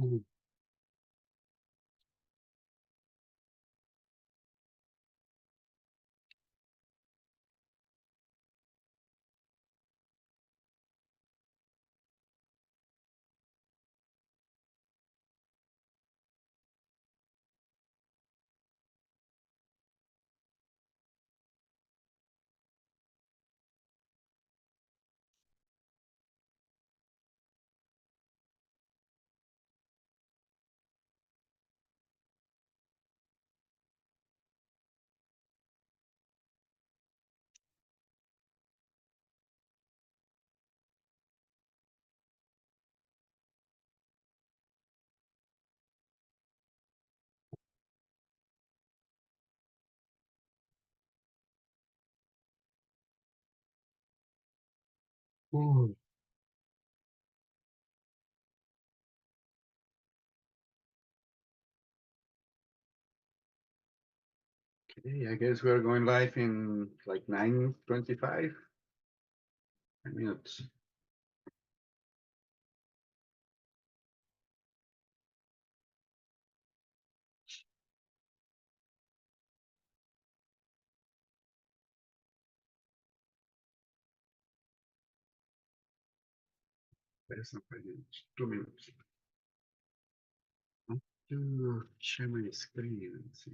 Mm, mm. Okay, I guess we're going live in like 9:25 minutes. Less than 5 minutes. 2 minutes. I have to share my screen and see.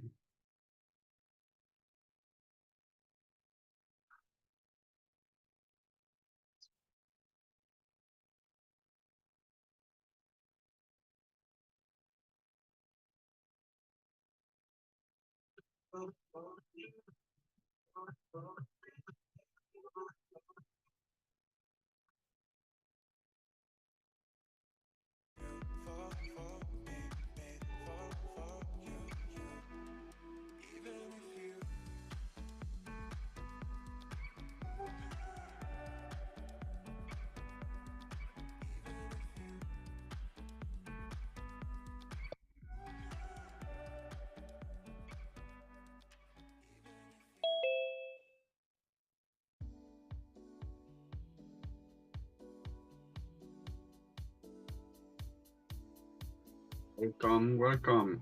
Welcome, welcome.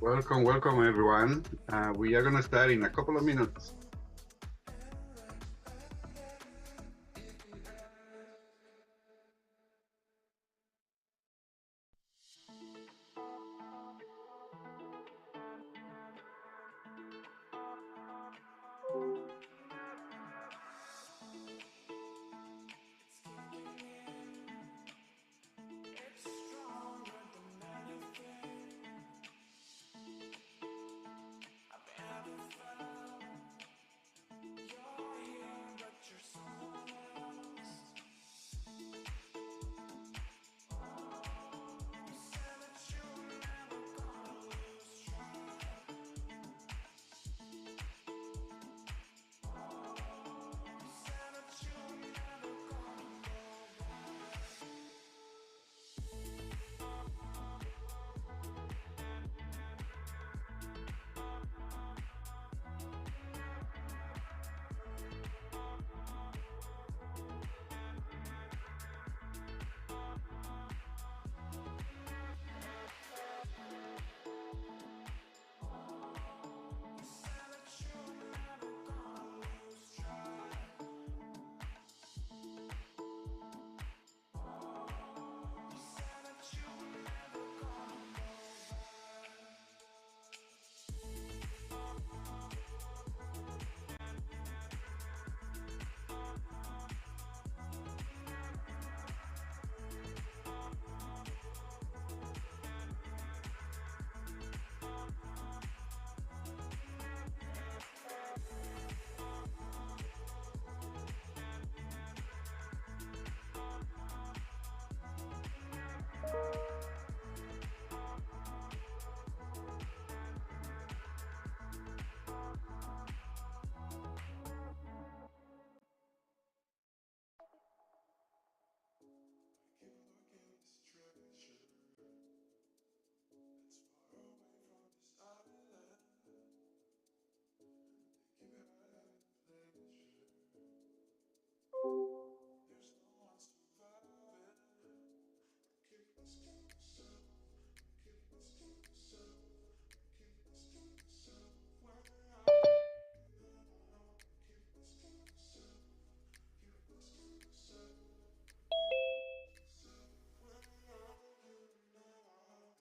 Welcome, welcome everyone. We are going to start in a couple of minutes.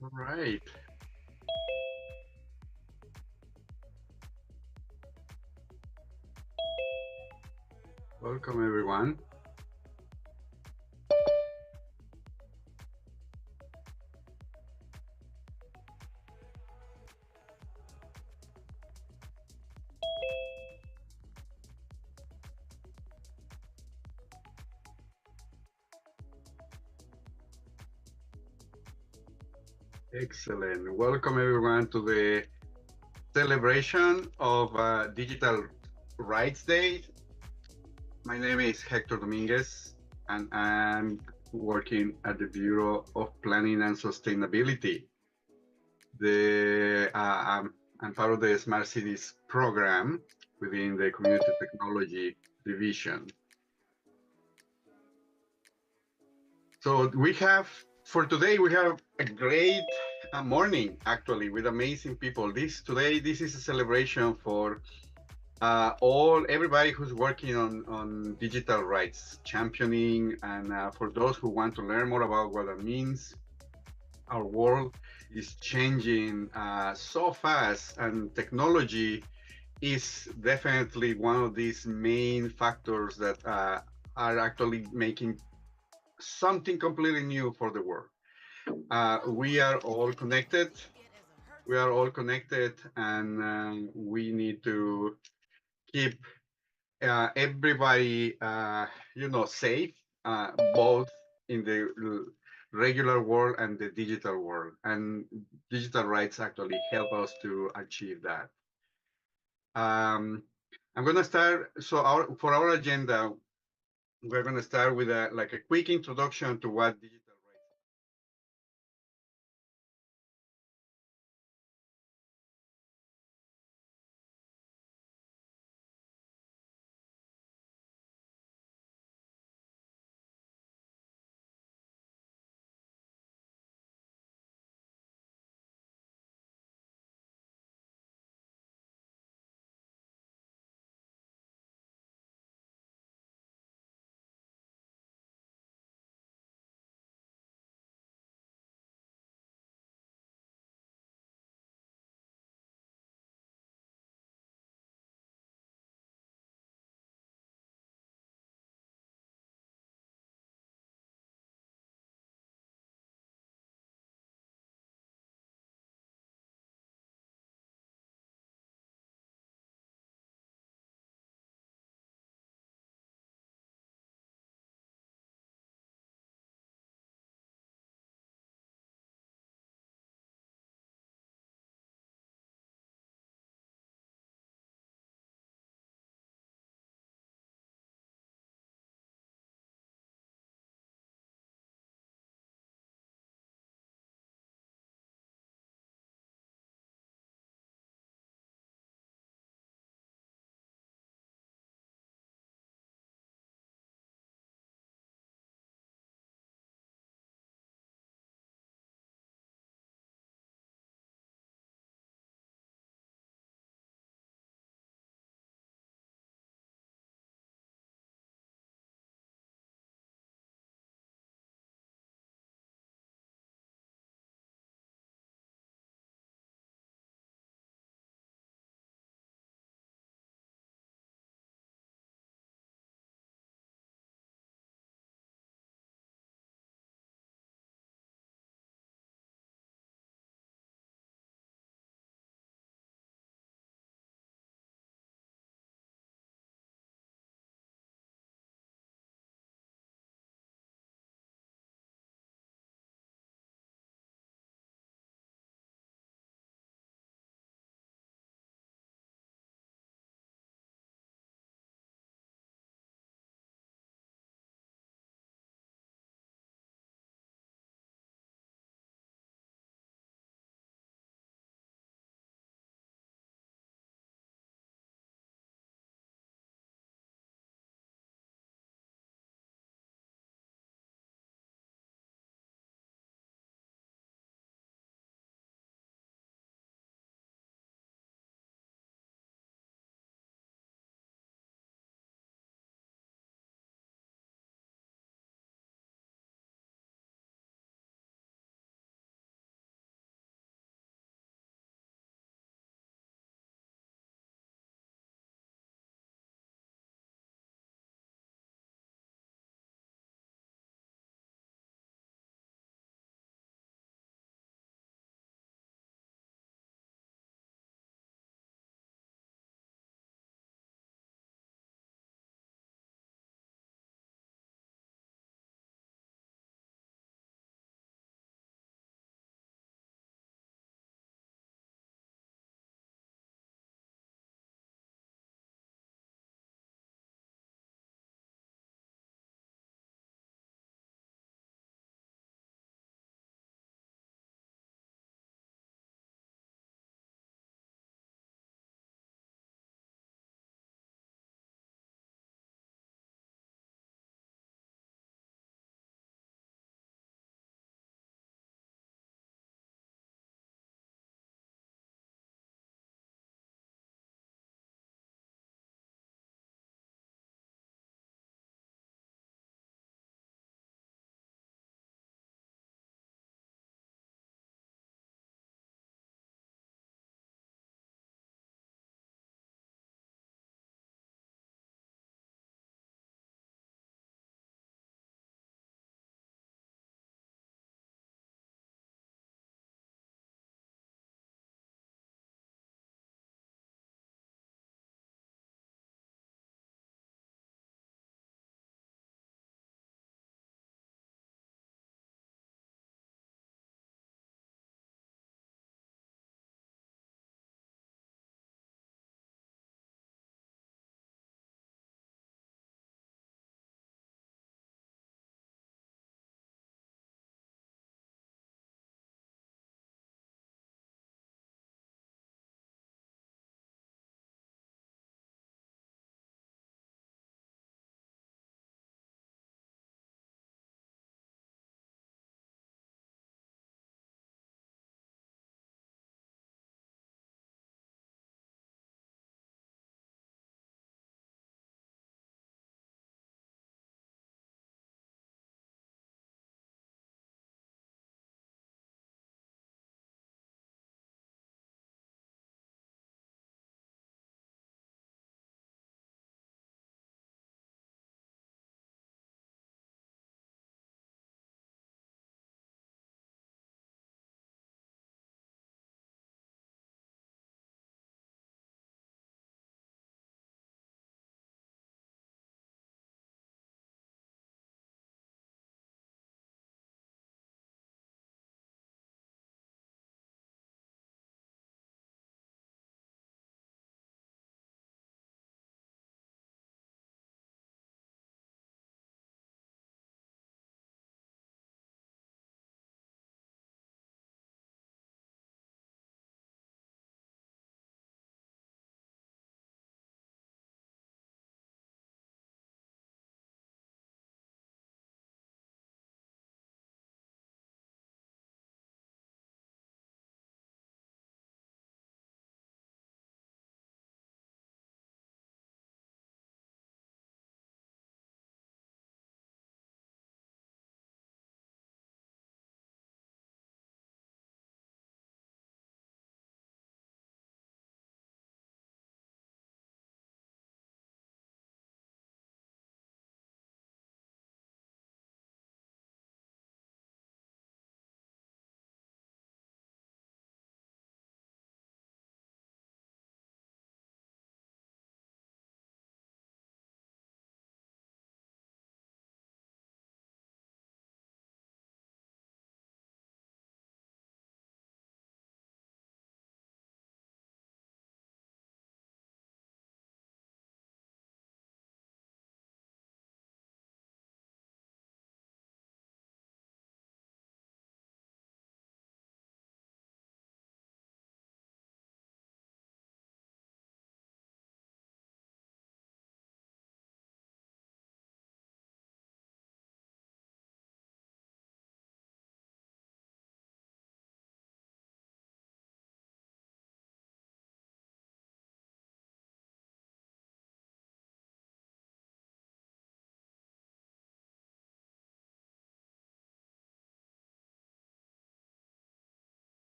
All right. Welcome everyone. Excellent. Welcome everyone to the celebration of Digital Rights Day. My name is Hector Dominguez, and I'm working at the Bureau of Planning and Sustainability. I'm part of the Smart Cities program within the Community Technology Division. So for today, we have a great morning, actually, with amazing people. This is a celebration for everybody who's working on digital rights championing, and for those who want to learn more about what that means. Our world is changing so fast, and technology is definitely one of these main factors that are actually making something completely new for the world. We are all connected. We are all connected, and we need to keep everybody, safe, both in the regular world and the digital world. And digital rights actually help us to achieve that. I'm going to start. So for our agenda, we're going to start with a quick introduction to what digital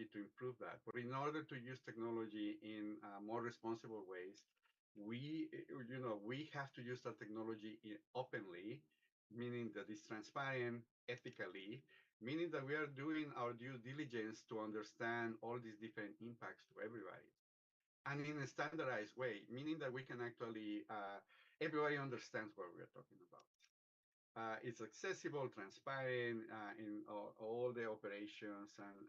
technology to improve that. But in order to use technology in more responsible ways, we have to use that technology openly, meaning that it's transparent, ethically, meaning that we are doing our due diligence to understand all these different impacts to everybody. And in a standardized way, meaning that we can actually, everybody understands what we're talking about. It's accessible, transparent in all the operations, and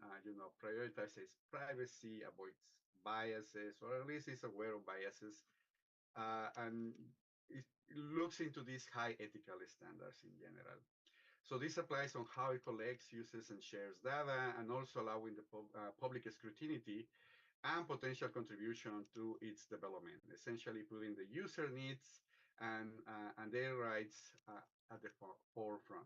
prioritizes privacy, avoids biases, or at least is aware of biases, and it looks into these high ethical standards in general. So this applies on how it collects, uses, and shares data, and also allowing the public scrutiny and potential contribution to its development, essentially putting the user needs and their rights at the forefront.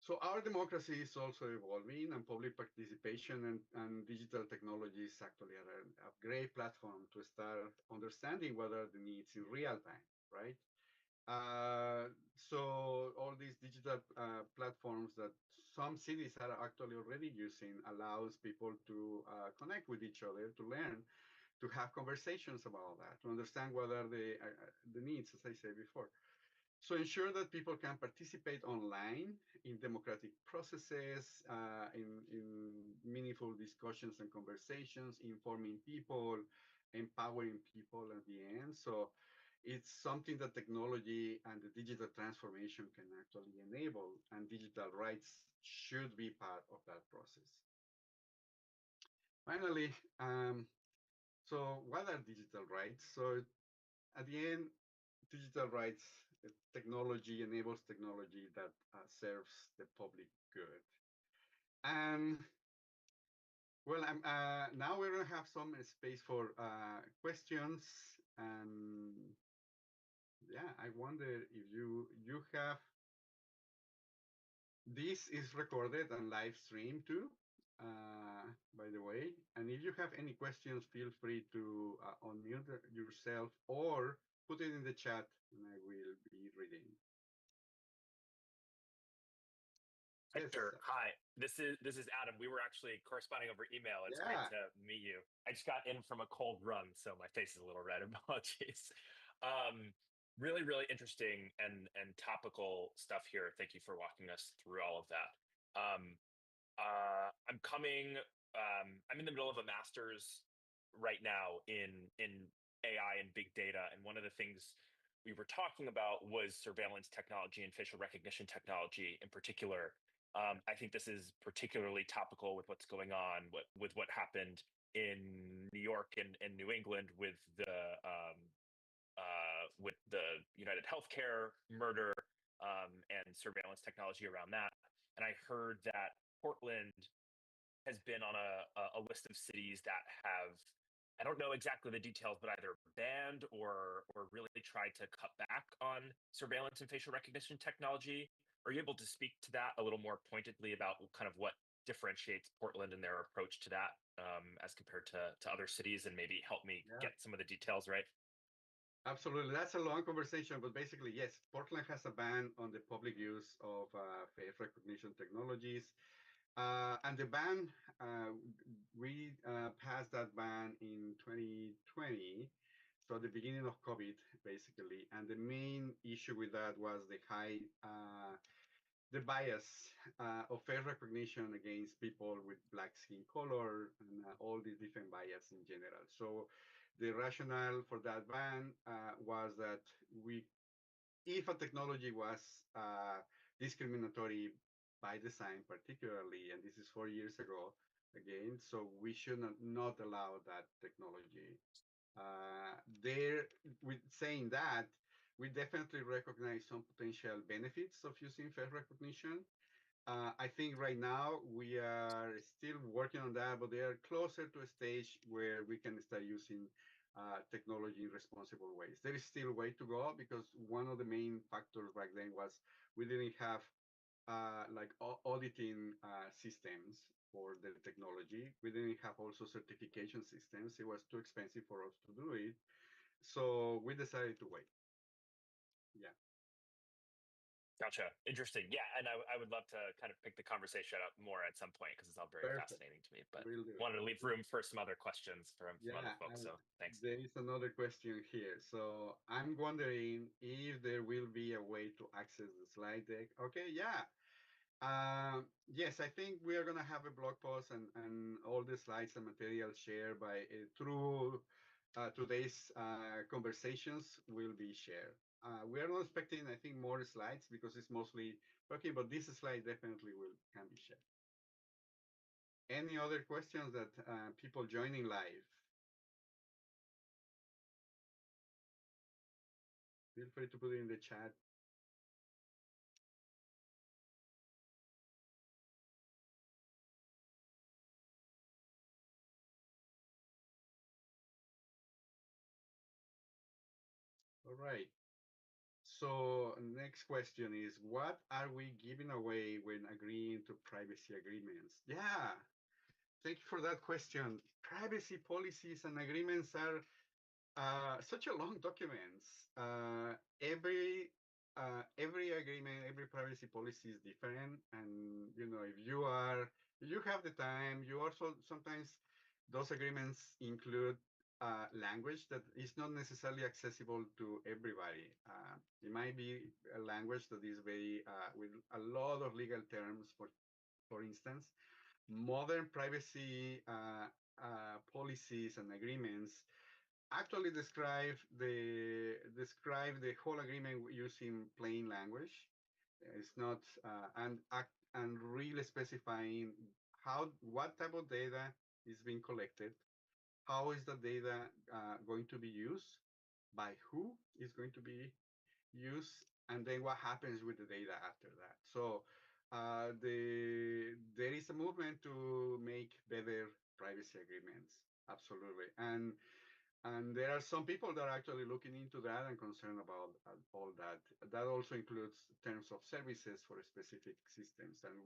So our democracy is also evolving, and public participation and digital technologies actually are a great platform to start understanding what are the needs in real time, right? So all these digital platforms that some cities are actually already using allows people to connect with each other, to learn, to have conversations about that, to understand what are the needs, as I said before. So ensure that people can participate online in democratic processes, in meaningful discussions and conversations, informing people, empowering people at the end. So it's something that technology and the digital transformation can actually enable, and digital rights should be part of that process. Finally, so what are digital rights? So at the end, digital rights, technology enables technology that serves the public good. And well, now we're going to have some space for questions. And yeah, I wonder if you have, this is recorded and live streamed too, by the way. And if you have any questions, feel free to unmute yourself or put it in the chat, and I will be reading. Hector, yes. Hi. This is Adam. We were actually corresponding over email. It's great to meet you. I just got in from a cold run, so my face is a little red. Apologies. Really, really interesting and topical stuff here. Thank you for walking us through all of that. I'm in the middle of a master's right now in AI and big data, and one of the things we were talking about was surveillance technology and facial recognition technology in particular. I think this is particularly topical with what's going on with what happened in New York and New England with the United Healthcare murder and surveillance technology around that. And I heard that Portland has been on a list of cities that have, I don't know exactly the details, but either banned or really tried to cut back on surveillance and facial recognition technology. Are you able to speak to that a little more pointedly about kind of what differentiates Portland and their approach to that as compared to other cities, and maybe help me get some of the details right? Absolutely. That's a long conversation, but basically, yes, Portland has a ban on the public use of face recognition technologies. And the ban, we passed that ban in 2020, so at the beginning of COVID, basically. And the main issue with that was the bias of face recognition against people with black skin color, and all these different bias in general. So the rationale for that ban was that if a technology was discriminatory by design, particularly, and this is 4 years ago, again, so we should not allow that technology. With saying that, we definitely recognize some potential benefits of using face recognition. I think right now we are still working on that, but they are closer to a stage where we can start using technology in responsible ways. There is still a way to go, because one of the main factors back then was we didn't have like auditing systems for the technology. We didn't have also certification systems. It was too expensive for us to do it. So we decided to wait. Yeah. Gotcha. Interesting. Yeah, and I would love to kind of pick the conversation up more at some point because it's all very Perfect. fascinating to me. But Will do. wanted to leave room for some other questions from other Yeah, folks. So thanks. there is another question here. So I'm wondering if there will be a way to access the slide deck. Okay, yeah. Yes, I think we are going to have a blog post and all the slides and materials shared by through today's conversations will be shared. We are not expecting, I think, more slides because it's mostly talking, but this slide definitely will can be shared. Any other questions that people joining live? Feel free to put it in the chat. All right. So next question is, what are we giving away when agreeing to privacy agreements? Yeah, thank you for that question. Privacy policies and agreements are such a long documents. Every agreement, every privacy policy is different, and if you have the time, you also sometimes those agreements include language that is not necessarily accessible to everybody. It might be a language that is very with a lot of legal terms. For instance, modern privacy policies and agreements actually describe the whole agreement using plain language. It's not and really specifying what type of data is being collected, how is the data going to be used, by who is going to be used, and then what happens with the data after that. So there is a movement to make better privacy agreements, absolutely, and there are some people that are actually looking into that and concerned about all that. That also includes terms of services for specific systems, and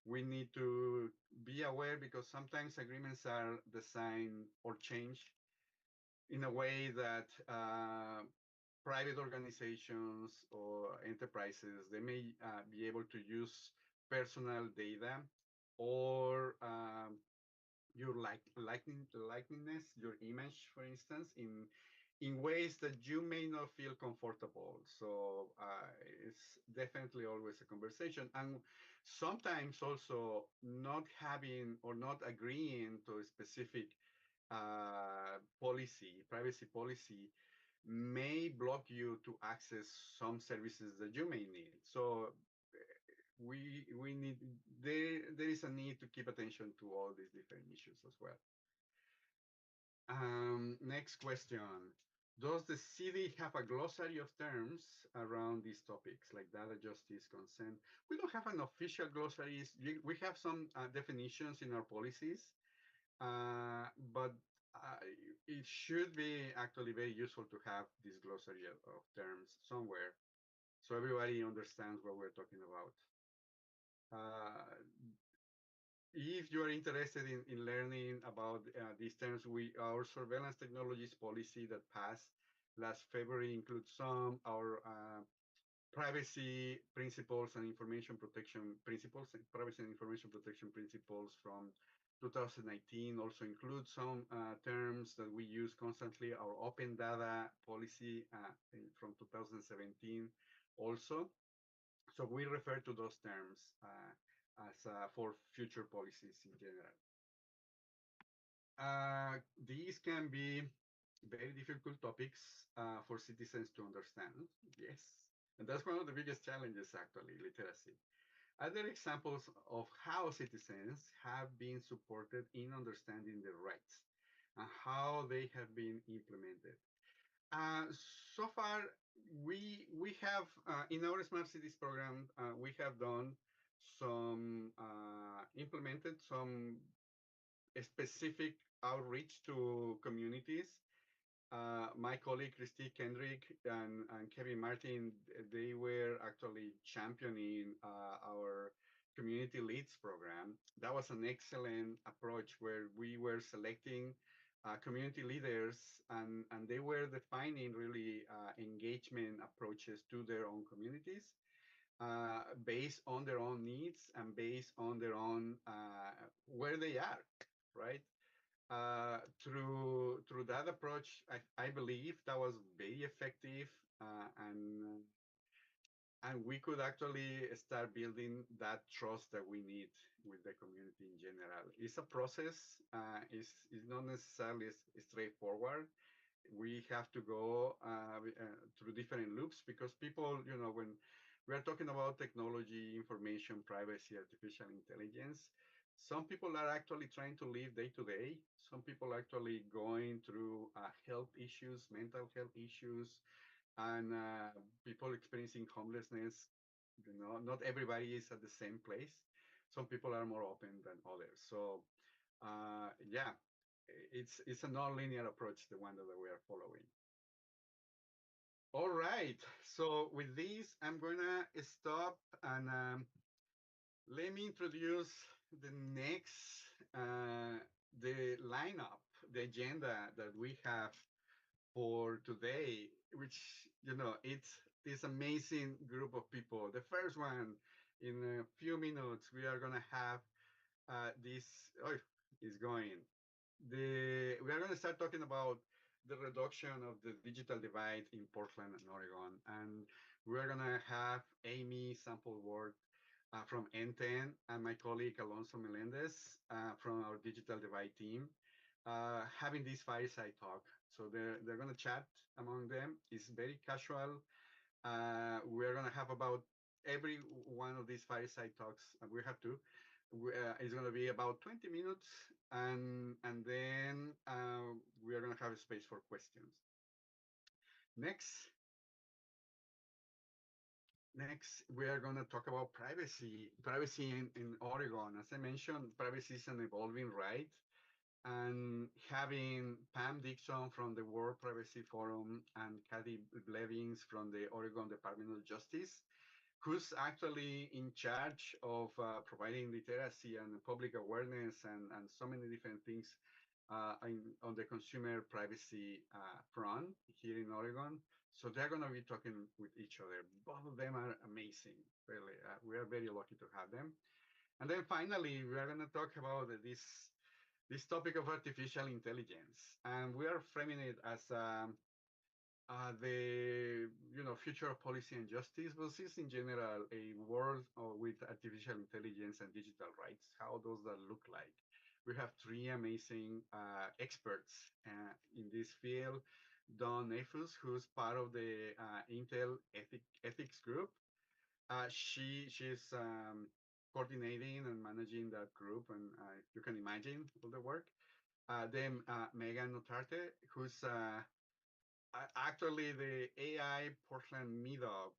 we need to be aware because sometimes agreements are designed or changed in a way that private organizations or enterprises they may be able to use personal data or your likeness, your image, for instance, in ways that you may not feel comfortable. So it's definitely always a conversation, and sometimes also not having or not agreeing to a specific privacy policy, may block you to access some services that you may need. So we need there is a need to keep attention to all these different issues as well. Next question. Does the city have a glossary of terms around these topics like data justice, consent? We don't have an official glossary. We have some definitions in our policies, but it should be actually very useful to have this glossary of terms somewhere so everybody understands what we're talking about. If you are interested in learning about these terms, our surveillance technologies policy that passed last February includes some our privacy principles and information protection principles, privacy and information protection principles from 2019 also includes some terms that we use constantly. Our open data policy from 2017 also. So we refer to those terms as for future policies in general. These can be very difficult topics for citizens to understand. Yes. And that's one of the biggest challenges, actually, literacy. Other examples of how citizens have been supported in understanding their rights and how they have been implemented. Uh, so far, we have in our smart cities program we have done some implemented some specific outreach to communities. My colleague Christy Kendrick and Kevin Martin, they were actually championing our community leads program. That was an excellent approach where we were selecting community leaders and they were defining really engagement approaches to their own communities. based on their own needs and based on their own where they are, right? Through that approach, I believe that was very effective, and we could actually start building that trust that we need with the community in general. It's a process. It's not necessarily straightforward. We have to go through different loops because people, when we are talking about technology, information, privacy, artificial intelligence, some people are actually trying to live day to day. Some people are actually going through health issues, mental health issues, and people experiencing homelessness. Not everybody is at the same place. Some people are more open than others. So yeah, it's a non-linear approach, the one that we are following. All right, so with this, I'm gonna stop and let me introduce the next, the lineup, the agenda that we have for today, which, it's this amazing group of people. The first one, in a few minutes, we are gonna have this, oh, is going. We are gonna start talking about the reduction of the digital divide in Portland and Oregon. And we're gonna have Amy Sample-Ward from NTEN and my colleague Alonso Melendez from our digital divide team having this fireside talk. So they're going to chat among them. It's very casual. We're going to have about every one of these fireside talks. We have to. It's going to be about 20 minutes, and then we are going to have a space for questions. Next, we are going to talk about privacy. Privacy in Oregon. As I mentioned, privacy is an evolving right. And having Pam Dixon from the World Privacy Forum and Kathy Blevins from the Oregon Department of Justice, who's actually in charge of providing literacy and public awareness and so many different things on the consumer privacy front here in Oregon. So they're going to be talking with each other. Both of them are amazing, really. We are very lucky to have them. And then finally, we are going to talk about this topic of artificial intelligence, and we are framing it as the future of policy and justice, but this in general a world with artificial intelligence and digital rights. How does that look like? We have three amazing experts in this field. Dawn Nefus, who's part of the Intel ethics group. She's coordinating and managing that group, and you can imagine all the work. Then Megan Notarte, who's actually the AI Portland meetup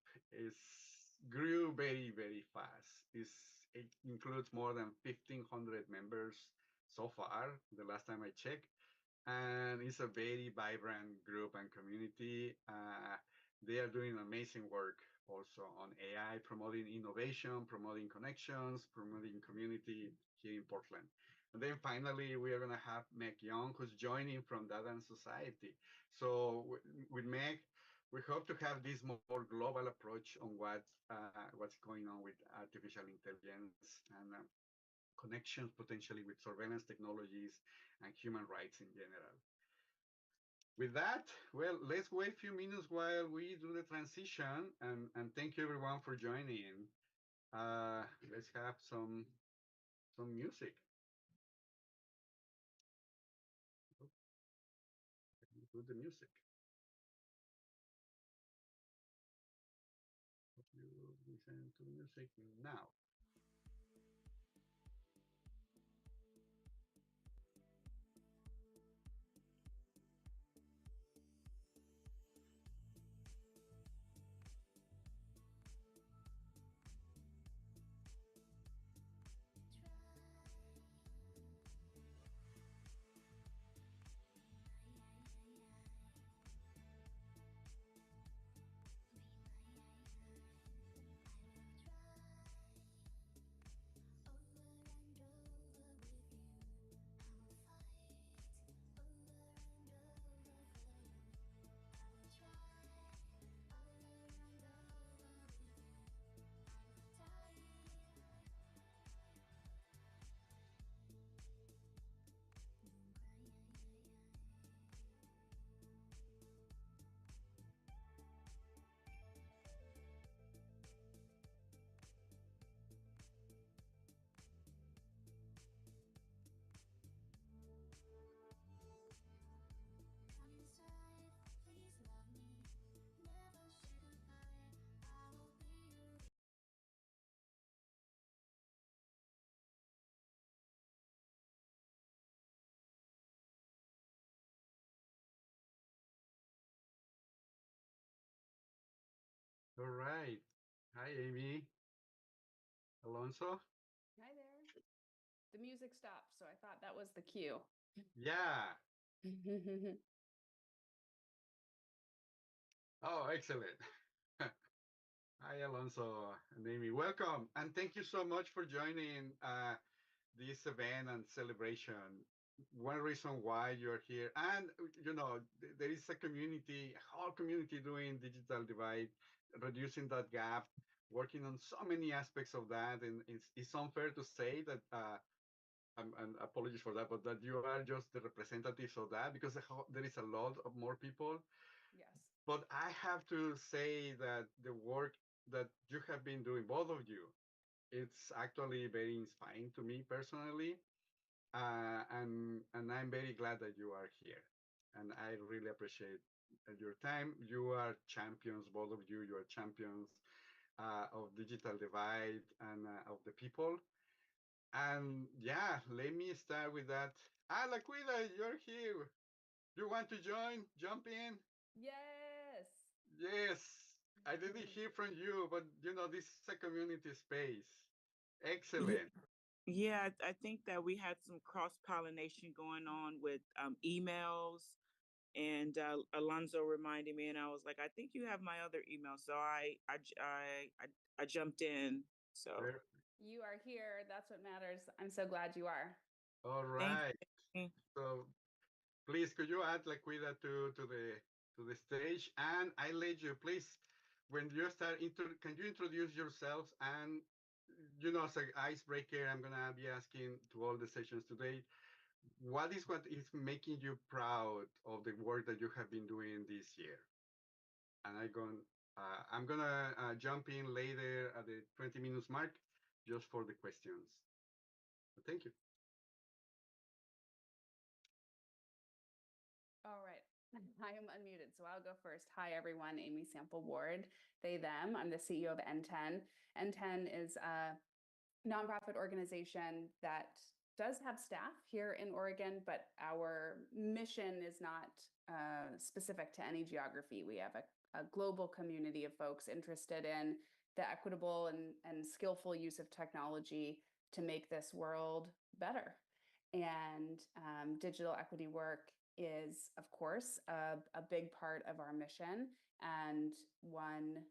grew very, very fast. It includes more than 1,500 members so far, the last time I checked. And it's a very vibrant group and community. They are doing amazing work also on AI, promoting innovation, promoting connections, promoting community here in Portland. And then finally, we are going to have Meg Young, who's joining from Data and Society. So with Meg, we hope to have this more global approach on what's going on with artificial intelligence and connections potentially with surveillance technologies and human rights in general. With that, well, let's wait a few minutes while we do the transition, and thank you everyone for joining. Let's have some music. Do the music. Hope you listen to music now. All right. Hi, Amy. Alonso. Hi there. The music stopped, so I thought that was the cue. Yeah. Oh, excellent. Hi, Alonso and Amy. Welcome. And thank you so much for joining this event and celebration. One reason why you're here, and there is a community, a whole community doing digital divide, reducing that gap, working on so many aspects of that. And it's unfair to say that, and apologies for that, but that you are just the representatives of that because there is a lot of more people. Yes. But I have to say that the work that you have been doing, both of you, it's actually very inspiring to me personally, and I'm very glad that you are here, and I really appreciate your time. You are champions, both of you. You are champions of digital divide and of the people. And yeah, let me start with that. Ah, Laquila, you're here. You want to join? Jump in. Yes. Yes, I didn't hear from you, but this is a community space. Yeah, Excellent. yeah, I think that we had some cross-pollination going on with emails, and Alonso reminded me, and I was like, I think you have my other email, so I jumped in. So Very- You are here. That's what matters. I'm so glad you are. All thank right. you. So please, could you add Laquila to the stage? And I let you, please, when you start, can you introduce yourselves? And as an icebreaker, I'm gonna be asking to all the sessions today, what is making you proud of the work that you have been doing this year? And I'm gonna jump in later at the 20 minutes mark, just for the questions. But thank you. All right. I am unmuted, so I'll go first. Hi, everyone. Amy Sample Ward, they, them. I'm the CEO of N10. N10 is a nonprofit organization that does have staff here in Oregon, but our mission is not specific to any geography. We have a global community of folks interested in the equitable and skillful use of technology to make this world better. And digital equity work is, of course, a big part of our mission. And one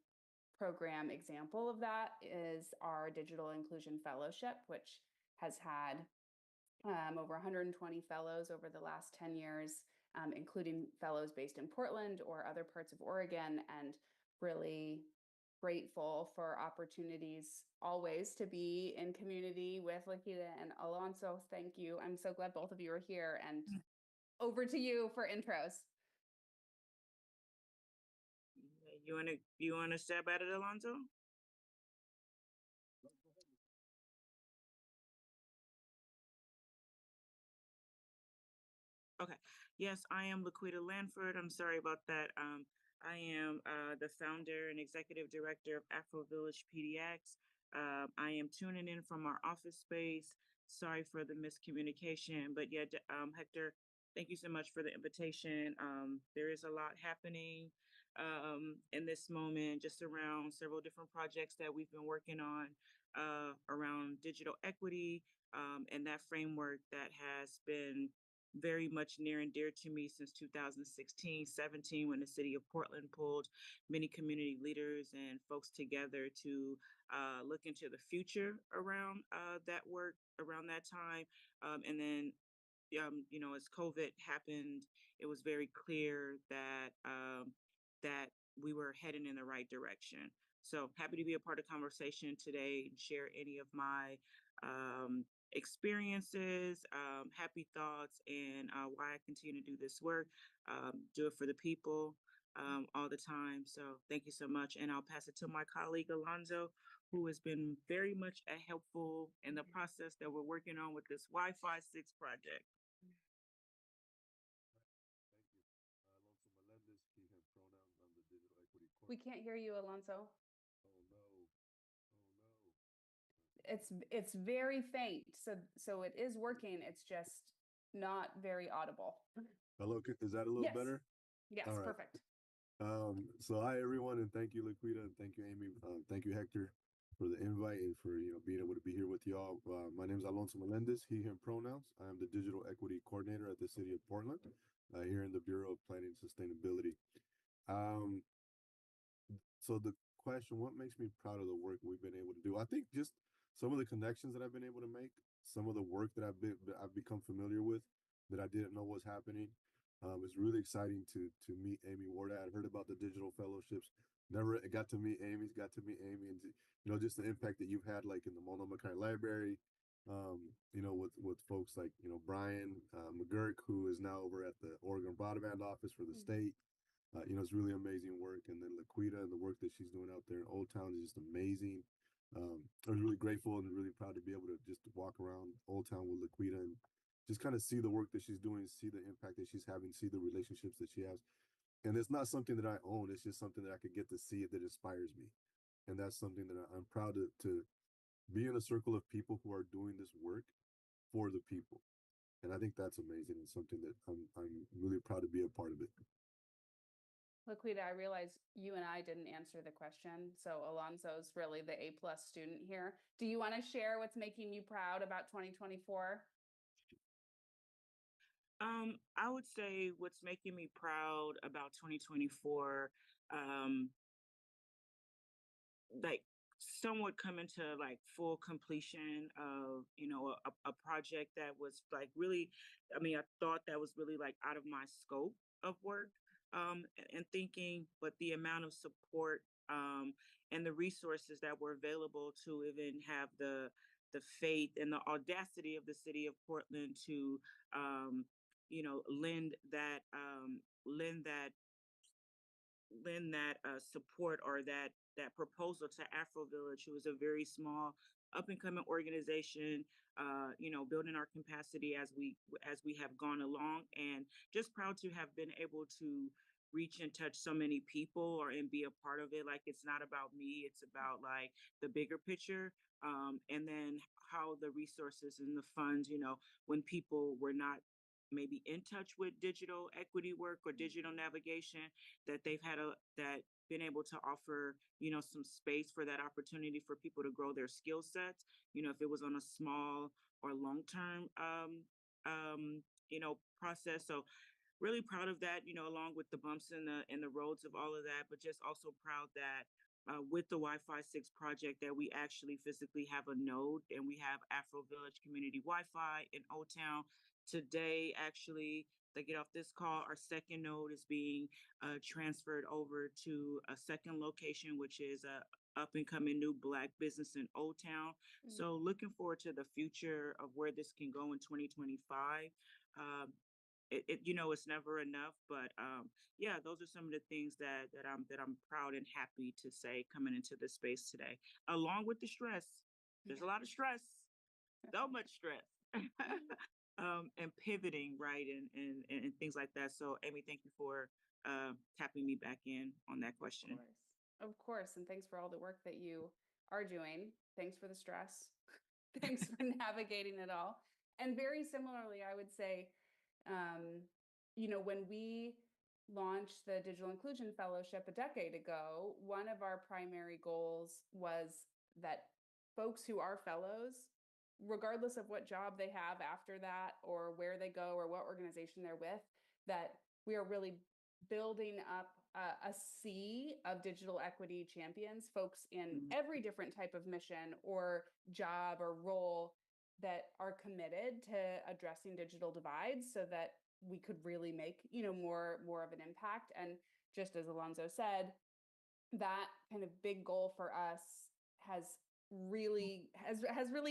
program example of that is our Digital Inclusion Fellowship, which has had over 120 fellows over the last 10 years, including fellows based in Portland or other parts of Oregon, and really grateful for opportunities always to be in community with Lakita and Alonso. Thank you. I'm so glad both of you are here, and over to you for intros. You wanna stab at it, Alonso? Okay. Yes, I am Laquita Lanford. I'm sorry about that. I am the founder and executive director of Afro Village PDX. I am tuning in from our office space. Sorry for the miscommunication, but yeah, Hector, thank you so much for the invitation. There is a lot happening in this moment, just around several different projects that we've been working on around digital equity, and that framework that has been very much near and dear to me since 2016, 17, when the city of Portland pulled many community leaders and folks together to look into the future around that work around that time. And then, as COVID happened, it was very clear that that we were heading in the right direction. So happy to be a part of conversation today and share any of my experiences, happy thoughts, and why I continue to do this work, do it for the people all the time. So thank you so much. And I'll pass it to my colleague, Alonzo, who has been very much helpful in the process that we're working on with this Wi-Fi 6 project. Thank you. Alonso Melendez, he, him pronouns. I'm the Digital Equity We Coordinator. can't hear you, Alonso. Oh no. Oh no. It's very faint, so it is working. It's just not very audible. Hello, is that a little Yes. better? Yes, All right. perfect. So hi everyone, and thank you, Laquita, and thank you, Amy. Thank you, Hector, for the invite and for being able to be here with y'all. My name is Alonso Melendez, he/him pronouns. I am the Digital Equity Coordinator at the City of Portland, here in the Bureau of Planning and Sustainability. Um, so the question, what makes me proud of the work we've been able to do? I think just some of the connections that I've been able to make, some of the work that I've become familiar with that I didn't know was happening. It's really exciting to meet Amy Ward. I had heard about the digital fellowships. Never got to meet Amy. Got to meet Amy, and just the impact that you've had, like in the Multnomah County Library. With folks like Brian McGurk, who is now over at the Oregon Broadband Office for the state. It's really amazing work. And then Laquita and the work that she's doing out there in Old Town is just amazing. I was really grateful and really proud to be able to just walk around Old Town with Laquita and just kind of see the work that she's doing, see the impact that she's having, see the relationships that she has. And it's not something that I own. It's just something that I could get to see that inspires me. And that's something that I'm proud to be in a circle of people who are doing this work for the people. And I think that's amazing and something that I'm really proud to be a part of it. Laquita, I realize you and I didn't answer the question. So Alonso's really the A+ student here. Do you want to share what's making you proud about 2024? I would say what's making me proud about 2024, like somewhat coming to like full completion of a project that was like really, I mean, I thought that was really like out of my scope of work, and thinking, but the amount of support, and the resources that were available to even have the faith and the audacity of the city of Portland to lend that support, or that proposal to Afro Village, who is a very small up and coming organization, building our capacity as we have gone along, and just proud to have been able to reach and touch so many people, or and be a part of it. Like, it's not about me, it's about like the bigger picture. And then how the resources and the funds, when people were not maybe in touch with digital equity work or digital navigation, that they've had that been able to offer, some space for that opportunity for people to grow their skill sets, if it was on a small or long-term, process. So really proud of that, along with the bumps in the roads of all of that, but just also proud that with the Wi-Fi 6 project, that we actually physically have a node, and we have Afro Village Community Wi-Fi in Old Town. Today, actually, they get off this call, our second node is being transferred over to a second location, which is a up and coming new Black business in Old Town. So looking forward to the future of where this can go in 2025. Um, it's never enough, but yeah, those are some of the things that I'm proud and happy to say coming into this space today, along with the stress. There's a lot of stress, so much stress. And pivoting, right, and things like that. So Amy, thank you for tapping me back in on that question. Of course. And thanks for all the work that you are doing. Thanks for the stress. Thanks for navigating it all. And very similarly, I would say, when we launched the Digital Inclusion Fellowship a decade ago, one of our primary goals was that folks who are fellows, regardless of what job they have after that, or where they go, or what organization they're with, that we are really building up a sea of digital equity champions, folks in every different type of mission or job or role that are committed to addressing digital divides, so that we could really make more of an impact. And just as Alonso said, that kind of big goal for us has really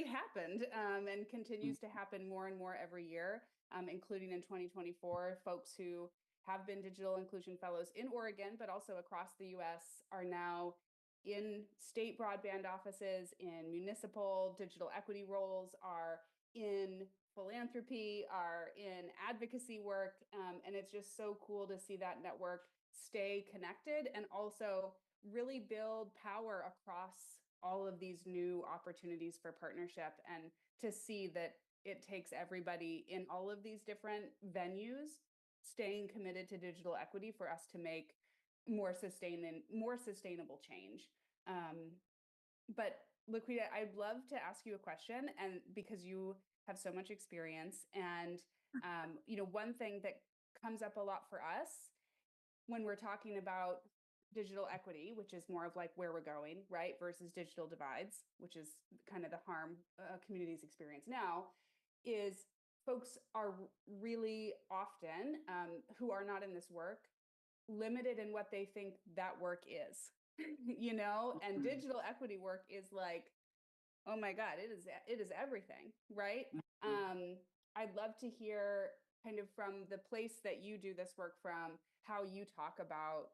happened, and continues to happen more and more every year, including in 2024. Folks who have been digital inclusion fellows in Oregon, but also across the US, are now in state broadband offices, in municipal digital equity roles, are in philanthropy, are in advocacy work. And it's just so cool to see that network stay connected, and also really build power across all of these new opportunities for partnership, and to see that it takes everybody in all of these different venues staying committed to digital equity for us to make more sustainable change. But Laquita, I'd love to ask you a question, and because you have so much experience, and one thing that comes up a lot for us when we're talking about digital equity, which is more of like where we're going, right, versus digital divides, which is kind of the harm communities experience now, is folks are really often who are not in this work limited in what they think that work is, and digital equity work is like, oh my God, it is everything, right? I'd love to hear kind of from the place that you do this work from, how you talk about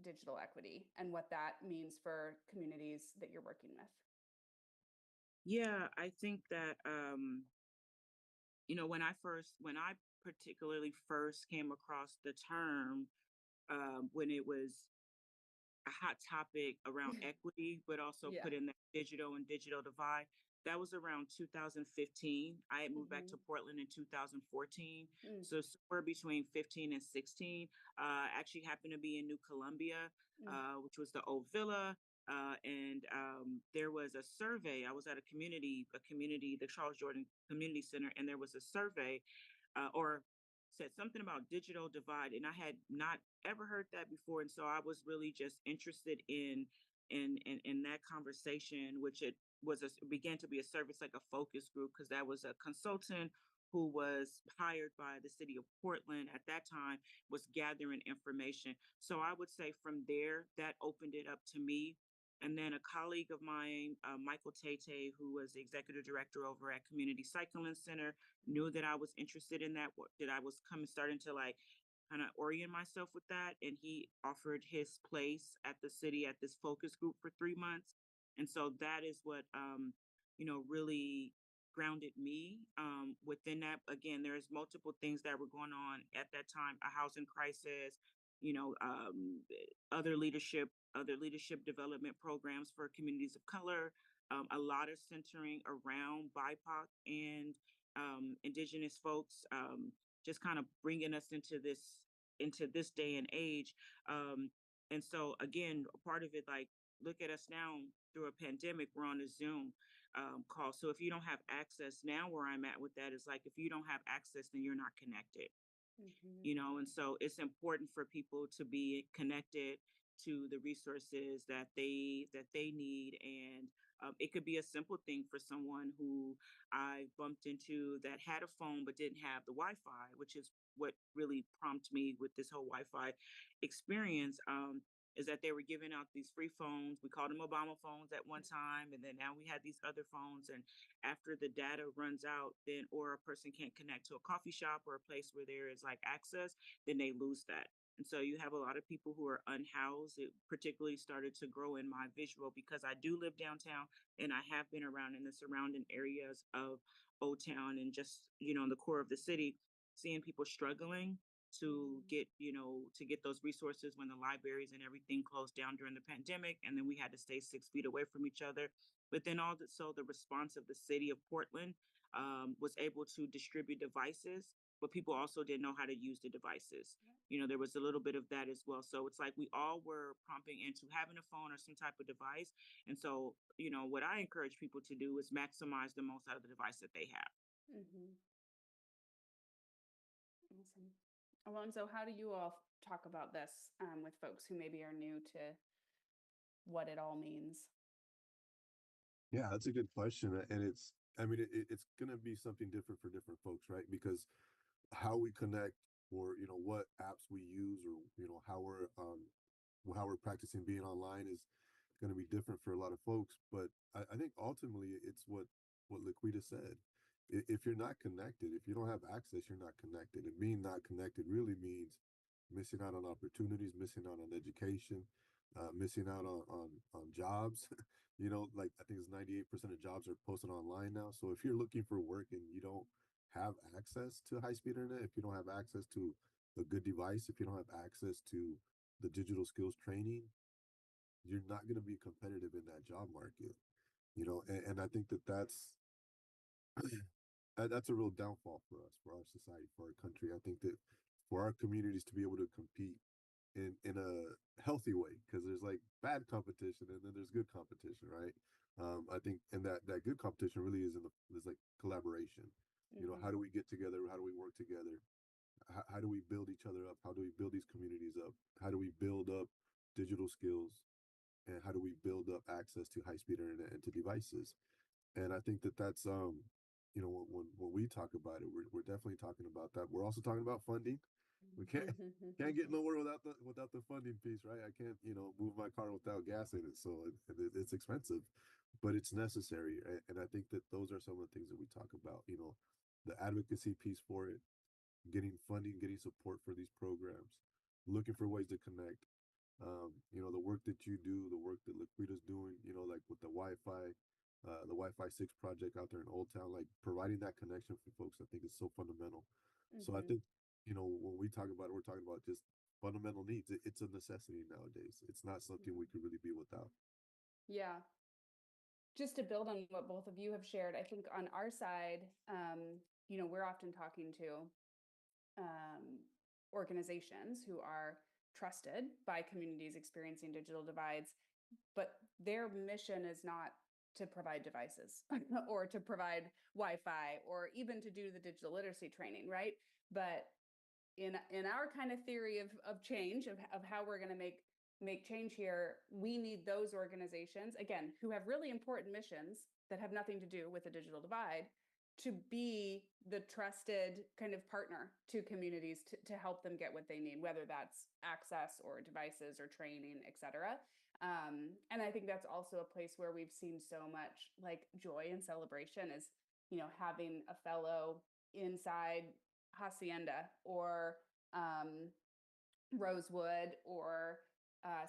digital equity and what that means for communities that you're working with. Yeah, I think that when I particularly first came across the term, when it was a hot topic around equity, but also Yeah. put in that digital and digital divide. That was around 2015. I had moved back to Portland in 2014. Mm. So somewhere between 15 and 16, actually happened to be in New Columbia, which was the old villa. And there was a survey. I was at a community, the Charles Jordan Community Center, and there was a survey or said something about digital divide, and I had not ever heard that before, and so I was really just interested in that conversation, which it began to be a service, like a focus group, because that was a consultant who was hired by the city of Portland at that time, was gathering information. So I would say from there, that opened it up to me. And then a colleague of mine, Michael Tate, who was the executive director over at Community Cycling Center, knew that I was interested in that I was starting to like kind of orient myself with that. And he offered his place at the city at this focus group for 3 months. And so that is what, really grounded me within that. Again, there's multiple things that were going on at that time, a housing crisis, you know, um, other leadership development programs for communities of color, a lot of centering around BIPOC and Indigenous folks, just kind of bringing us into this day and age. Um, and so again, part of it, like, look at us now through a pandemic, we're on a Zoom call. So if you don't have access now, where I'm at with that is like, if you don't have access, then you're not connected. And so it's important for people to be connected to the resources that they need. And it could be a simple thing for someone who I bumped into that had a phone but didn't have the Wi-Fi, which is what really prompted me with this whole Wi-Fi experience. Is that they were giving out these free phones. We called them Obama phones at one time, and then now we had these other phones. And after the data runs out, then or a person can't connect to a coffee shop or a place where there is like access, then they lose that. And so you have a lot of people who are unhoused. It particularly started to grow in my visual because I do live downtown and I have been around in the surrounding areas of Old Town and just, in the core of the city, seeing people struggling to get those resources when the libraries and everything closed down during the pandemic, and then we had to stay 6 feet away from each other. But then so the response of the city of Portland was able to distribute devices, but people also didn't know how to use the devices. There was a little bit of that as well. So it's like we all were prompting into having a phone or some type of device. And so, what I encourage people to do is maximize the most out of the device that they have. Mm-hmm. Awesome. Well, and so how do you all talk about this with folks who maybe are new to what it all means? Yeah, that's a good question. And I mean, it's going to be something different for different folks, right? Because how we connect or, what apps we use or, how we're practicing being online is going to be different for a lot of folks. But I think ultimately it's what Laquita said. If you're not connected, if you don't have access, you're not connected. And being not connected really means missing out on opportunities, missing out on education, missing out on jobs. Like I think it's 98% of jobs are posted online now. So if you're looking for work and you don't have access to high speed internet, if you don't have access to a good device, if you don't have access to the digital skills training, you're not going to be competitive in that job market. And I think that's a real downfall for us, for our society, for our country. I think that for our communities to be able to compete in a healthy way, because there's like bad competition and then there's good competition, right? I think, and that good competition really is like collaboration. You know, Mhm. how do we get together? How do we work together? How do we build each other up? How do we build these communities up? How do we build up digital skills? And how do we build up access to high speed internet and to devices? And I think that's you know, when we talk about it, we're definitely talking about that. We're also talking about funding. We can't get nowhere without the funding piece, right? I can't, you know, move my car without gas in it, so it's expensive, but it's necessary. And I think that those are some of the things that we talk about. You know, the advocacy piece for it, getting funding, getting support for these programs, looking for ways to connect. You know, the work that you do, the work that Liquida's doing, you know, like with the Wi-Fi 6 project out there in Old Town, like providing that connection for folks, I think is so fundamental. So I Mhm. think, you know, when we talk about it, we're talking about just fundamental needs. It's a necessity nowadays. It's not something we could really be without. Yeah. Just to build on what both of you have shared, I think on our side, we're often talking to um, organizations who are trusted by communities experiencing digital divides, but their mission is not to provide devices or to provide Wi-Fi or even to do the digital literacy training, right? But in our kind of theory of change of how we're going to make change here, we need those organizations again who have really important missions that have nothing to do with the digital divide to be the trusted kind of partner to communities to help them get what they need, whether that's access or devices or training, et cetera. And I think that's also a place where we've seen so much like joy and celebration is, having a fellow inside Hacienda or Rosewood or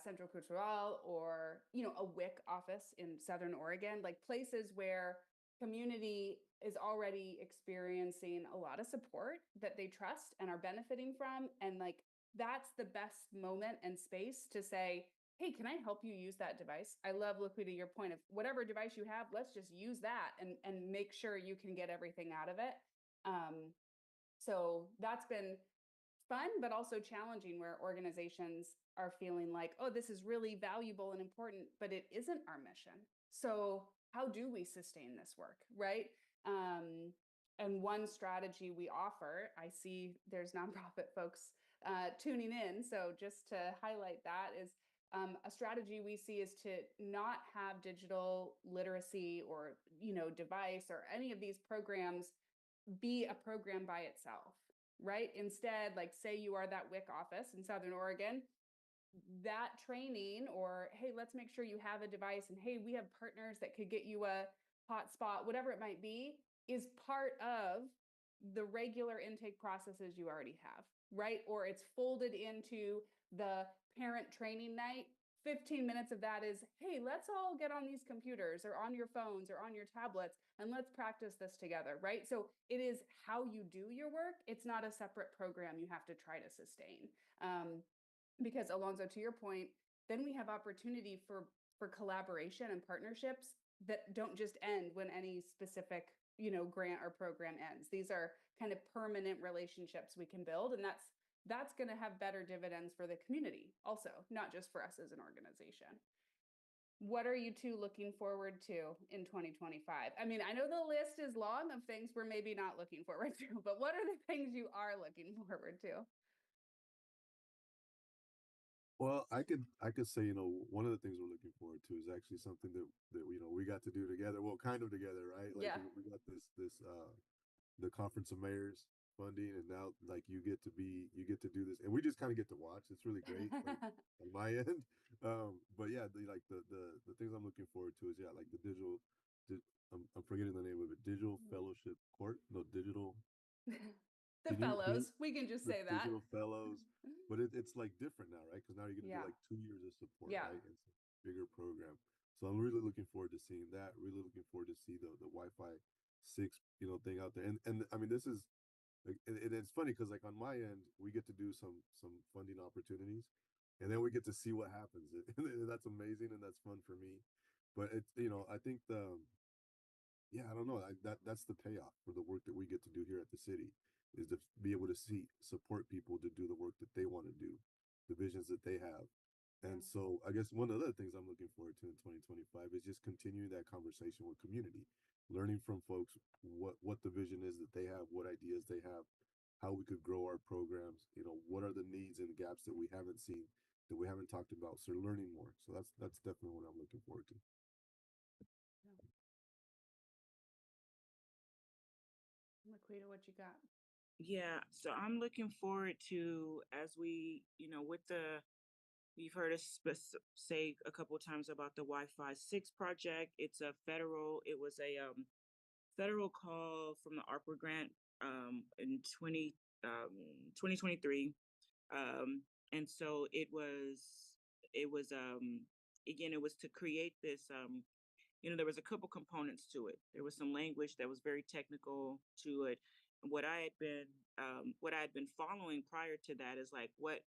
Central Cultural or a WIC office in Southern Oregon, like places where community is already experiencing a lot of support that they trust and are benefiting from, and like that's the best moment and space to say, hey, can I help you use that device? I love, Laquita, your point of whatever device you have, let's just use that and make sure you can get everything out of it. So that's been fun, but also challenging, where organizations are feeling like, oh, this is really valuable and important, but it isn't our mission. So how do we sustain this work, right? And one strategy we offer, I see there's nonprofit folks tuning in. So just to highlight that is a strategy we see is to not have digital literacy or device or any of these programs be a program by itself, right? Instead, like say you are that WIC office in Southern Oregon, that training or, hey, let's make sure you have a device and hey, we have partners that could get you a hotspot, whatever it might be, is part of the regular intake processes you already have, right? Or it's folded into the parent training night. 15 minutes of that is, hey, let's all get on these computers or on your phones or on your tablets and let's practice this together, right? So it is how you do your work. It's not a separate program you have to try to sustain. Because Alonso, to your point, then we have opportunity for collaboration and partnerships that don't just end when any specific grant or program ends. These are kind of permanent relationships we can build, and that's going to have better dividends for the community also, not just for us as an organization. What are you two looking forward to in 2025? I mean, I know the list is long of things we're maybe not looking forward to, but what are the things you are looking forward to? Well, I could say, you know, one of the things we're looking forward to is actually something that you know we got to do together. Well, kind of together, right? Like Yeah. we got this the Conference of Mayors funding, and now like you get to do this, and we just kind of get to watch. It's really great, like on my end. But yeah, the things I'm looking forward to is yeah, like the digital. I'm forgetting the name of it. Digital Fellowship Court. No, digital. The Can you fellows, we can just the say that. digital fellows, but it's like different now, right? Because now you're going to do Yeah. like 2 years of support, Yeah. right? It's a bigger program. So I'm really looking forward to seeing that. Really looking forward to see the Wi-Fi 6, you know, thing out there. And I mean, this is like, and it's funny because like on my end, we get to do some funding opportunities, and then we get to see what happens. And that's amazing, and that's fun for me. But it's, you know, I think yeah, I don't know. That's the payoff for the work that we get to do here at the city, is to be able to see support people to do the work that they want to do. the visions that they have. And so I guess one of the other things I'm looking forward to in 2025 is just continuing that conversation with community, learning from folks what the vision is that they have, what ideas they have, how we could grow our programs, what are the needs and gaps that we haven't seen, that we haven't talked about. So learning more. So that's definitely what I'm looking forward to. Laquita, what you got? Yeah, so I'm looking forward to, as we, you've heard us say a couple of times about the Wi-Fi 6 project. It was a federal call from the ARPA grant in 2023. And so again, it was to create this, there was a couple components to it. There was some language that was very technical to it. What I had been following prior to that is like what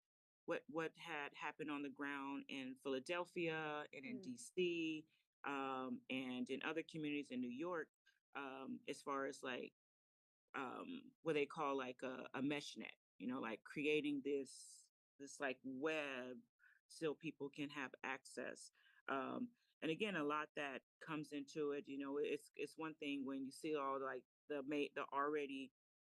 had happened on the ground in Philadelphia and in DC, and in other communities in New York, as far as like what they call like a mesh net, like creating this like web so people can have access. Um, and again, a lot that comes into it. It's one thing when you see all like the already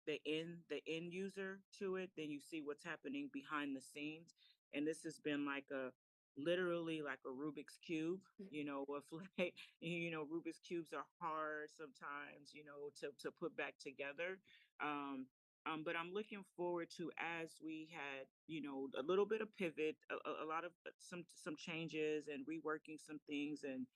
the end user to it, then you see what's happening behind the scenes. And this has been like a literally like a Rubik's cube, of like, Rubik's cubes are hard sometimes, to put back together. Um, but I'm looking forward to, as we had, a little bit of pivot, a lot of some changes and reworking some things, and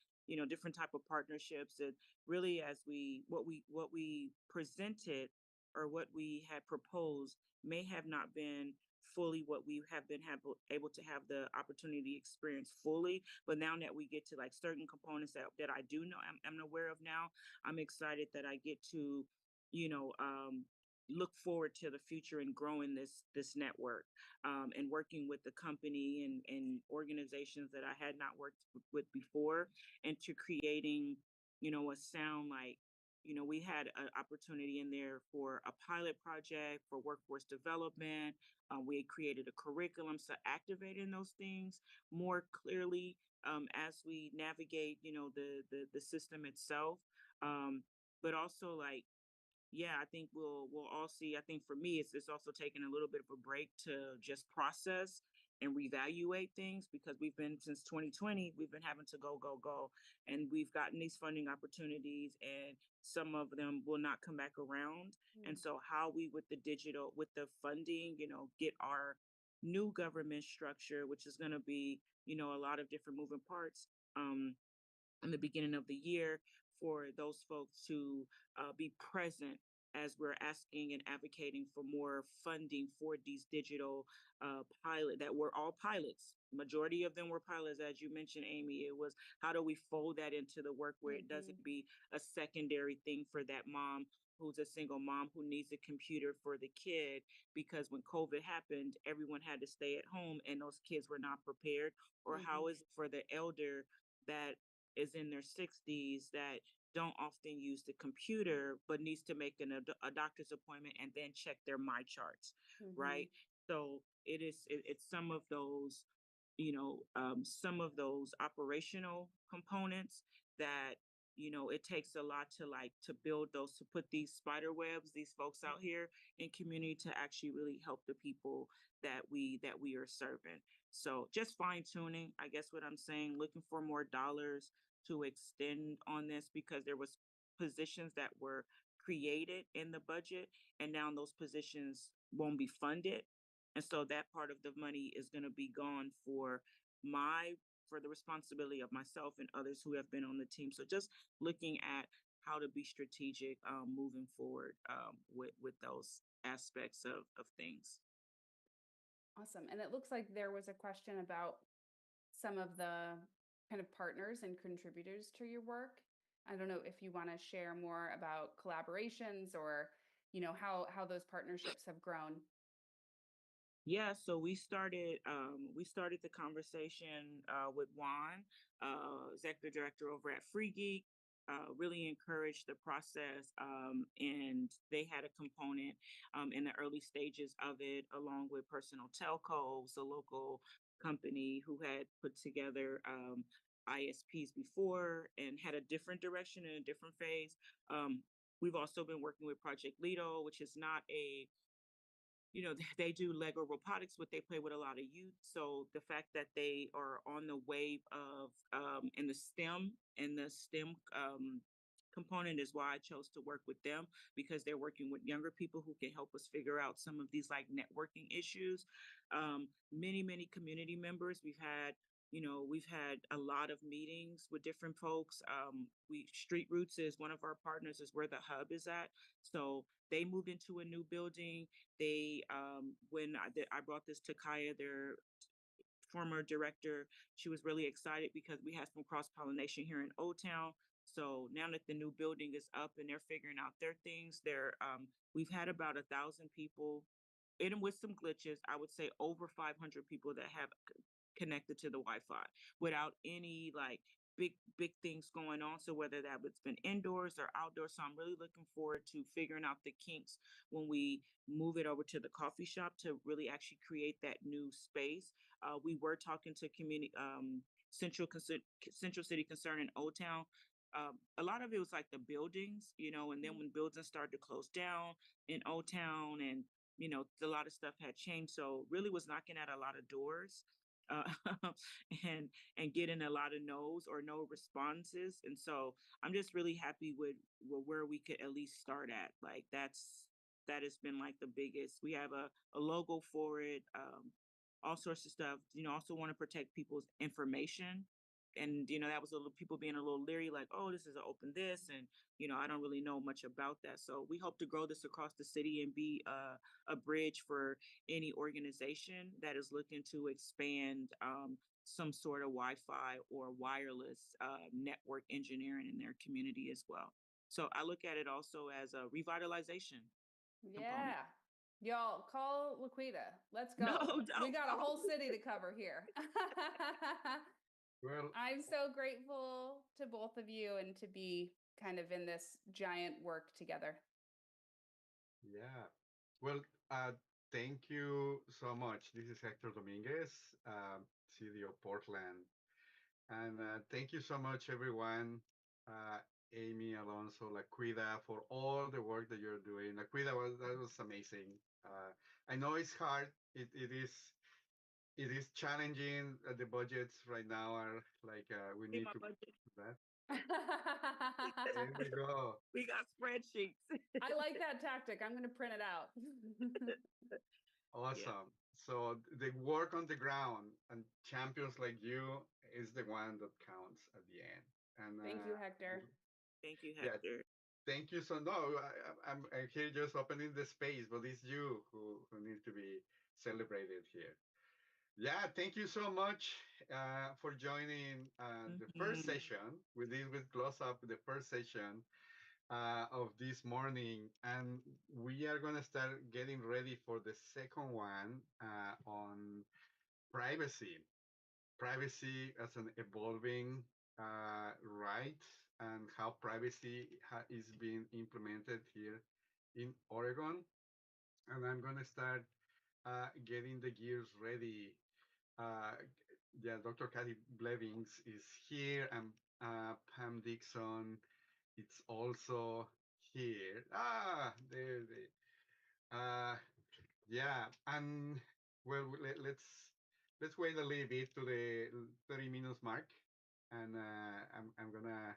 different type of partnerships. And really, as what we presented, or what we had proposed, may have not been fully what we have been able to have the opportunity to experience fully. But now that we get to like certain components that I do know, I'm aware of now, I'm excited that I get to, you know, um, look forward to the future and growing this network, and working with the company and organizations that I had not worked with before, and to creating, a sound like, we had an opportunity in there for a pilot project for workforce development. We had created a curriculum, so activating those things more clearly, as we navigate, the system itself. Um, but also like, yeah, I think we'll all see. I think for me, it's also taking a little bit of a break to just process and reevaluate things, because we've been, since 2020, we've been having to go, and we've gotten these funding opportunities, and some of them will not come back around. And so how we, with the funding, get our new government structure, which is going to be, a lot of different moving parts, in the beginning of the year, for those folks to be present as we're asking and advocating for more funding for these digital pilot that were all pilots. Majority of them were pilots, as you mentioned, Amy. It was, how do we fold that into the work where it doesn't be a secondary thing for that mom who's a single mom who needs a computer for the kid, because when COVID happened, everyone had to stay at home and those kids were not prepared. Or how is it for the elder that is in their 60s that don't often use the computer but needs to make a doctor's appointment and then check their my charts, right? So it's some of those, some of those operational components that, it takes a lot to like to build those, to put these spider webs, these folks out here in community, to actually really help the people that we are serving. So just fine tuning, I guess what I'm saying, looking for more dollars to extend on this, because there was positions that were created in the budget, and now those positions won't be funded. And so that part of the money is going to be gone for the responsibility of myself and others who have been on the team. So just looking at how to be strategic, moving forward, with those aspects of things. Awesome. And it looks like there was a question about some of the kind of partners and contributors to your work. I don't know if you want to share more about collaborations, or, how those partnerships have grown. Yeah, so we started the conversation with Juan, executive director over at Free Geek. really encouraged the process. And they had a component in the early stages of it, along with Personal Telcos, a local company who had put together ISPs before and had a different direction and a different phase. We've also been working with Project Lido, which is not a, they do Lego robotics, but they play with a lot of youth. So the fact that they are on the wave of in the STEM component is why I chose to work with them, because they're working with younger people who can help us figure out some of these like networking issues. Many community members we've had a lot of meetings with different folks. Street Roots is one of our partners, is where the hub is at. So they moved into a new building. They when I brought this to Kaya, their former director, she was really excited because we had some cross pollination here in Old Town. So now that the new building is up and they're figuring out their things, we've had about 1,000 people, and with some glitches, I would say over 500 people that have connected to the Wi-Fi without any like big things going on. So whether that has been indoors or outdoors, so I'm really looking forward to figuring out the kinks when we move it over to the coffee shop to really actually create that new space. We were talking to community Central City Concern in Old Town. A lot of it was like the buildings, and then when buildings started to close down in Old Town, and a lot of stuff had changed. So really was knocking at a lot of doors, uh, and getting a lot of no's or no responses. And so I'm just really happy with where we could at least start at. Like that has been like the biggest. We have a logo for it, all sorts of stuff. Also want to protect people's information. And that was a little people being a little leery, like, oh, this is an open this, and I don't really know much about that. So we hope to grow this across the city and be a bridge for any organization that is looking to expand some sort of Wi-Fi or wireless network engineering in their community as well. So I look at it also as a revitalization component. Yeah. Y'all call Laquita. Let's go. No, We don't got a call whole city to cover here. Well, I'm so grateful to both of you and to be kind of in this giant work together. yeah. Well, thank you so much. This is Hector Dominguez, City of Portland. And thank you so much, everyone. Amy, Alonso, Laquida, for all the work that you're doing. Laquida, that was amazing. I know it's hard. It is challenging. The budgets right now are like we See need my to budget. that. There we go. We got spreadsheets. I like that tactic. I'm going to print it out. Yeah. Awesome. So the work on the ground and champions like you is the one that counts at the end. And Thank you, Hector. Thank you, yeah, Hector. thank you. So no, I'm here just opening the space, but it's you who need to be celebrated here. Yeah, thank you so much for joining the first Mhm. session. We did with Close Up the first session of this morning, and we are going to start getting ready for the second one on privacy. Privacy as an evolving right, and how privacy is being implemented here in Oregon. And I'm going to start getting the gears ready. Uh, yeah, Dr. Kathy Blevins is here, and Pam Dixon. It's also here. There they. Uh, yeah, and well, let's wait a little bit to the 30 minutes mark, and I'm gonna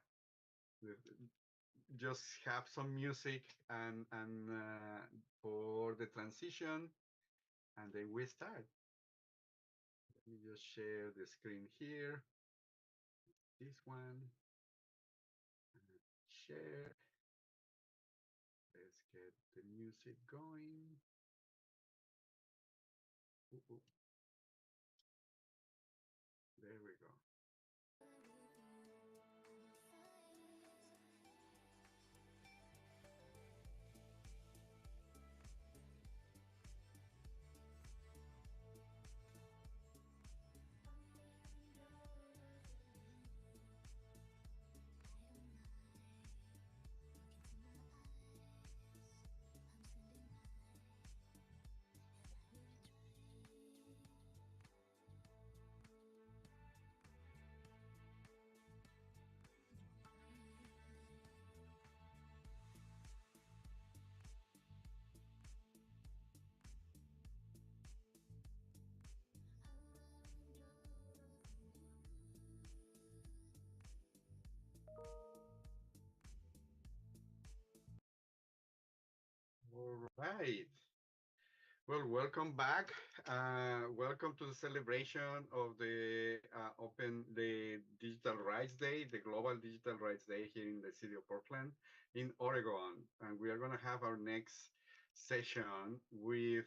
just have some music and for the transition, and then we start. Let me just share the screen here. This one. Share. Let's get the music going. Ooh, ooh. There we go. right. Well, welcome back. Welcome to the celebration of the Digital Rights Day, the Global Digital Rights Day here in the city of Portland, in Oregon. And we are going to have our next session we're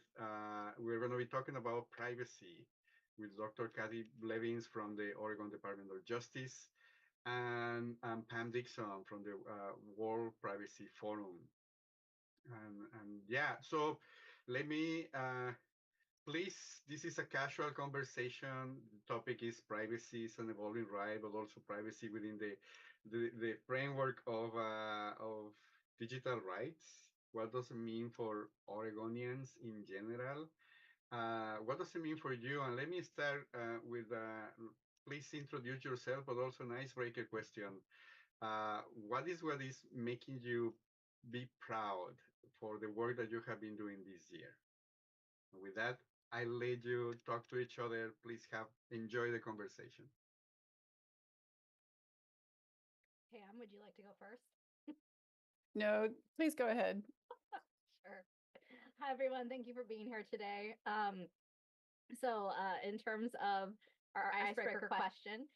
going to be talking about privacy with Dr. Kathy Blevins from the Oregon Department of Justice and Pam Dixon from the World Privacy Forum. And yeah, so let me please, this is a casual conversation. The topic is privacy. It's an evolving right, but also privacy within the framework of digital rights. What does it mean for Oregonians in general? What does it mean for you? And let me start with please introduce yourself, but also an icebreaker question. What is making you be proud for the work that you have been doing this year? With that, I let you talk to each other. Please enjoy the conversation. Pam, would you like to go first? No, please go ahead. Sure. Hi, everyone. Thank you for being here today. In terms of our icebreaker question,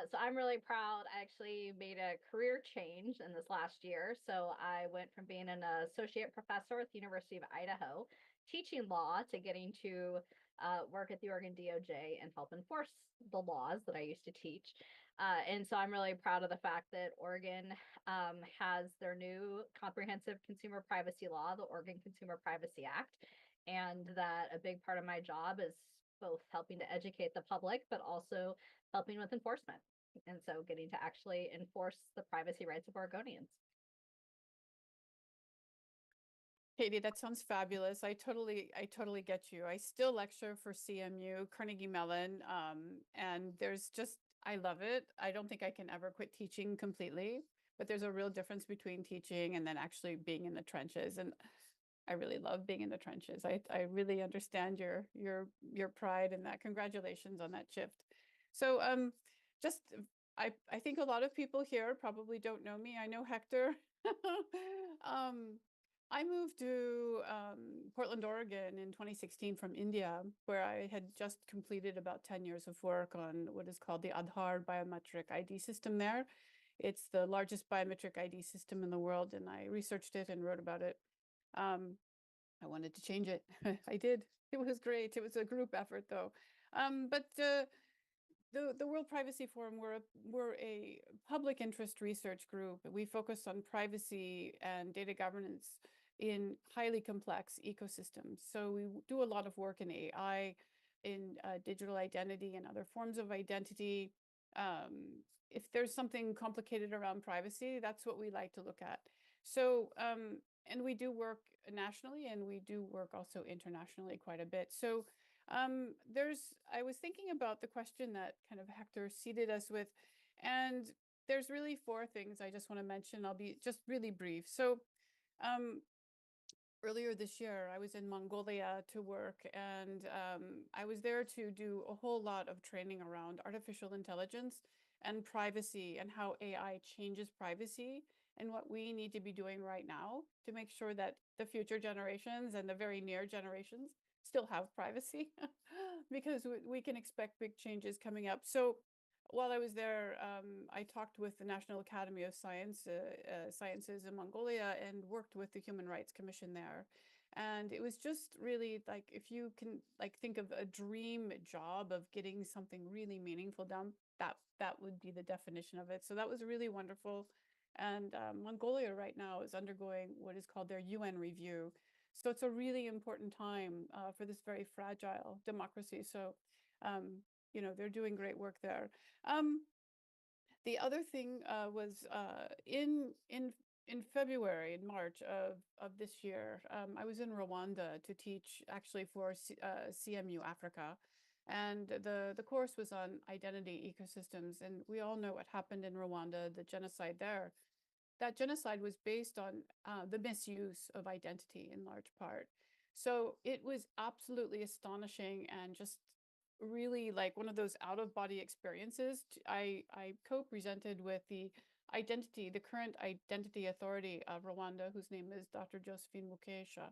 so I'm really proud. I actually made a career change in this last year. So I went from being an associate professor at the University of Idaho, teaching law, to getting to work at the Oregon DOJ and help enforce the laws that I used to teach. And so I'm really proud of the fact that Oregon has their new comprehensive consumer privacy law, the Oregon Consumer Privacy Act, and that a big part of my job is both helping to educate the public, but also helping with enforcement. And so getting to actually enforce the privacy rights of Oregonians. Katie, that sounds fabulous. I totally get you. I still lecture for CMU, Carnegie Mellon, and I love it. I don't think I can ever quit teaching completely, but there's a real difference between teaching and then actually being in the trenches. And I really love being in the trenches. I really understand your pride in that. Congratulations on that shift. So I think a lot of people here probably don't know me. I know Hector. I moved to Portland, Oregon in 2016 from India, where I had just completed about 10 years of work on what is called the Aadhaar biometric ID system there. It's the largest biometric ID system in the world, and I researched it and wrote about it. I wanted to change it. I did. It was great. It was a group effort, though. But the World Privacy Forum, we're a public interest research group. We focus on privacy and data governance in highly complex ecosystems. So we do a lot of work in AI, in digital identity and other forms of identity. If there's something complicated around privacy, that's what we like to look at. So, and we do work nationally, and we do work also internationally quite a bit. So I was thinking about the question that kind of Hector seated us with, and there's really 4 things I just want to mention. I'll be just really brief. So earlier this year, I was in Mongolia to work, and I was there to do a whole lot of training around artificial intelligence and privacy and how AI changes privacy and what we need to be doing right now to make sure that the future generations and the very near generations still have privacy because we can expect big changes coming up. So while I was there, I talked with the National Academy of Sciences in Mongolia and worked with the Human Rights Commission there. And it was just really like, if you can think of a dream job of getting something really meaningful done, that would be the definition of it. So that was really wonderful. And Mongolia right now is undergoing what is called their UN review. So it's a really important time for this very fragile democracy. So, they're doing great work there. The other thing was in February and March of this year, I was in Rwanda to teach actually for CMU Africa. And the course was on identity ecosystems. And we all know what happened in Rwanda, the genocide there. That genocide was based on the misuse of identity in large part. So it was absolutely astonishing and just really like one of those out-of-body experiences. I co-presented with the current identity authority of Rwanda, whose name is Dr. Josephine Mukesha.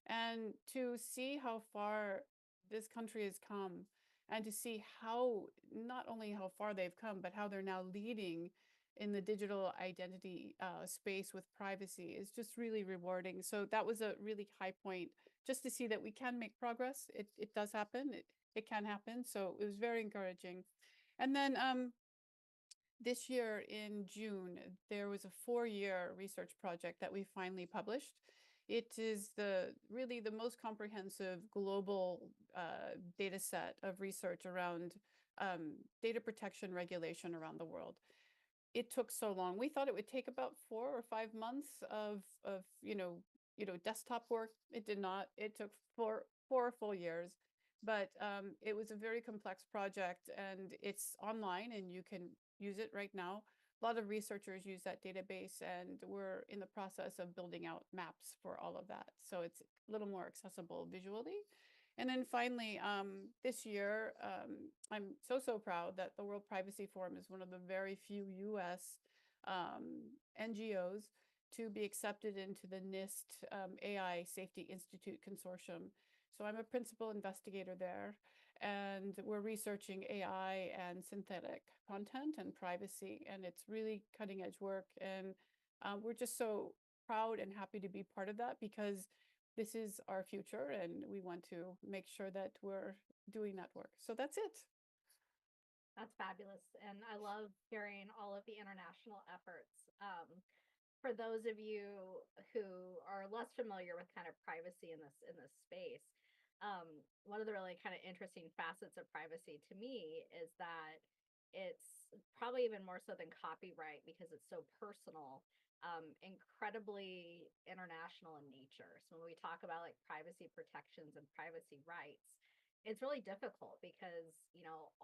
And to see how far this country has come, and to see how, not only how far they've come, but how they're now leading in the digital identity space with privacy is just really rewarding. So that was a really high point, just to see that we can make progress. It does happen. It can happen. So it was very encouraging. And then this year in June, there was a 4-year research project that we finally published. It is really the most comprehensive global data set of research around data protection regulation around the world. It took so long. We thought it would take about 4 or 5 months of desktop work. It did not. It took four full years, but it was a very complex project, and it's online, and you can use it right now. A lot of researchers use that database, and we're in the process of building out maps for all of that, so it's a little more accessible visually. And then finally, this year, I'm so proud that the World Privacy Forum is one of the very few US NGOs to be accepted into the NIST AI Safety Institute Consortium. So I'm a principal investigator there, and we're researching AI and synthetic content and privacy, and it's really cutting edge work. And we're just so proud and happy to be part of that, because this is our future, and we want to make sure that we're doing that work. So that's it. That's fabulous. And I love hearing all of the international efforts. For those of you who are less familiar with kind of privacy in this space, one of the really kind of interesting facets of privacy to me is that it's probably even more so than copyright, because it's so personal, incredibly international in nature. So when we talk about like privacy protections and privacy rights, it's really difficult because,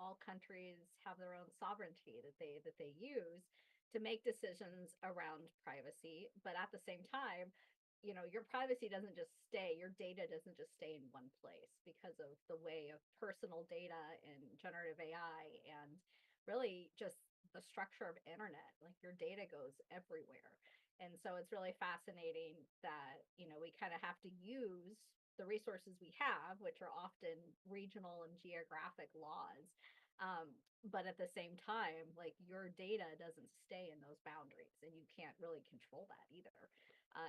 all countries have their own sovereignty that they use to make decisions around privacy. But at the same time, your privacy doesn't just stay, your data doesn't just stay in one place because of the way of personal data and generative AI, and really just the structure of internet. Like, your data goes everywhere. And so it's really fascinating that, we kind of have to use the resources we have, which are often regional and geographic laws. But at the same time, like, your data doesn't stay in those boundaries, and you can't really control that either.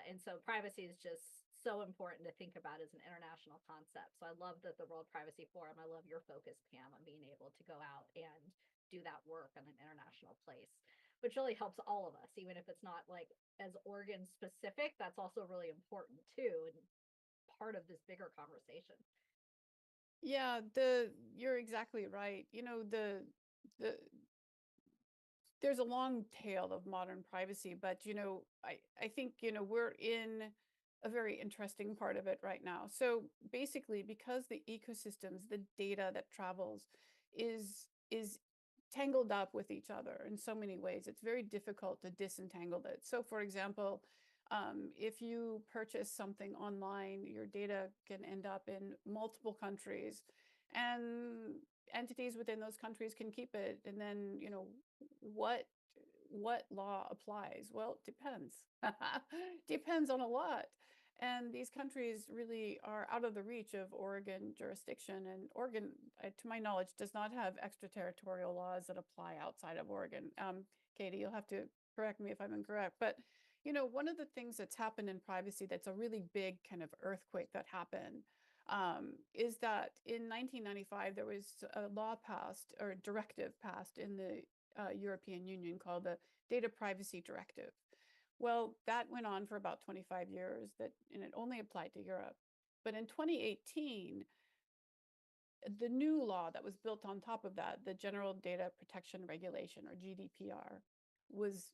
And so privacy is just so important to think about as an international concept. So I love that the World Privacy Forum, I love your focus, Pam, on being able to go out and do that work on an international place, which really helps all of us, even if it's not like as Oregon specific. That's also really important too, and part of this bigger conversation. Yeah, you're exactly right. There's a long tail of modern privacy, but I think we're in a very interesting part of it right now. So basically, because the ecosystems, the data that travels is tangled up with each other in so many ways, it's very difficult to disentangle it. So for example, if you purchase something online, your data can end up in multiple countries, and entities within those countries can keep it. And then, what law applies? Well, it depends. Depends on a lot. And these countries really are out of the reach of Oregon jurisdiction. And Oregon, to my knowledge, does not have extraterritorial laws that apply outside of Oregon. Katie, you'll have to correct me if I'm incorrect. But one of the things that's happened in privacy that's a really big kind of earthquake that happened is that in 1995, there was a law passed, or directive passed, in the European Union called the Data Privacy Directive. Well, that went on for about 25 years, and it only applied to Europe. But in 2018, the new law that was built on top of that, the General Data Protection Regulation, or GDPR, was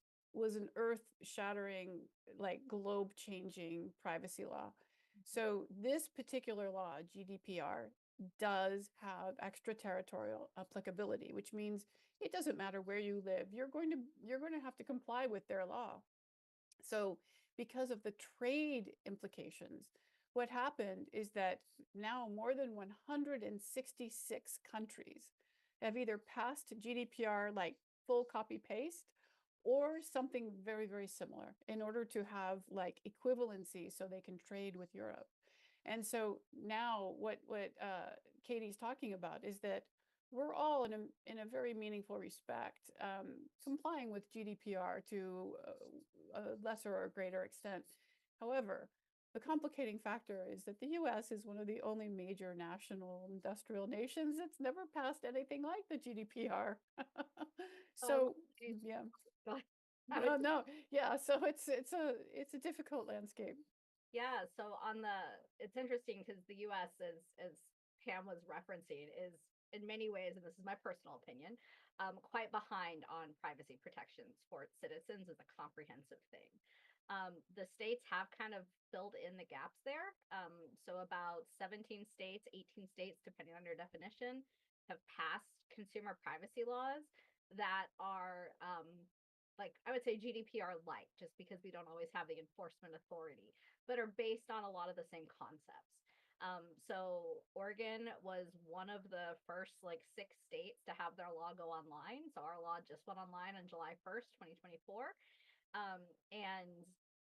an earth-shattering, like globe-changing privacy law. So this particular law, GDPR, does have extraterritorial applicability, which means it doesn't matter where you live, you're going to have to comply with their law. So because of the trade implications, what happened is that now more than 166 countries have either passed GDPR like full copy paste, or something very, very similar, in order to have like equivalency so they can trade with Europe. And so now what Katie's talking about is that we're all in a very meaningful respect complying with GDPR to a lesser or greater extent. However, the complicating factor is that the US is one of the only major national industrial nations that's never passed anything like the GDPR. So, yeah. No, yeah. So it's a difficult landscape. Yeah, so it's interesting because the US, as Pam was referencing, is in many ways, and this is my personal opinion, quite behind on privacy protections for its citizens as a comprehensive thing. The states have kind of filled in the gaps there. So about 17 states, 18 states, depending on your definition, have passed consumer privacy laws that are like I would say GDPR light, just because we don't always have the enforcement authority, but are based on a lot of the same concepts. So Oregon was one of the first like 6 states to have their law go online. So our law just went online on July 1st, 2024. And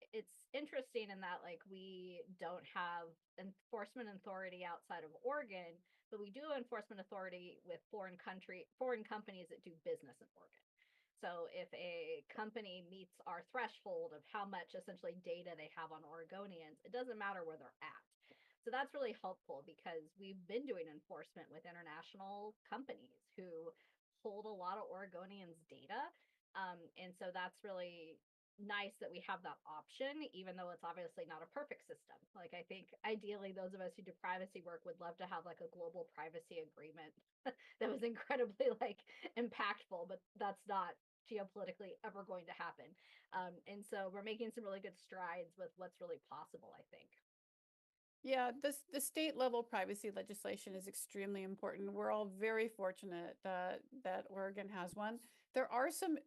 it's interesting in that like we don't have enforcement authority outside of Oregon, but we do enforcement authority with foreign companies that do business in Oregon. So if a company meets our threshold of how much essentially data they have on Oregonians, it doesn't matter where they're at. So that's really helpful because we've been doing enforcement with international companies who hold a lot of Oregonians' data. And so that's really nice that we have that option, even though it's obviously not a perfect system. Like I think ideally those of us who do privacy work would love to have like a global privacy agreement that was incredibly like impactful, but that's not geopolitically ever going to happen. And so we're making some really good strides with what's really possible, I think. Yeah, the state level privacy legislation is extremely important. We're all very fortunate that Oregon has one. There are some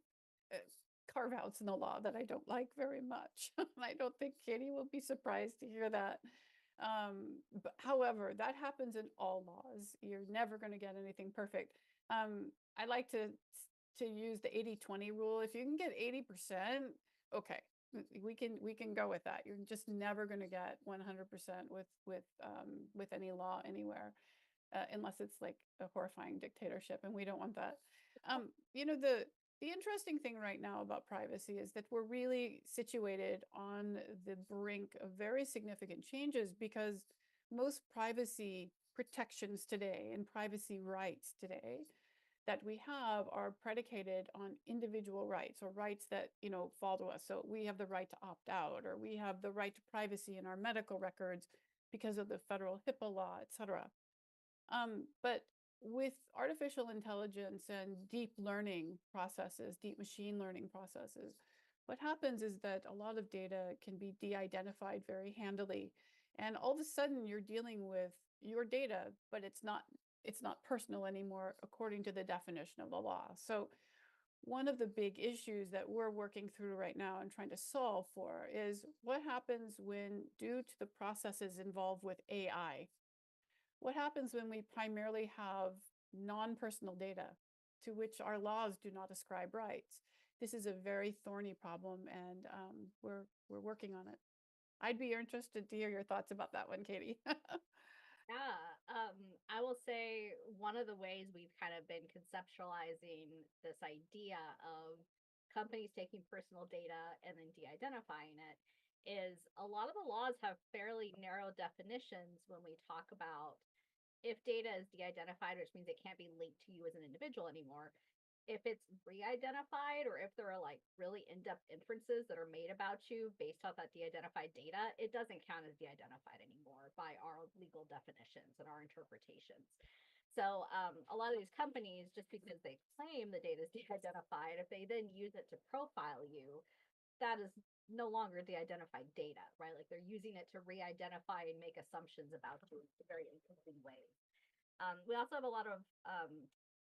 carve outs in the law that I don't like very much. I don't think Katie will be surprised to hear that. But however, that happens in all laws. You're never going to get anything perfect. I like to use the 80-20 rule. If you can get 80%, okay, we can go with that. You're just never going to get 100% with any law anywhere, unless it's like a horrifying dictatorship, and we don't want that. You know, the interesting thing right now about privacy is that we're really situated on the brink of very significant changes, because most privacy protections today and privacy rights today that we have are predicated on individual rights, or rights that, you know, fall to us. So we have the right to opt out, or we have the right to privacy in our medical records because of the federal HIPAA law, et cetera. But with artificial intelligence and deep learning processes, deep machine learning processes, what happens is that a lot of data can be de-identified very handily. And all of a sudden you're dealing with your data, but it's not personal anymore according to the definition of the law. So one of the big issues that we're working through right now and trying to solve for is what happens when, due to the processes involved with AI, what happens when we primarily have non-personal data to which our laws do not ascribe rights? This is a very thorny problem, and we're working on it. I'd be interested to hear your thoughts about that one, Katie. Yeah, I will say one of the ways we've kind of been conceptualizing this idea of companies taking personal data and then de-identifying it is a lot of the laws have fairly narrow definitions when we talk about if data is de-identified, which means it can't be linked to you as an individual anymore. If it's re-identified, or if there are like really in-depth inferences that are made about you based off that de-identified data, it doesn't count as de-identified anymore by our legal definitions and our interpretations. So a lot of these companies, just because they claim the data is de-identified, if they then use it to profile you, that is no longer de-identified data, right? Like they're using it to re-identify and make assumptions about you in very interesting ways. We also have a lot of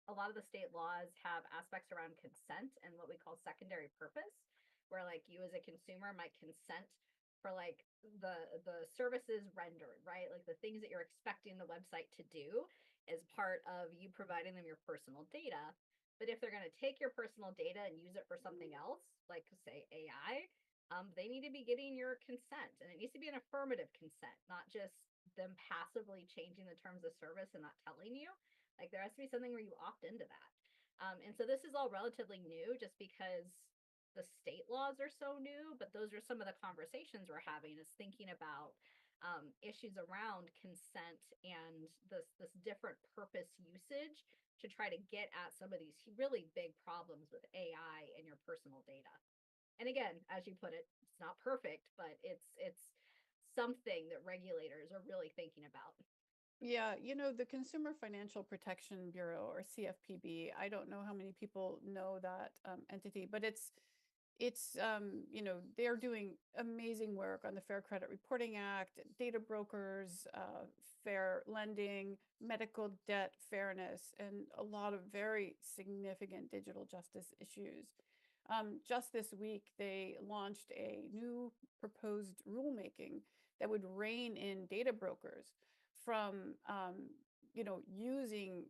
the state laws have aspects around consent and what we call secondary purpose, where like you as a consumer might consent for like the services rendered, right? Like the things that you're expecting the website to do as part of you providing them your personal data. But if they're going to take your personal data and use it for something else, like say AI, they need to be getting your consent, and it needs to be an affirmative consent, not just them passively changing the terms of service and not telling you. Like there has to be something where you opt into that. And so this is all relatively new just because the state laws are so new, but those are some of the conversations we're having is thinking about issues around consent and this different purpose usage to try to get at some of these really big problems with AI and your personal data. And again, as you put it, it's not perfect, but it's something that regulators are really thinking about. Yeah, the Consumer Financial Protection Bureau, or CFPB, I don't know how many people know that entity, but they're doing amazing work on the Fair Credit Reporting Act, data brokers, fair lending, medical debt fairness, and a lot of very significant digital justice issues. Just this week, they launched a new proposed rulemaking that would rein in data brokers from using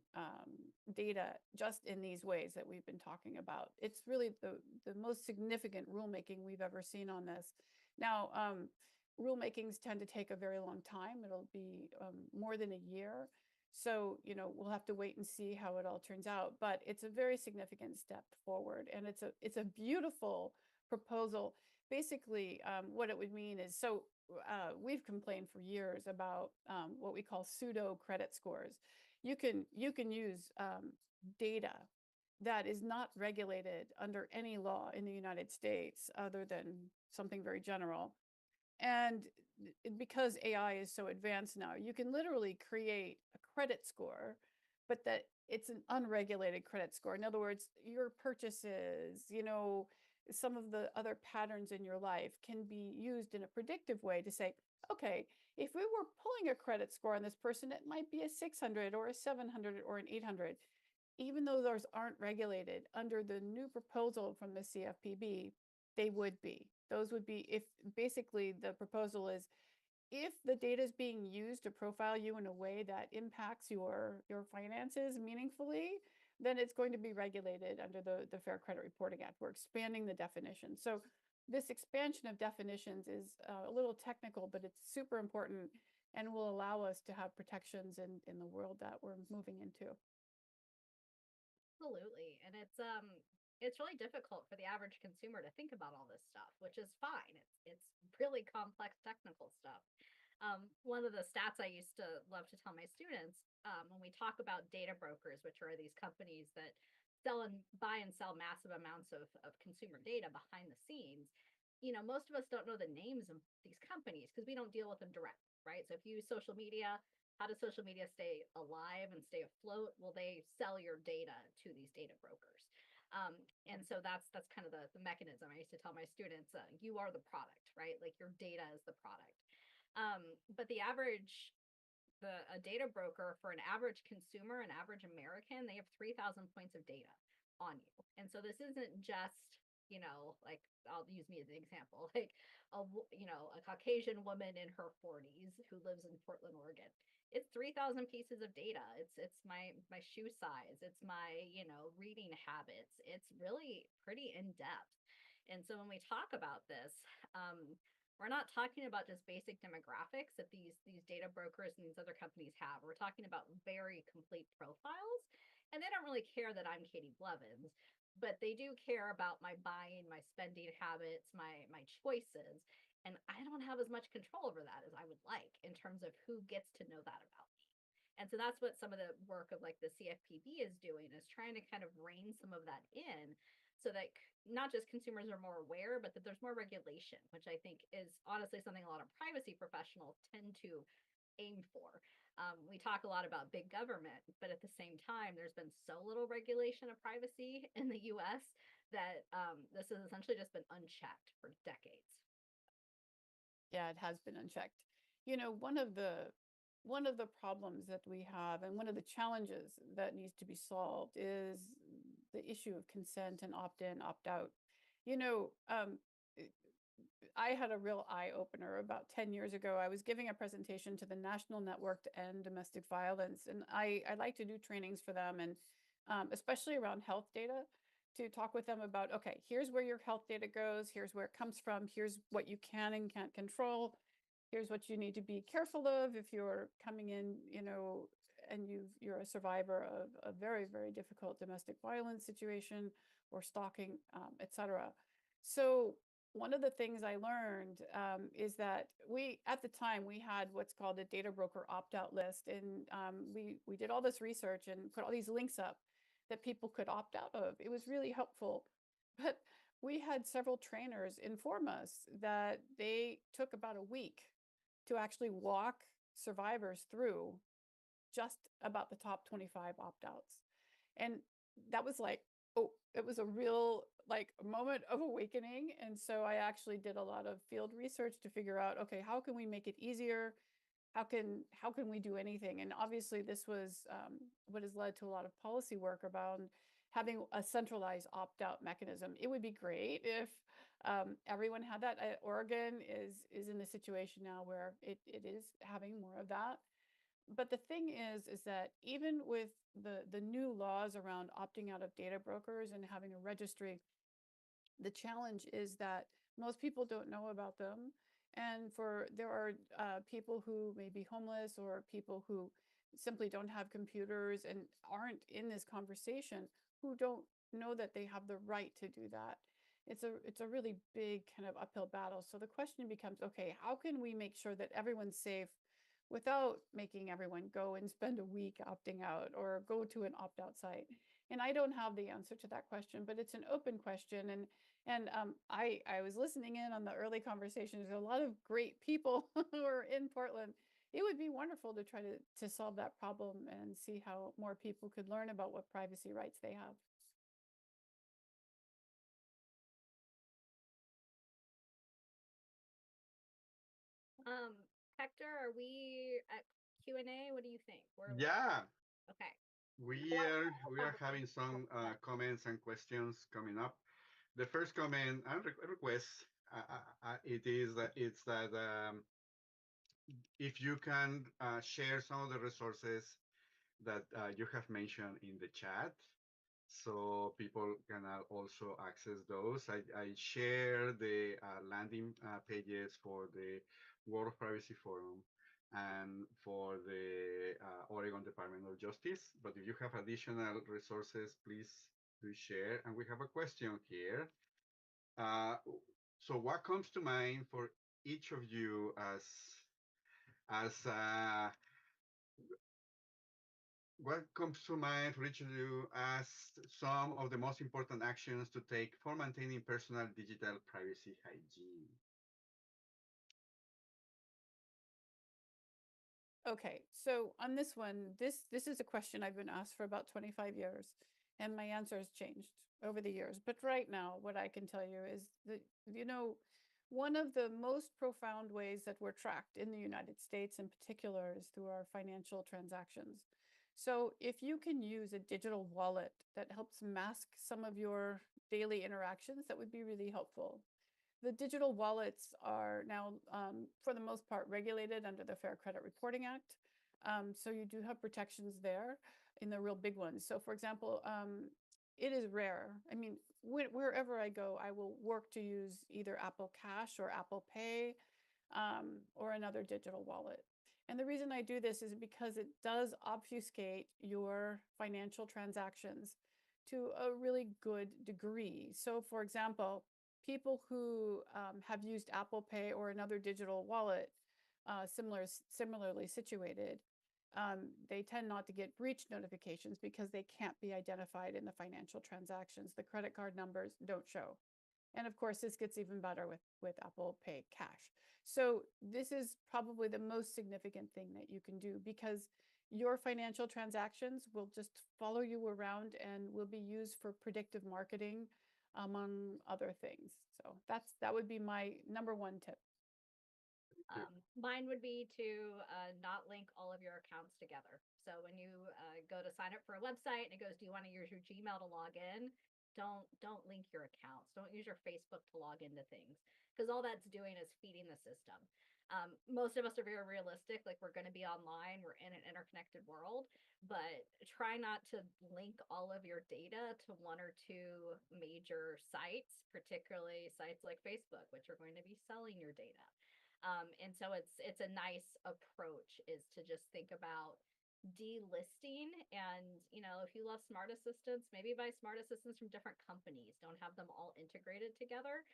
data just in these ways that we've been talking about. It's really the most significant rulemaking we've ever seen on this. Now, rulemakings tend to take a very long time. It'll be more than a year. So, we'll have to wait and see how it all turns out. But it's a very significant step forward. And it's a beautiful proposal. Basically, what it would mean is, we've complained for years about what we call pseudo credit scores. You can use data that is not regulated under any law in the United States other than something very general. And because AI is so advanced now, you can literally create a credit score, but that it's an unregulated credit score. In other words, your purchases, some of the other patterns in your life can be used in a predictive way to say, okay, if we were pulling a credit score on this person, it might be a 600 or a 700 or an 800. Even though those aren't regulated under the new proposal from the CFPB, they would be. Those would be, if basically the proposal is, if the data is being used to profile you in a way that impacts your finances meaningfully, then it's going to be regulated under the Fair Credit Reporting Act. We're expanding the definition. So this expansion of definitions is a little technical, but it's super important and will allow us to have protections in the world that we're moving into. Absolutely. And it's really difficult for the average consumer to think about all this stuff, which is fine. It's really complex technical stuff. One of the stats I used to love to tell my students when we talk about data brokers, which are these companies that sell and buy and sell massive amounts of consumer data behind the scenes, most of us don't know the names of these companies because we don't deal with them directly, right? So if you use social media, how does social media stay alive and stay afloat? Well, they sell your data to these data brokers. And so that's kind of the mechanism. I used to tell my students, you are the product, right? Like your data is the product. But a data broker for an average consumer, an average American, they have 3,000 points of data on you. And so this isn't just, like I'll use me as an example, like a Caucasian woman in her 40s who lives in Portland, Oregon. It's 3,000 pieces of data. It's my shoe size. It's my, reading habits. It's really pretty in depth. And so when we talk about this, we're not talking about just basic demographics that these data brokers and these other companies have. We're talking about very complete profiles. And they don't really care that I'm Katie Blevins, but they do care about my buying, my spending habits, my choices. And I don't have as much control over that as I would like in terms of who gets to know that about me. And so that's what some of the work of like the CFPB is doing, is trying to kind of rein some of that in so that not just consumers are more aware, but that there's more regulation, which I think is honestly something a lot of privacy professionals tend to aim for. We talk a lot about big government, but at the same time, there's been so little regulation of privacy in the US that this has essentially just been unchecked for decades. Yeah, it has been unchecked. One of the problems that we have, and one of the challenges that needs to be solved, is the issue of consent and opt-in, opt-out. I had a real eye-opener about 10 years ago. I was giving a presentation to the National Network to End Domestic Violence, and I like to do trainings for them, and especially around health data, to talk with them about, okay, here's where your health data goes, here's where it comes from, here's what you can and can't control. here's what you need to be careful of if you're coming in, and you're a survivor of a very, very difficult domestic violence situation or stalking, etc. So one of the things I learned is that at the time, we had what's called a data broker opt-out list. And we did all this research and put all these links up that people could opt out of. It was really helpful. But we had several trainers inform us that they took about a week to actually walk survivors through just about the top 25 opt-outs. And that was like, oh, it was a real moment of awakening. And so I actually did a lot of field research to figure out, okay, how can we make it easier? How can we do anything? And obviously this was what has led to a lot of policy work about having a centralized opt-out mechanism. It would be great if everyone had that. Oregon is in a situation now where it is having more of that. But the thing is that even with the new laws around opting out of data brokers and having a registry, the challenge is that most people don't know about them. And there are people who may be homeless or people who simply don't have computers and aren't in this conversation who don't know that they have the right to do that. It's a really big kind of uphill battle. So the question becomes, okay, how can we make sure that everyone's safe without making everyone go and spend a week opting out or go to an opt-out site? And I don't have the answer to that question, but it's an open question. And I was listening in on the early conversations. There's a lot of great people who are in Portland. It would be wonderful to try to solve that problem and see how more people could learn about what privacy rights they have. Hector, are we at Q&A? What do you think? Yeah. Okay. We are having some comments and questions coming up. The first comment and request it's that if you can share some of the resources that you have mentioned in the chat, so people can also access those. I share the landing pages for the World of Privacy Forum and for the Oregon Department of Justice. But if you have additional resources, please do share. And we have a question here. So what comes to mind for each of you as what comes to mind for each of you as some of the most important actions to take for maintaining personal digital privacy hygiene? Okay, so on this one, this is a question I've been asked for about 25 years, and my answer has changed over the years. But right now, what I can tell you is that, one of the most profound ways that we're tracked in the United States in particular is through our financial transactions. So if you can use a digital wallet that helps mask some of your daily interactions, that would be really helpful. The digital wallets are now, for the most part, regulated under the Fair Credit Reporting Act. So you do have protections there in the real big ones. So for example, it is rare. I mean, wherever I go, I will work to use either Apple Cash or Apple Pay or another digital wallet. And the reason I do this is because it does obfuscate your financial transactions to a really good degree. So for example, people who have used Apple Pay or another digital wallet, similarly situated, they tend not to get breach notifications because they can't be identified in the financial transactions. The credit card numbers don't show. And of course, this gets even better with Apple Pay Cash. So this is probably the most significant thing that you can do, because your financial transactions will just follow you around and will be used for predictive marketing, among other things. So that would be my number one tip. Mine would be to not link all of your accounts together. So when you go to sign up for a website and it goes, do you want to use your Gmail to log in? Don't link your accounts. Don't use your Facebook to log into things, because all that's doing is feeding the system. Most of us are very realistic, like we're going to be online, we're in an interconnected world, but try not to link all of your data to one or two major sites, particularly sites like Facebook, which are going to be selling your data. And so it's a nice approach is to just think about delisting. And if you love smart assistants, maybe buy smart assistants from different companies. Don't have them all integrated together.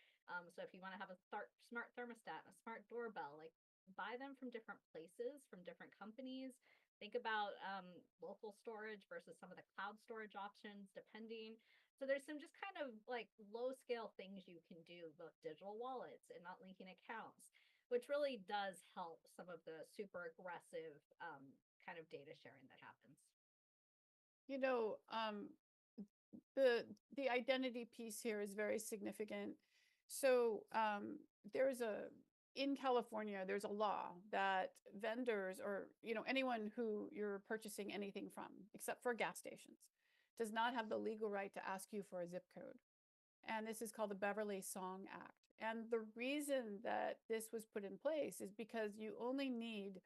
So if you want to have a smart thermostat, a smart doorbell, like buy them from different places, from different companies. Think about local storage versus some of the cloud storage options, depending. So there's some just kind of like low scale things you can do, both digital wallets and not linking accounts, which really does help some of the super aggressive kind of data sharing that happens. You know, the identity piece here is very significant. So there's a in California, there's a law that vendors or anyone who you're purchasing anything from, except for gas stations, does not have the legal right to ask you for a zip code. And this is called the Beverly Song Act. And the reason that this was put in place is because you only need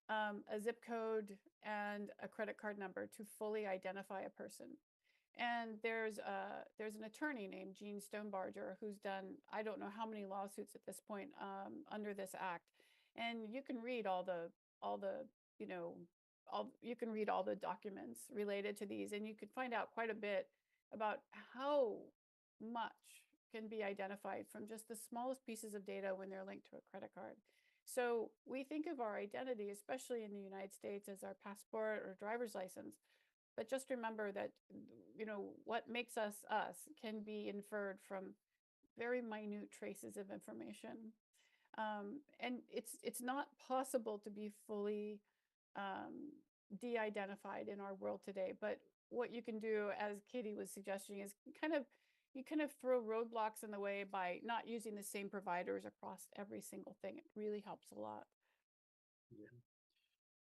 a zip code and a credit card number to fully identify a person. And there's an attorney named Gene Stonebarger who's done I don't know how many lawsuits at this point under this act, and you can read all the you can read all the documents related to these, and you can find out quite a bit about how much can be identified from just the smallest pieces of data when they're linked to a credit card. So we think of our identity, especially in the United States, as our passport or driver's license. But just remember that, what makes us us can be inferred from very minute traces of information. And it's not possible to be fully de-identified in our world today. But what you can do, as Katie was suggesting, is you kind of throw roadblocks in the way by not using the same providers across every single thing. It really helps a lot. Yeah.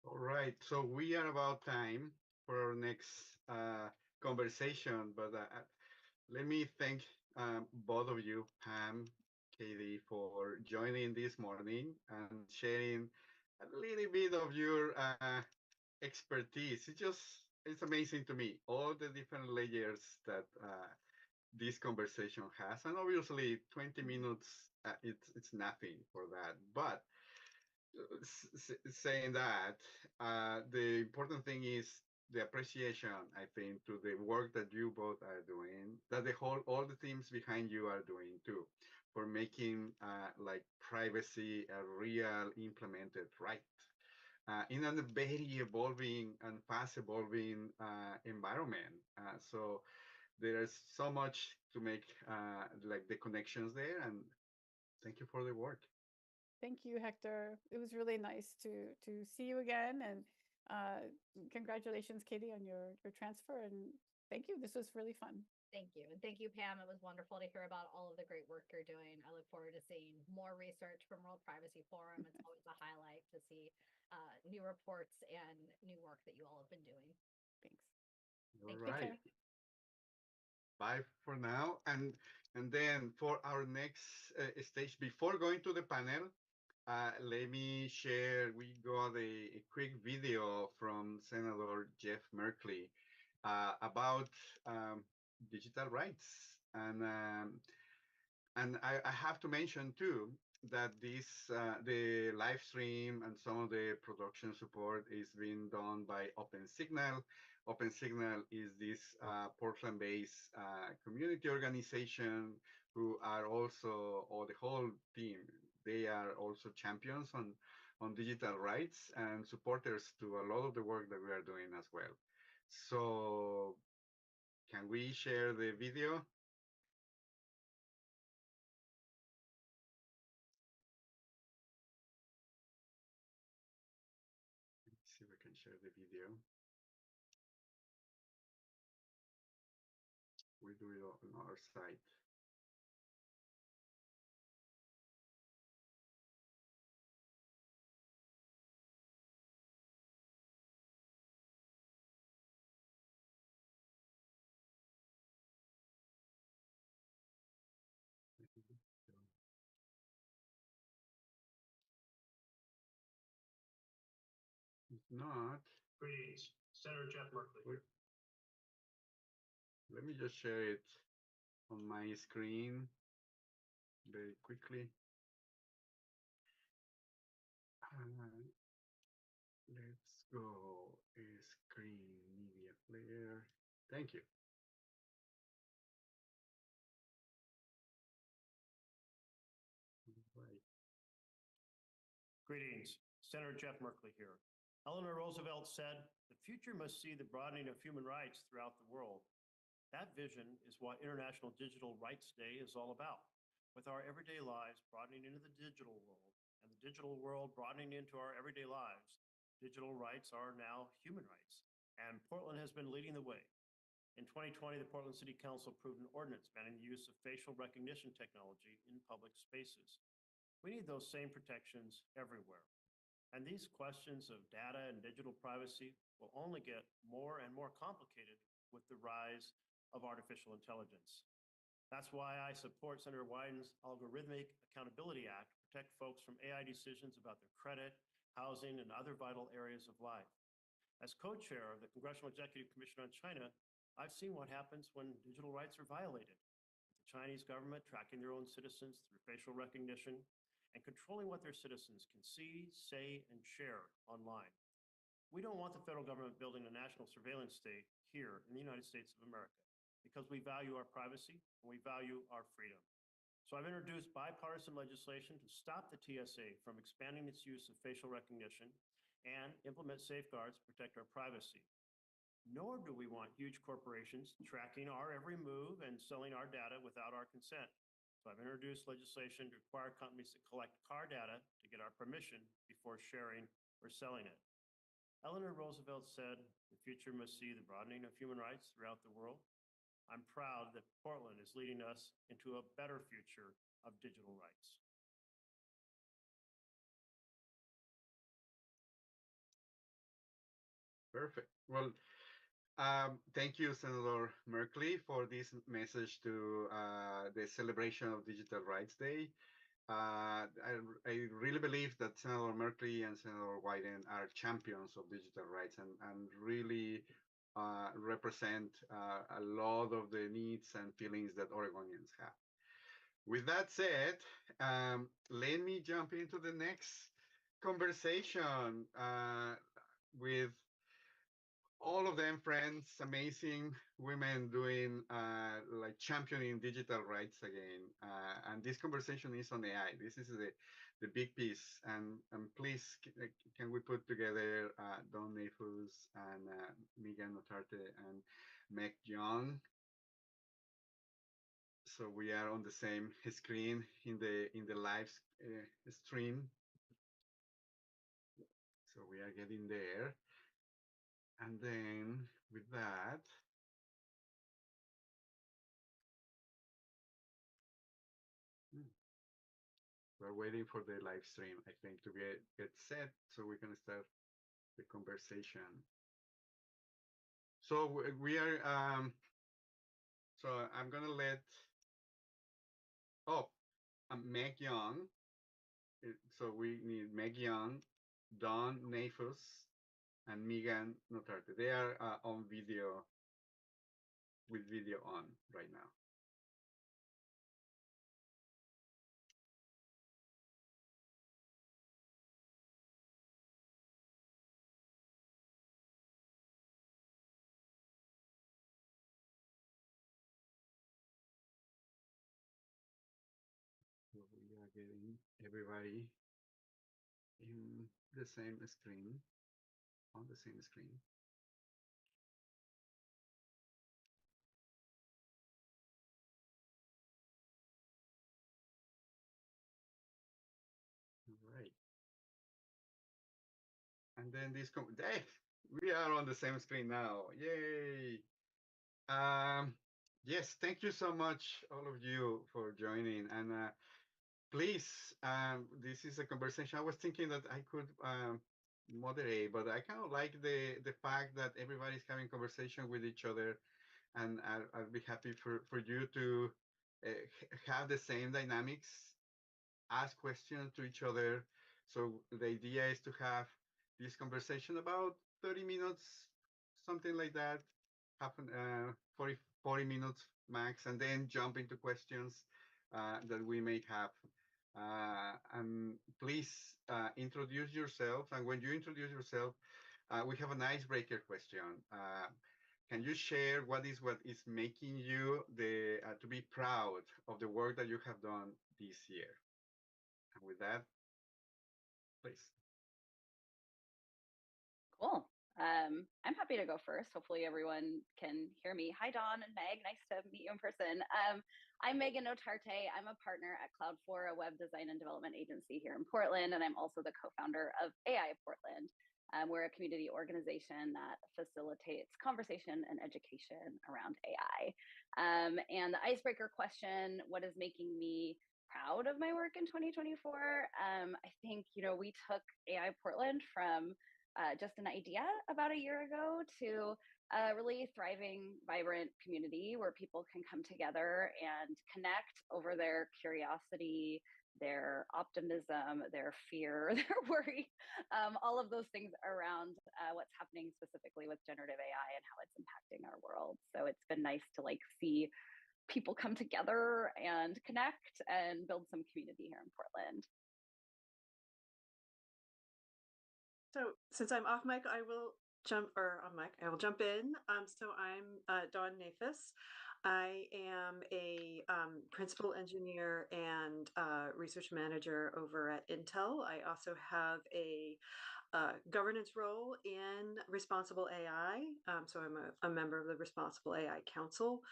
All right. So we are about time for our next conversation, but let me thank both of you, Pam, Katie, for joining this morning and sharing a little bit of your expertise. It's amazing to me, all the different layers that this conversation has. And obviously 20 minutes, it's nothing for that. But saying that, the important thing is the appreciation, I think, to the work that you both are doing, that all the teams behind you are doing too, for making like privacy a real implemented right in a very evolving and fast evolving environment. So there is so much to make like the connections there, and thank you for the work. Thank you, Hector. It was really nice to see you again, and congratulations, Katie, on your transfer. And thank you. This was really fun. Thank you. And thank you, Pam. It was wonderful to hear about all of the great work you're doing. I look forward to seeing more research from World Privacy Forum. It's always a highlight to see new reports and new work that you all have been doing. Thanks. All right. Bye for now. And then for our next stage, before going to the panel, let me share, we got a quick video from Senator Jeff Merkley about digital rights. And I have to mention too that the live stream and some of the production support is being done by OpenSignal. OpenSignal is this Portland-based community organization who are also, or the whole team, they are also champions on digital rights and supporters to a lot of the work that we are doing as well. So can we share the video? Let's see if we can share the video. We do it on our site. If not, Greetings, Senator Jeff Merkley. Let me just share it on my screen very quickly. Let's go. Screen media player. Thank you. Right. Greetings, Senator Jeff Merkley here. Eleanor Roosevelt said, "The future must see the broadening of human rights throughout the world." That vision is what International Digital Rights Day is all about. With our everyday lives broadening into the digital world and the digital world broadening into our everyday lives, digital rights are now human rights, and Portland has been leading the way. In 2020, the Portland City Council approved an ordinance banning the use of facial recognition technology in public spaces. We need those same protections everywhere. And these questions of data and digital privacy will only get more and more complicated with the rise of artificial intelligence. That's why I support Senator Wyden's Algorithmic Accountability Act to protect folks from AI decisions about their credit, housing, and other vital areas of life. As co-chair of the Congressional Executive Commission on China, I've seen what happens when digital rights are violated. The Chinese government tracking their own citizens through facial recognition and controlling what their citizens can see, say, and share online. We don't want the federal government building a national surveillance state here in the United States of America because we value our privacy and we value our freedom. So I've introduced bipartisan legislation to stop the TSA from expanding its use of facial recognition and implement safeguards to protect our privacy. Nor do we want huge corporations tracking our every move and selling our data without our consent. So I've introduced legislation to require companies to collect car data to get our permission before sharing or selling it. Eleanor Roosevelt said, "The future must see the broadening of human rights throughout the world." I'm proud that Portland is leading us into a better future of digital rights. Perfect. Well, thank you, Senator Merkley, for this message to the celebration of Digital Rights Day. I really believe that Senator Merkley and Senator Wyden are champions of digital rights and really represent a lot of the needs and feelings that Oregonians have. With that said, let me jump into the next conversation with all of them friends, amazing women doing like championing digital rights again. And this conversation is on AI. This is the big piece. And please, can we put together Dawn Neyfus and Megan Notarte and Meg Young? So we are on the same screen in the live stream. So we are getting there. And then with that, we're waiting for the live stream, I think, to get set so we can start the conversation. So we are, so I'm gonna let, Meg Young. So we need Meg Young, Dawn Neyfus, and Megan Notarte. They are on video, with video on right now. So we are getting everybody in the same screen, on the same screen. All right. And then this, we are on the same screen now. Yay. Yes, thank you so much, all of you, for joining. And please, this is a conversation. I was thinking that I could moderate, but I kind of like the fact that everybody's having conversation with each other. And I'll be happy for you to have the same dynamics, ask questions to each other. So the idea is to have this conversation about 30 minutes, something like that, happen 40 minutes max, and then jump into questions that we may have. And please introduce yourself. And when you introduce yourself, we have an icebreaker question. Can you share what is making you to be proud of the work that you have done this year? And with that, please. Cool. I'm happy to go first. Hopefully everyone can hear me. Hi, Dawn and Meg. Nice to meet you in person. I'm Megan Otarte. I'm a partner at Cloud4, a web design and development agency here in Portland, and I'm also the co-founder of AI Portland. We're a community organization that facilitates conversation and education around AI. And the icebreaker question, what is making me proud of my work in 2024? I think, we took AI Portland from just an idea about a year ago to a really thriving, vibrant community where people can come together and connect over their curiosity, their optimism, their fear, their worry, all of those things around what's happening specifically with generative AI and how it's impacting our world. So it's been nice to see people come together and connect and build some community here in Portland. So since I'm off mic, I will jump in. So I'm Dawn Nafis. I am a principal engineer and research manager over at Intel. I also have a governance role in Responsible AI. So I'm a member of the Responsible AI Council.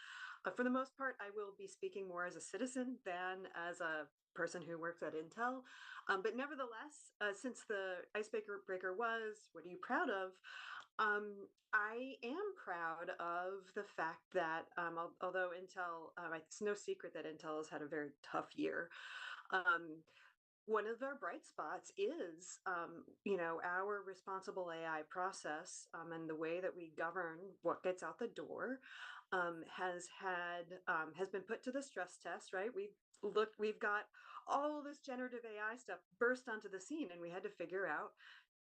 For the most part, I will be speaking more as a citizen than as a person who works at Intel. But nevertheless, since the icebreaker was, what are you proud of? I am proud of the fact that although Intel, it's no secret that Intel has had a very tough year. One of our bright spots is, our responsible AI process and the way that we govern what gets out the door has been put to the stress test, right? We've got all this generative AI stuff burst onto the scene, and we had to figure out,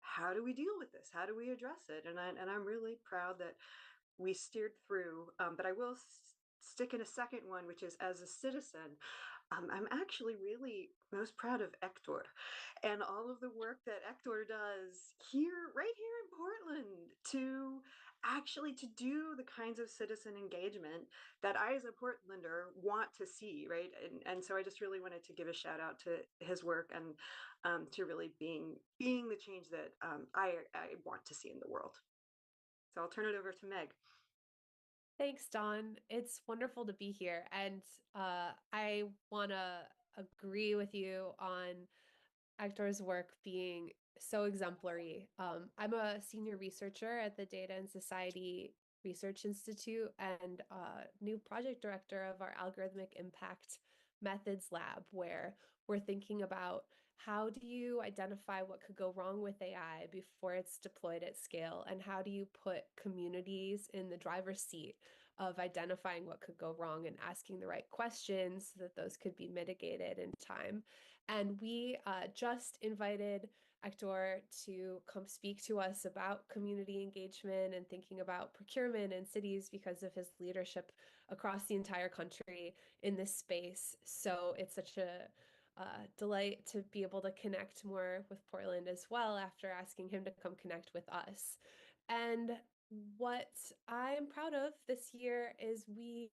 how do we deal with this? How do we address it? And I'm really proud that we steered through. But I will stick in a second one, which is, as a citizen, I'm actually really most proud of Ector and all of the work that Ector does right here in Portland to do the kinds of citizen engagement that I, as a Portlander, want to see, right? And so I just really wanted to give a shout out to his work and to really being the change that I want to see in the world. So I'll turn it over to Meg. Thanks, Dawn. It's wonderful to be here. And I want to agree with you on Ector's work being so exemplary. I'm a senior researcher at the Data and Society Research Institute and new project director of our Algorithmic Impact Methods Lab, where we're thinking about how do you identify what could go wrong with AI before it's deployed at scale, and how do you put communities in the driver's seat of identifying what could go wrong and asking the right questions so that those could be mitigated in time. And we just invited Ector to come speak to us about community engagement and thinking about procurement in cities because of his leadership across the entire country in this space. So it's such a delight to be able to connect more with Portland as well after asking him to come connect with us. And what I'm proud of this year is we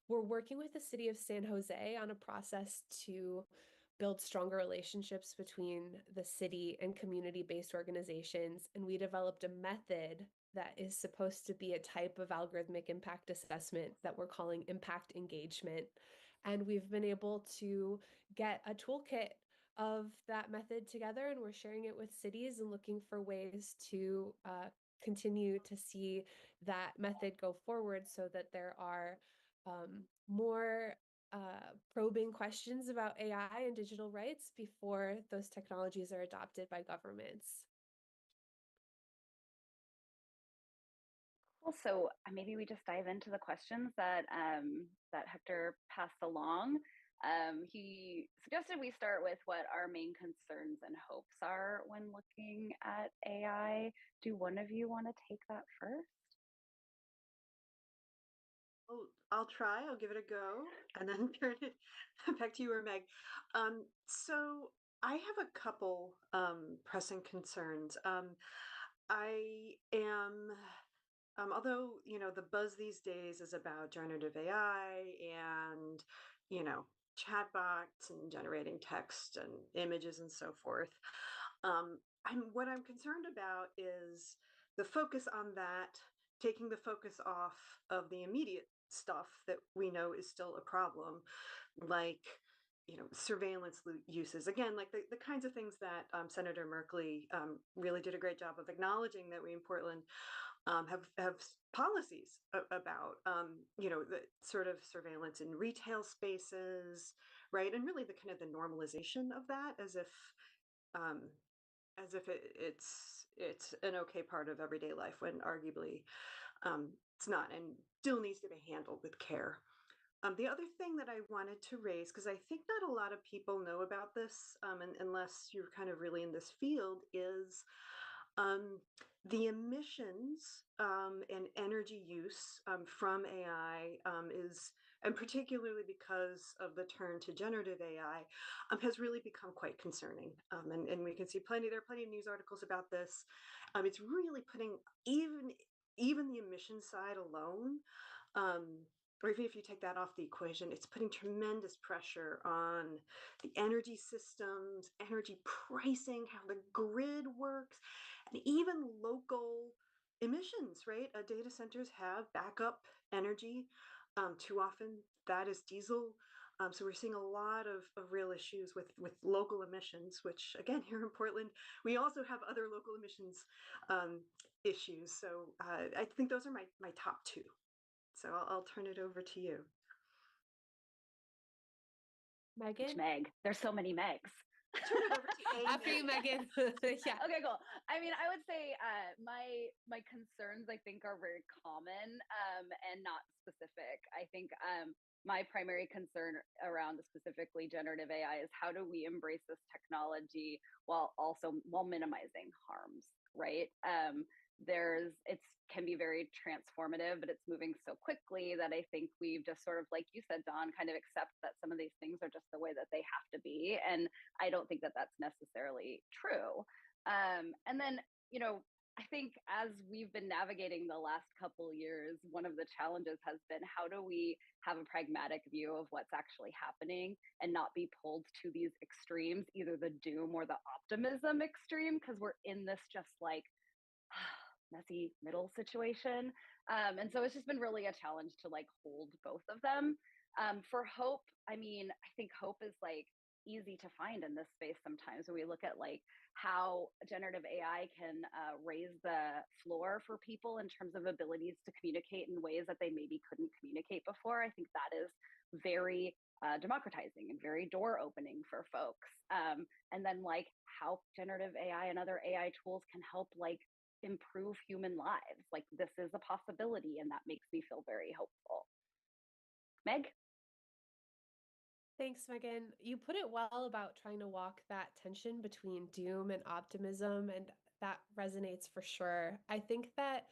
were working with the city of San Jose on a process to build stronger relationships between the city and community-based organizations. And we developed a method that is supposed to be a type of algorithmic impact assessment that we're calling impact engagement. And we've been able to get a toolkit of that method together, and we're sharing it with cities and looking for ways to continue to see that method go forward so that there are more probing questions about AI and digital rights before those technologies are adopted by governments. Cool. So maybe we just dive into the questions that that Hector passed along. He suggested we start with what our main concerns and hopes are when looking at AI. Do one of you want to take that first? I'll try. I'll give it a go, and then turn it back to you or Meg. So I have a couple pressing concerns. I am, although the buzz these days is about generative AI and chatbots and generating text and images and so forth. What I'm concerned about is the focus on that, taking the focus off of the immediate stuff that we know is still a problem, like surveillance uses. Again, like the kinds of things that Senator Merkley really did a great job of acknowledging that we in Portland have policies about, the sort of surveillance in retail spaces, right? And really the kind of the normalization of that, um, as if it's an okay part of everyday life when arguably it's not, and still needs to be handled with care. The other thing that I wanted to raise, because I think not a lot of people know about this, unless you're kind of really in this field, is the emissions and energy use from AI and particularly because of the turn to generative AI, has really become quite concerning. And we can see there are plenty of news articles about this. It's really putting even the emission side alone, or even if you take that off the equation, it's putting tremendous pressure on the energy systems, energy pricing, how the grid works, and even local emissions, right? Data centers have backup energy. Too often that is diesel. So we're seeing a lot of real issues with local emissions, which again, here in Portland, we also have other local emissions issues. So I think those are my top two. So I'll turn it over to you. Megan? Meg. There's so many Megs. Turn it over to Amy. After you, Megan. Yeah. Okay, cool. I mean, I would say my concerns, I think, are very common and not specific. I think my primary concern around specifically generative AI is how do we embrace this technology while minimizing harms, right? It can be very transformative, but it's moving so quickly that I think we've just sort of, like you said, Dawn, kind of accept that some of these things are just the way that they have to be. And I don't think that that's necessarily true. And then, I think as we've been navigating the last couple years, one of the challenges has been how do we have a pragmatic view of what's actually happening and not be pulled to these extremes, either the doom or the optimism extreme, because we're in this just like messy middle situation. And so it's just been really a challenge to like hold both of them. For hope, I mean, I think hope is like easy to find in this space sometimes when we look at like how generative AI can raise the floor for people in terms of abilities to communicate in ways that they maybe couldn't communicate before. I think that is very democratizing and very door opening for folks. And then like how generative AI and other AI tools can help like improve human lives. Like this is a possibility, and that makes me feel very hopeful. Meg? Thanks, Megan. You put it well about trying to walk that tension between doom and optimism, and that resonates for sure. I think that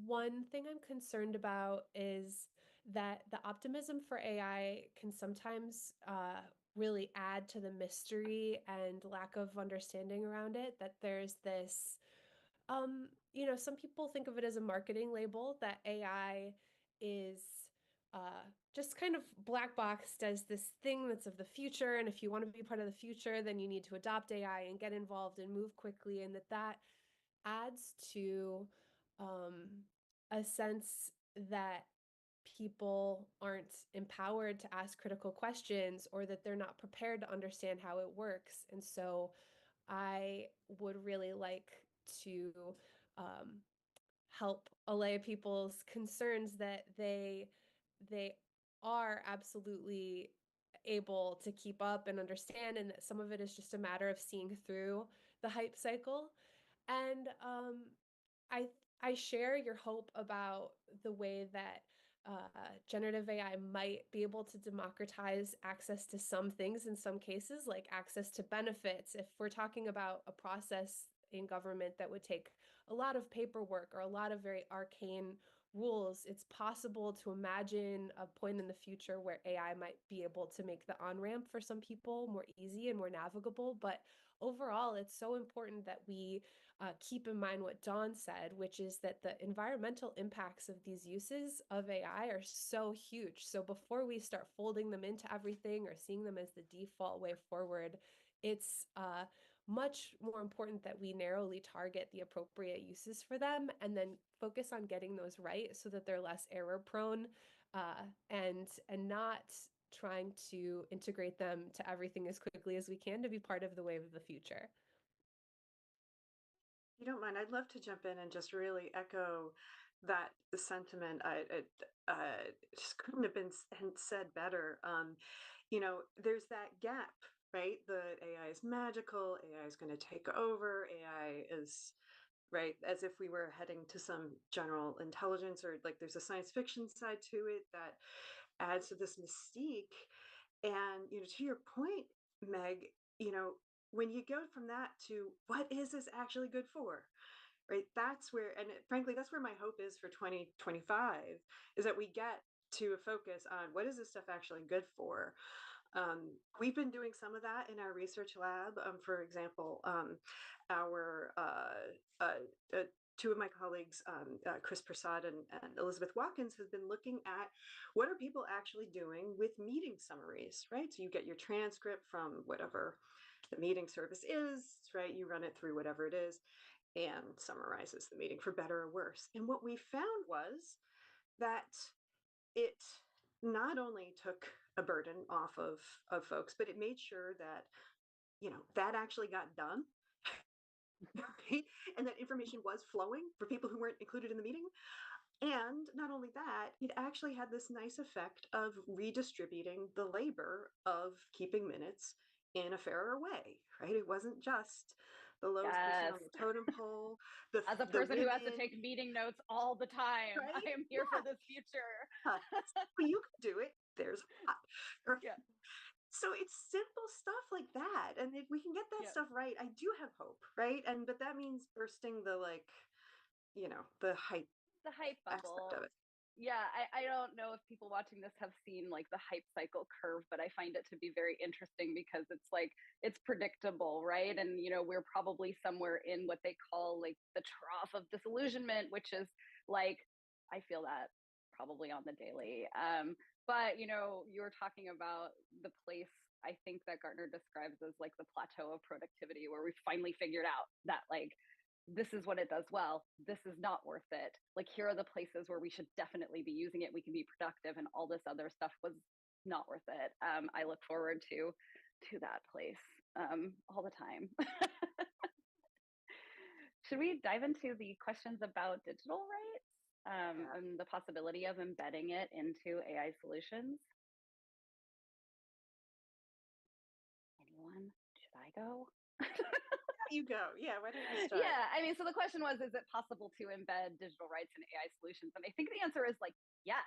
one thing I'm concerned about is that the optimism for AI can sometimes really add to the mystery and lack of understanding around it, that there's this some people think of it as a marketing label, that AI is just kind of black boxed as this thing that's of the future. And if you want to be part of the future, then you need to adopt AI and get involved and move quickly. And that adds to a sense that people aren't empowered to ask critical questions, or that they're not prepared to understand how it works. And so I would really like to help allay people's concerns that they are absolutely able to keep up and understand, and that some of it is just a matter of seeing through the hype cycle. And I share your hope about the way that generative AI might be able to democratize access to some things in some cases, like access to benefits. If we're talking about a process in government that would take a lot of paperwork or a lot of very arcane rules, it's possible to imagine a point in the future where AI might be able to make the on-ramp for some people more easy and more navigable. But overall, it's so important that we keep in mind what Dawn said, which is that the environmental impacts of these uses of AI are so huge. So before we start folding them into everything or seeing them as the default way forward, it's much more important that we narrowly target the appropriate uses for them and then focus on getting those right so that they're less error prone, and not trying to integrate them to everything as quickly as we can to be part of the wave of the future. You don't mind, I'd love to jump in and just really echo that sentiment. It just couldn't have been said better. There's that gap, right? The AI is magical, AI is going to take over, AI is, right, as if we were heading to some general intelligence, or like there's a science fiction side to it that adds to this mystique. And, to your point, Meg, when you go from that to what is this actually good for? Right. That's where, and frankly, that's where my hope is for 2025, is that we get to a focus on what is this stuff actually good for. We've been doing some of that in our research lab. For example, our two of my colleagues, Chris Prasad and Elizabeth Watkins, have been looking at what are people actually doing with meeting summaries, right? So you get your transcript from whatever the meeting service is, right? You run it through whatever it is and summarizes the meeting for better or worse. And what we found was that it not only took a burden off of folks, but it made sure that, that actually got done. Right? And that information was flowing for people who weren't included in the meeting. And not only that, it actually had this nice effect of redistributing the labor of keeping minutes in a fairer way, right? It wasn't just the lowest person on the totem pole. As a person who has to take meeting notes all the time, right? I am here for this future. Well, you can do it. There's yeah. So it's simple stuff like that. And if we can get that stuff right, I do have hope, right? But that means bursting the the hype bubble of it. Yeah, I don't know if people watching this have seen like the hype cycle curve, but I find it to be very interesting because it's like it's predictable, right? And we're probably somewhere in what they call like the trough of disillusionment, which is like I feel that probably on the daily. But you're talking about the place I think that Gartner describes as like the plateau of productivity, where we finally figured out that like this is what it does well. This is not worth it. Like here are the places where we should definitely be using it. We can be productive, and all this other stuff was not worth it. I look forward to that place all the time. Should we dive into the questions about digital rights and the possibility of embedding it into AI solutions? Anyone? Should I go? You go. Yeah, why don't you start? Yeah, I mean, so the question was, is it possible to embed digital rights in AI solutions? And I think the answer is like, yes,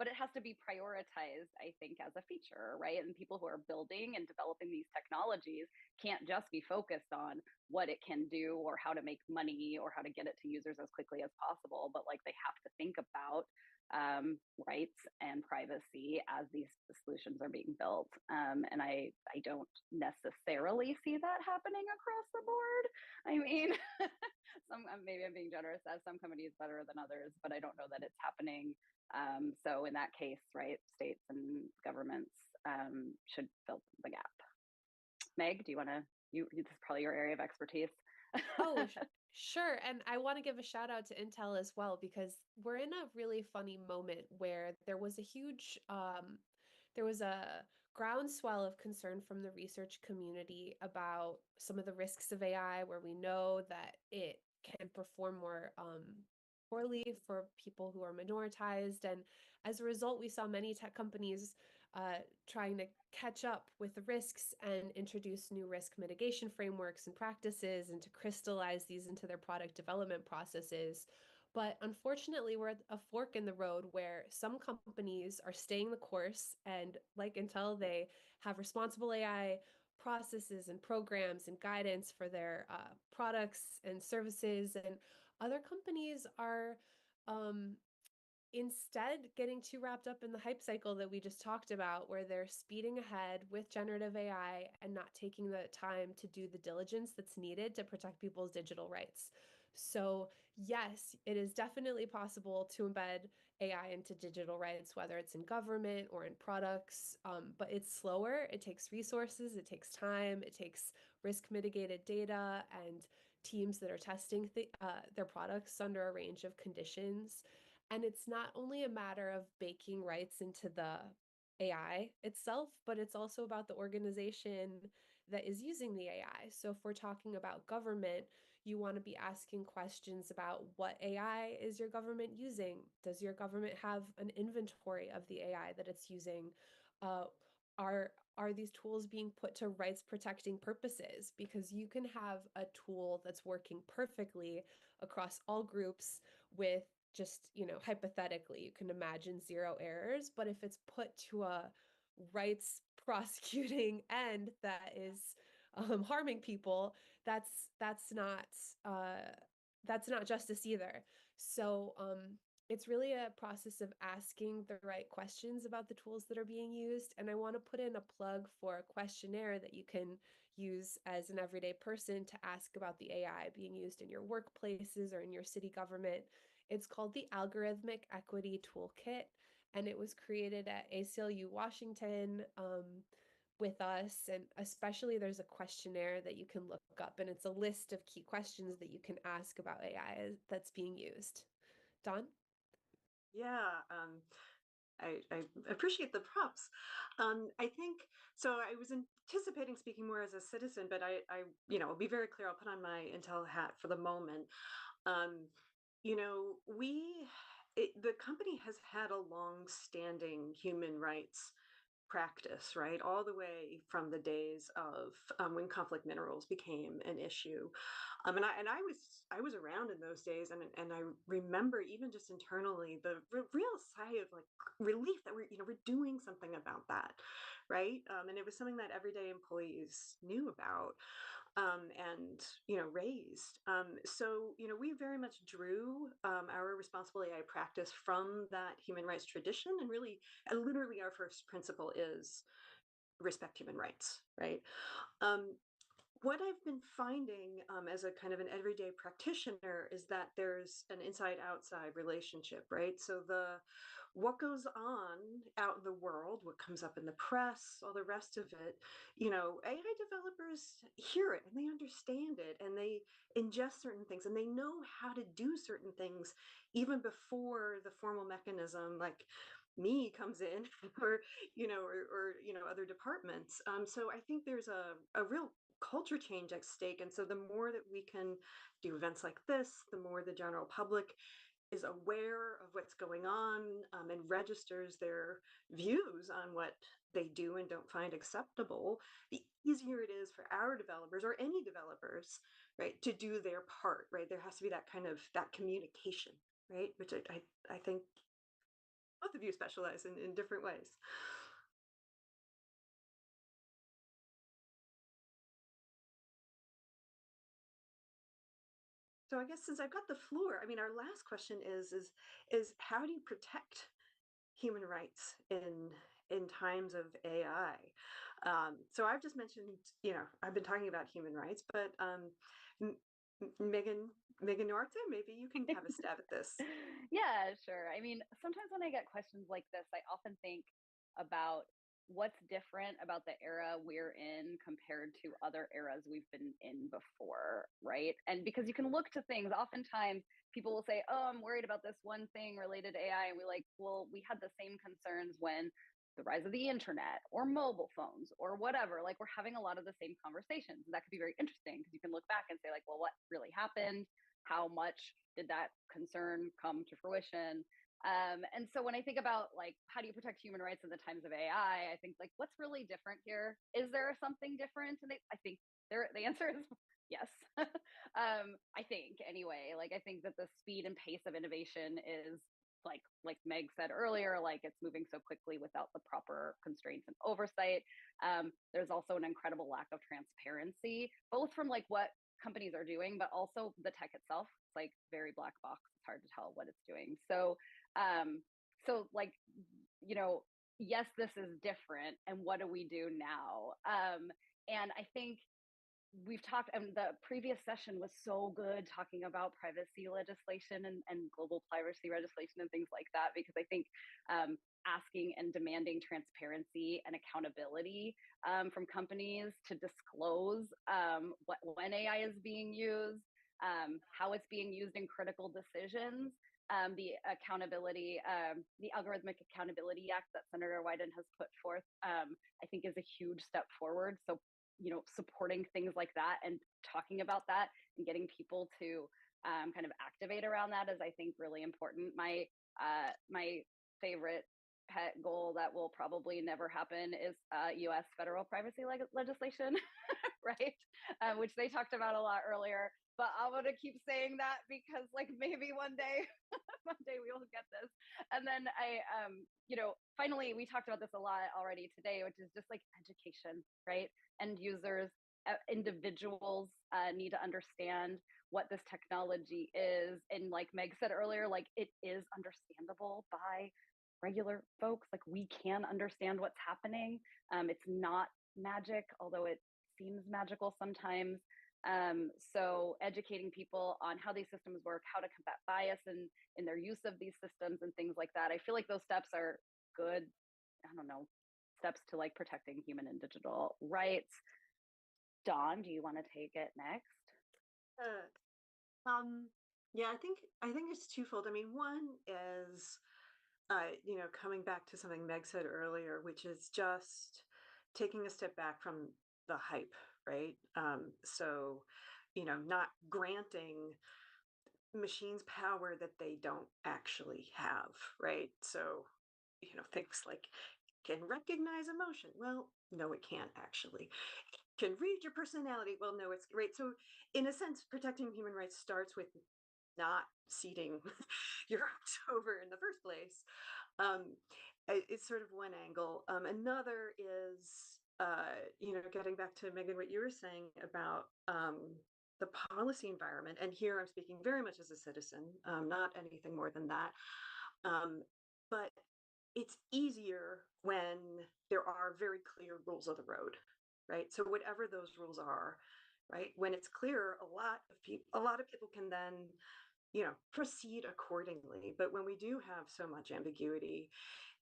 but it has to be prioritized, I think, as a feature, right? And people who are building and developing these technologies can't just be focused on what it can do or how to make money or how to get it to users as quickly as possible, but like they have to think about rights and privacy as these solutions are being built. And I don't necessarily see that happening across the board. I mean, maybe I'm being generous, as some companies better than others, but I don't know that it's happening. So in that case, right, states and governments should fill the gap. Meg, do you want to, this is probably your area of expertise. Oh, sure. And I want to give a shout out to Intel as well, because we're in a really funny moment where there was a huge, there was a groundswell of concern from the research community about some of the risks of AI, where we know that it can perform more poorly for people who are minoritized. And as a result, we saw many tech companies trying to catch up with the risks and introduce new risk mitigation frameworks and practices and to crystallize these into their product development processes. But unfortunately, we're at a fork in the road where some companies are staying the course, and like Intel, they have responsible AI processes and programs and guidance for their products and services, and other companies are instead getting too wrapped up in the hype cycle that we just talked about, where they're speeding ahead with generative AI and not taking the time to do the diligence that's needed to protect people's digital rights. So, yes, it is definitely possible to embed AI into digital rights, whether it's in government or in products, but it's slower. It takes resources, it takes time, it takes risk mitigated data and teams that are testing their products under a range of conditions. And it's not only a matter of baking rights into the AI itself, but it's also about the organization that is using the AI. So if we're talking about government, you want to be asking questions about what AI is your government using? Does your government have an inventory of the AI that it's using? Uh, are these tools being put to rights protecting purposes? Because you can have a tool that's working perfectly across all groups with just, hypothetically, you can imagine zero errors, but if it's put to a rights prosecuting end that is harming people, that's not justice either. So it's really a process of asking the right questions about the tools that are being used. And I want to put in a plug for a questionnaire that you can use as an everyday person to ask about the AI being used in your workplaces or in your city government. It's called the Algorithmic Equity Toolkit, and it was created at ACLU Washington with us. And especially there's a questionnaire that you can look up, and it's a list of key questions that you can ask about AI that's being used. Dawn? Yeah, I appreciate the props. I think so. I was anticipating speaking more as a citizen, but I'll be very clear. I'll put on my Intel hat for the moment. Um, the company has had a long-standing human rights practice, right? All the way from the days of when conflict minerals became an issue. I was around in those days, and I remember even just internally the real sigh of like relief that we're doing something about that, right? And it was something that everyday employees knew about and raised. So we very much drew our responsible AI practice from that human rights tradition, and really, and literally, our first principle is respect human rights, right? Um, what I've been finding as a kind of an everyday practitioner is that there's an inside-outside relationship, right? So what goes on out in the world, what comes up in the press, all the rest of it, AI developers hear it and they understand it and they ingest certain things and they know how to do certain things even before the formal mechanism like me comes in or other departments. So I think there's a real culture change at stake. And so the more that we can do events like this, the more the general public is aware of what's going on and registers their views on what they do and don't find acceptable, the easier it is for our developers or any developers, right, to do their part, right? There has to be that kind of that communication, right? Which I think both of you specialize in different ways. So I guess since I've got the floor, I mean, our last question is how do you protect human rights in times of AI? So I've just mentioned, I've been talking about human rights, but Megan Norte, maybe you can have a stab at this. Yeah, sure. I mean, sometimes when I get questions like this, I often think about what's different about the era we're in compared to other eras we've been in before, right? And because you can look to things, oftentimes people will say, oh, I'm worried about this one thing related to AI. And we're like, well, we had the same concerns when the rise of the internet or mobile phones or whatever. Like, we're having a lot of the same conversations. And that could be very interesting because you can look back and say, like, well, what really happened? How much did that concern come to fruition? And so when I think about like how do you protect human rights in the times of AI, I think like what's really different here? Is there something different? And I think the answer is yes. I think anyway. Like I think that the speed and pace of innovation is like Meg said earlier, like it's moving so quickly without the proper constraints and oversight. There's also an incredible lack of transparency, both from like what companies are doing, but also the tech itself. It's like very black box. It's hard to tell what it's doing. So So like, yes, this is different, and what do we do now? And I think we've talked, and the previous session was so good talking about privacy legislation and global privacy legislation and things like that, because I think asking and demanding transparency and accountability from companies to disclose when AI is being used, how it's being used in critical decisions. The accountability, the Algorithmic Accountability Act that Senator Wyden has put forth, I think is a huge step forward. So, supporting things like that and talking about that and getting people to kind of activate around that is, I think, really important. My favorite pet goal that will probably never happen is U.S. federal privacy legislation, right? Which they talked about a lot earlier. But I'm gonna keep saying that because, like, maybe one day, one day we will get this. And then finally, we talked about this a lot already today, which is just like education, right? End users, individuals need to understand what this technology is. And like Meg said earlier, like, it is understandable by regular folks. Like, we can understand what's happening. It's not magic, although it seems magical sometimes. So educating people on how these systems work, how to combat bias in their use of these systems and things like that. I feel like those steps are good, I don't know, steps to like protecting human and digital rights. Dawn, do you want to take it next? Yeah, I think it's twofold. I mean, one is coming back to something Meg said earlier, which is just taking a step back from the hype, right? So, not granting machines power that they don't actually have, right? So, things like can recognize emotion. Well, no, it can't actually. Can read your personality. Well, no, it's right. So, in a sense, protecting human rights starts with not ceding your rights over in the first place. It's sort of one angle. Another is, getting back to Megan, what you were saying about the policy environment. And here I'm speaking very much as a citizen, not anything more than that. But it's easier when there are very clear rules of the road, right? So whatever those rules are, right? When it's clear, a lot of people can then proceed accordingly. But when we do have so much ambiguity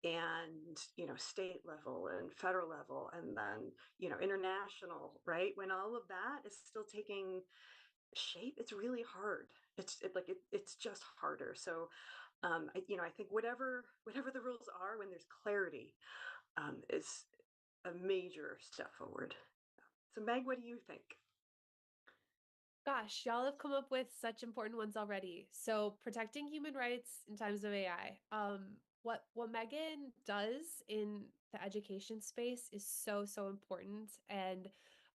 and state level and federal level and then international, right, when all of that is still taking shape, it's really hard. It's just harder. So I think whatever the rules are, when there's clarity, is a major step forward. So Meg, what do you think? Gosh, y'all have come up with such important ones already. So protecting human rights in times of AI. What Megan does in the education space is so important. And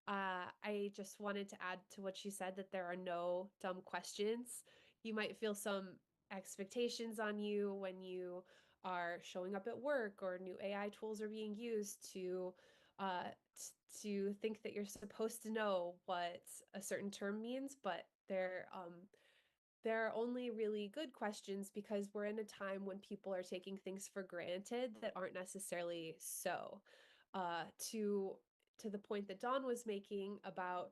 I just wanted to add to what she said, that there are no dumb questions. You might feel some expectations on you when you are showing up at work or new AI tools are being used uh, to think that you're supposed to know what a certain term means, but they're only really good questions because we're in a time when people are taking things for granted that aren't necessarily so. To the point that Dawn was making about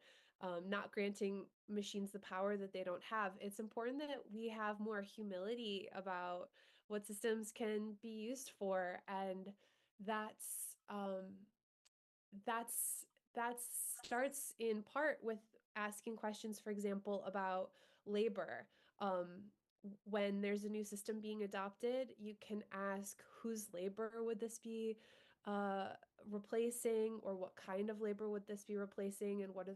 not granting machines the power that they don't have, it's important that we have more humility about what systems can be used for, and that's that's that starts in part with asking questions, for example, about labor. When there's a new system being adopted, you can ask whose labor would this be uh, replacing, or what kind of labor would this be replacing, and what are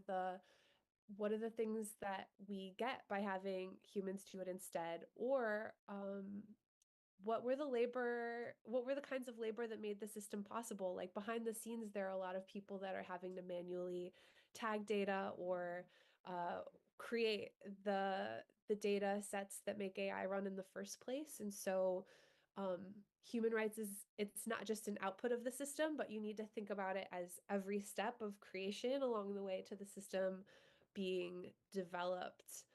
the things that we get by having humans do it instead, or what were the kinds of labor that made the system possible? Like, behind the scenes, there are a lot of people that are having to manually tag data or create the data sets that make AI run in the first place. And so human rights it's not just an output of the system, but you need to think about it as every step of creation along the way to the system being developed.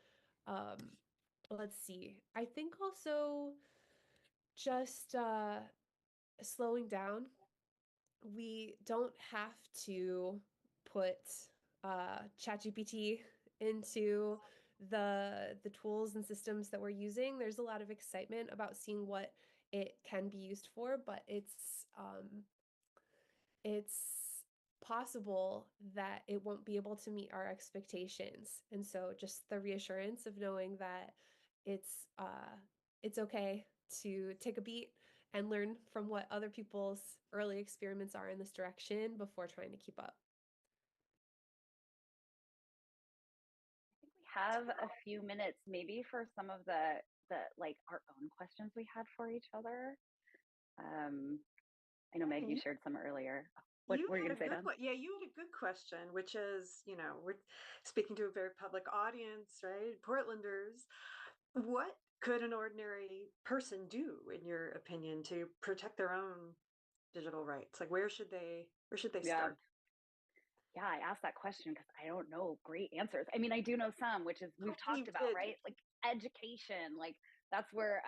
Let's see. I think also just slowing down. We don't have to put ChatGPT into the tools and systems that we're using. There's a lot of excitement about seeing what it can be used for, but it's possible that it won't be able to meet our expectations. And so just the reassurance of knowing that it's okay to take a beat and learn from what other people's early experiments are in this direction before trying to keep up. I think we have a few minutes maybe for some of the like our own questions we had for each other. I know Meg, you shared some earlier. What were you going to say, Don? Yeah, you had a good question, which is, we're speaking to a very public audience, right? Portlanders. What could an ordinary person do, in your opinion, to protect their own digital rights? Like, where should they start? Yeah, I asked that question because I don't know great answers. I mean, I do know some, which is we've talked about, right? Like education, like that's where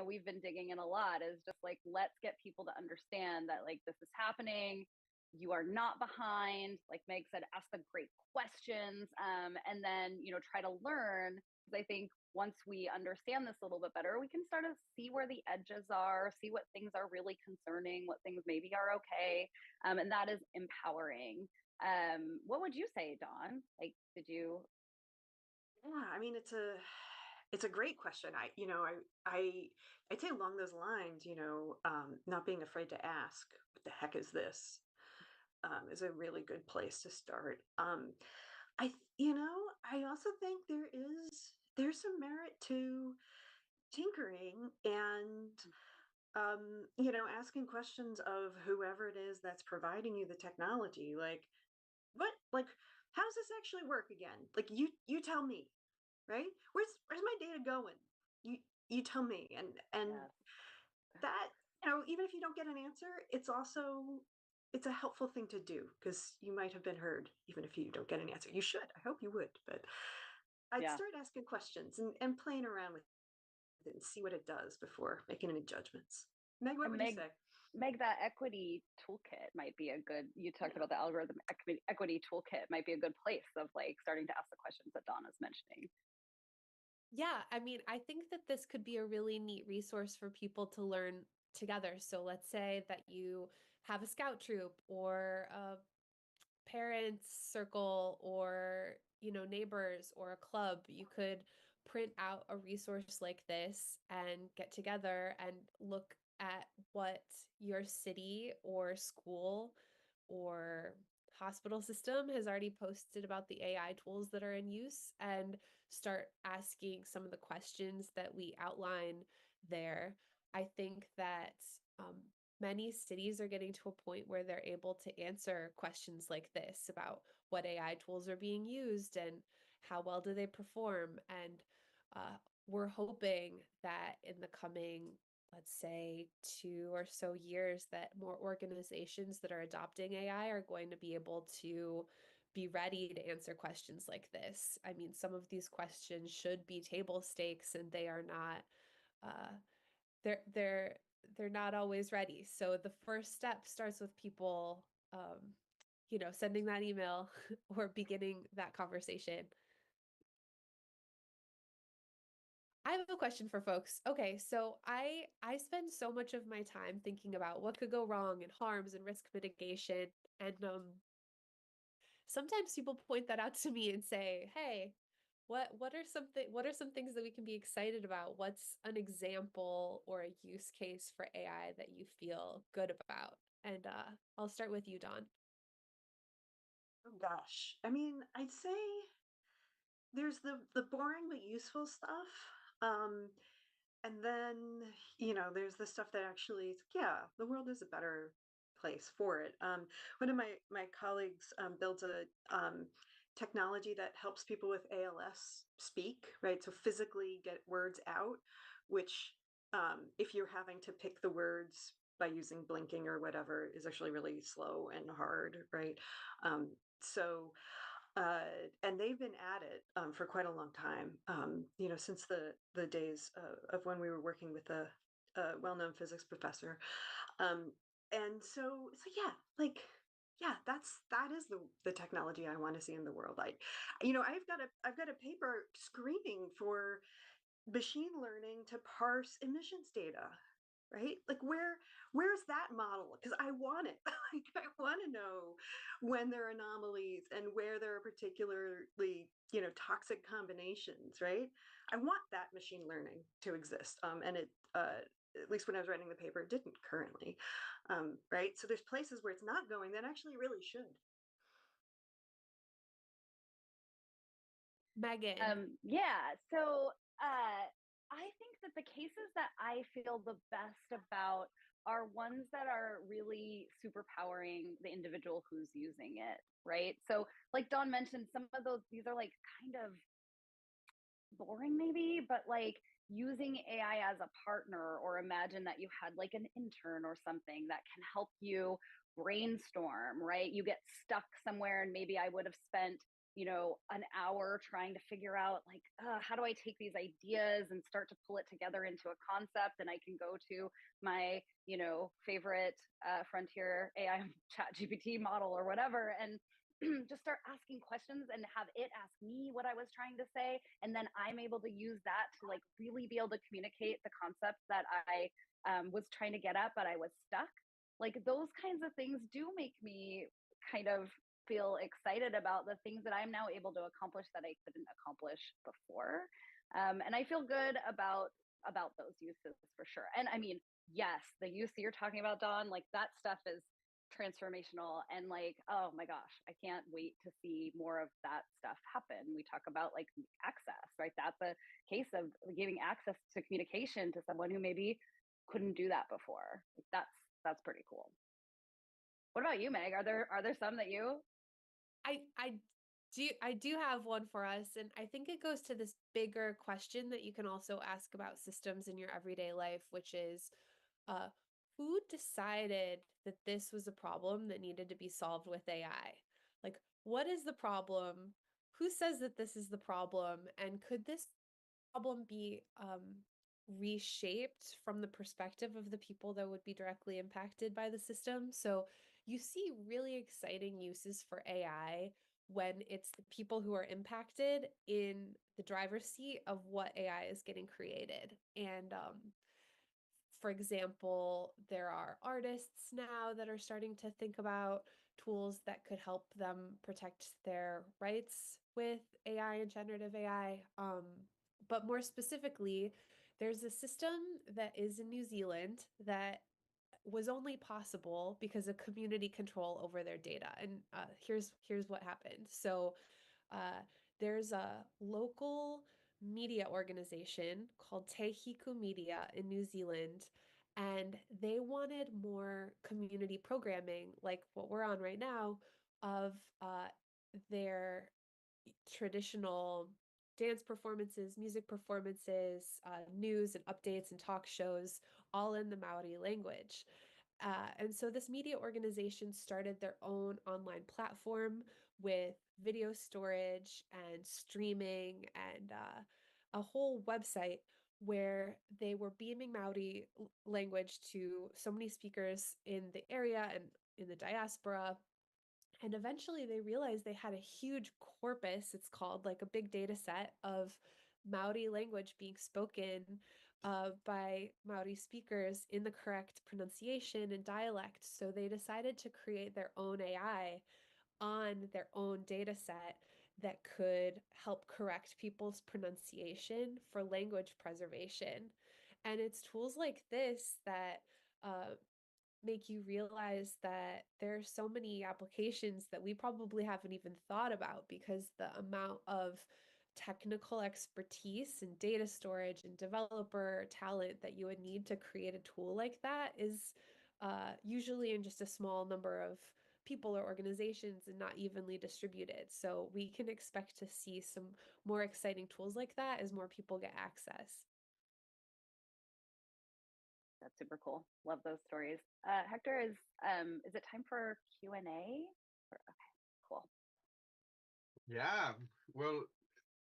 we've been digging in a lot, is just like, let's get people to understand that like this is happening. You are not behind. Like Meg said, ask the great questions, and then try to learn. Because I think once we understand this a little bit better, we can start to see where the edges are, see what things are really concerning, what things maybe are okay, and that is empowering. What would you say, Dawn? Like, did you? Yeah, I mean, it's a great question. I'd say along those lines, not being afraid to ask, what the heck is this? Is a really good place to start. I also think there's some merit to tinkering and asking questions of whoever it is that's providing you the technology. Like, how does this actually work again? Like, you tell me, right? Where's my data going? You tell me, and that, even if you don't get an answer, it's a helpful thing to do, because you might have been heard even if you don't get an answer. You should. I hope you would, but I'd start asking questions and playing around with it and see what it does before making any judgments. Meg, what would you say? Meg, that equity toolkit might be a good, you talked about the algorithm equity toolkit might be a good place of like starting to ask the questions that Donna's mentioning. Yeah, I mean, I think that this could be a really neat resource for people to learn together. So let's say that you have a scout troop or a parents circle or, neighbors or a club. You could print out a resource like this and get together and look at what your city or school or hospital system has already posted about the AI tools that are in use, and start asking some of the questions that we outline there. I think that many cities are getting to a point where they're able to answer questions like this about what AI tools are being used and how well do they perform. And we're hoping that in the coming, let's say, 2 or so years, that more organizations that are adopting AI are going to be able to be ready to answer questions like this. I mean, some of these questions should be table stakes, and they are not. They're not always ready. So the first step starts with people, sending that email or beginning that conversation. I have a question for folks. Okay, so I spend so much of my time thinking about what could go wrong and harms and risk mitigation, and sometimes people point that out to me and say, "Hey, what are some things that we can be excited about? What's an example or a use case for AI that you feel good about?" And I'll start with you, Dawn. Oh gosh, I mean, I'd say there's the boring but useful stuff. And then, there's the stuff that actually is, yeah, the world is a better place for it. One of my colleagues builds a technology that helps people with ALS speak, right? So physically get words out, which, if you're having to pick the words by using blinking or whatever, is actually really slow and hard, right? So and they've been at it for quite a long time. Since the days of when we were working with the a well-known physics professor. Um, and so yeah, like yeah, that is the technology I want to see in the world. I've got a paper screaming for machine learning to parse emissions data, right? Like where's that model? Because I want it. Like I want to know when there are anomalies and where there are particularly, toxic combinations, right? I want that machine learning to exist. And it at least when I was writing the paper, it didn't currently. Right. So there's places where it's not going that actually really should. Megan. Yeah. So I think that the cases that I feel the best about are ones that are really superpowering the individual who's using it, right? So, like Dawn mentioned, some of those, these are like kind of boring maybe, but like using AI as a partner, or imagine that you had like an intern or something that can help you brainstorm, right? You get stuck somewhere and maybe I would have spent, an hour trying to figure out like, how do I take these ideas and start to pull it together into a concept? And I can go to my, favorite frontier AI chat GPT model or whatever, and just start asking questions and have it ask me what I was trying to say. And then I'm able to use that to like really be able to communicate the concepts that I was trying to get at, but I was stuck. Like those kinds of things do make me kind of feel excited about the things that I'm now able to accomplish that I couldn't accomplish before. And I feel good about those uses for sure. And I mean, yes, the use that you're talking about, Dawn, like that stuff is transformational, and like, oh my gosh, I can't wait to see more of that stuff happen. We talk about like access, right? That's a case of giving access to communication to someone who maybe couldn't do that before. Like that's pretty cool. What about you, Meg? Are there some that you I do have one for us, and I think it goes to this bigger question that you can also ask about systems in your everyday life, which is uh, who decided that this was a problem that needed to be solved with AI? Like, what is the problem? Who says that this is the problem? And could this problem be reshaped from the perspective of the people that would be directly impacted by the system? So you see really exciting uses for AI when it's the people who are impacted in the driver's seat of what AI is getting created. And for example, there are artists now that are starting to think about tools that could help them protect their rights with AI and generative AI. But more specifically, there's a system that is in New Zealand that was only possible because of community control over their data. And here's what happened. So uh, there's a local media organization called Te Hiku Media in New Zealand, and they wanted more community programming like what we're on right now of their traditional dance performances, music performances, news and updates and talk shows, all in the Maori language. And so this media organization started their own online platform with video storage and streaming and a whole website where they were beaming Maori language to so many speakers in the area and in the diaspora. And eventually they realized they had a huge corpus, it's called, like a big data set of Maori language being spoken by Maori speakers in the correct pronunciation and dialect. So they decided to create their own AI on their own data set that could help correct people's pronunciation for language preservation. And it's tools like this that make you realize that there are so many applications that we probably haven't even thought about, because the amount of technical expertise and data storage and developer talent that you would need to create a tool like that is usually in just a small number of people or organizations and not evenly distributed. So we can expect to see some more exciting tools like that as more people get access. That's super cool. Love those stories. Hector, is it time for Q&A? Okay, cool. Yeah, well,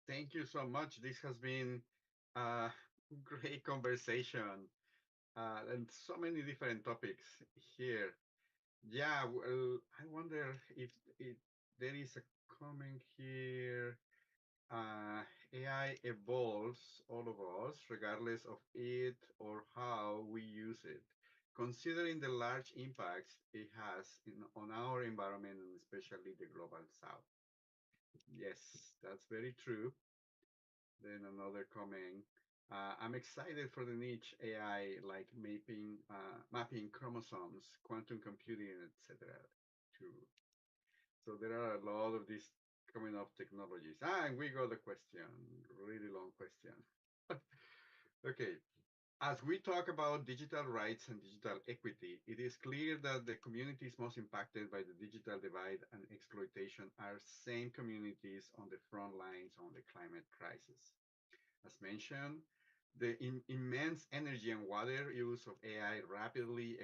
thank you so much. This has been a great conversation. and so many different topics here. Yeah, well, I wonder if there is a comment here. AI evolves all of us, regardless of it or how we use it, considering the large impacts it has on our environment and especially the global south. Yes, that's very true. Then another comment. I'm excited for the niche AI like mapping chromosomes, quantum computing, etc. Too. So there are a lot of these coming up technologies. And we got a question, really long question. Okay, as we talk about digital rights and digital equity, it is clear that the communities most impacted by the digital divide and exploitation are same communities on the front lines on the climate crisis. As mentioned, the immense energy and water use of AI rapidly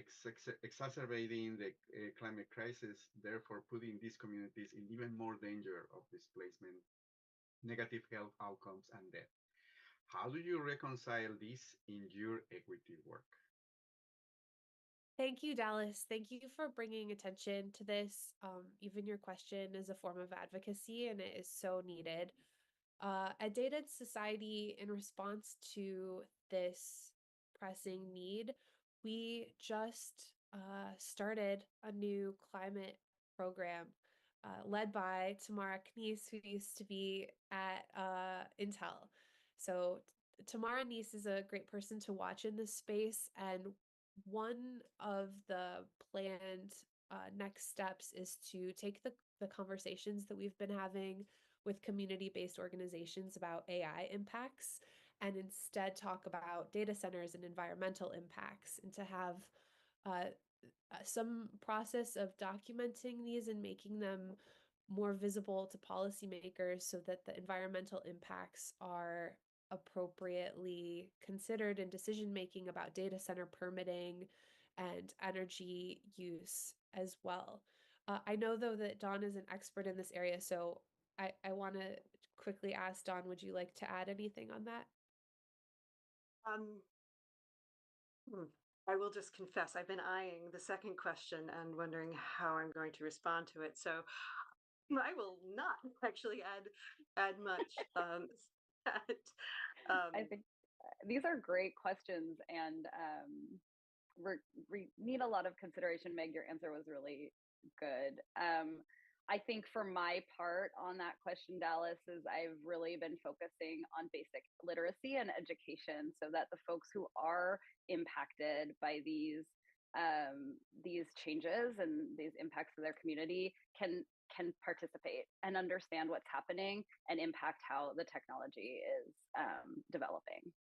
exacerbating the climate crisis, therefore putting these communities in even more danger of displacement, negative health outcomes, and death. How do you reconcile this in your equity work? Thank you, Dallas. Thank you for bringing attention to this. Even your question is a form of advocacy, and it is so needed. At Dated Society, in response to this pressing need, we just started a new climate program led by Tamara Knies, who used to be at Intel. So Tamara Knies is a great person to watch in this space, and one of the planned next steps is to take the conversations that we've been having with community-based organizations about AI impacts and instead talk about data centers and environmental impacts, and to have uh, some process of documenting these and making them more visible to policymakers so that the environmental impacts are appropriately considered in decision making about data center permitting and energy use as well. I know, though, that Dawn is an expert in this area, so I want to quickly ask Dawn, would you like to add anything on that? Um, I will just confess, I've been eyeing the second question and wondering how I'm going to respond to it. So I will not actually add much. That, I think these are great questions, and we need a lot of consideration. Meg, your answer was really good. I think for my part on that question, Dallas, is I've really been focusing on basic literacy and education so that the folks who are impacted by these changes and these impacts to their community can participate and understand what's happening and impact how the technology is developing.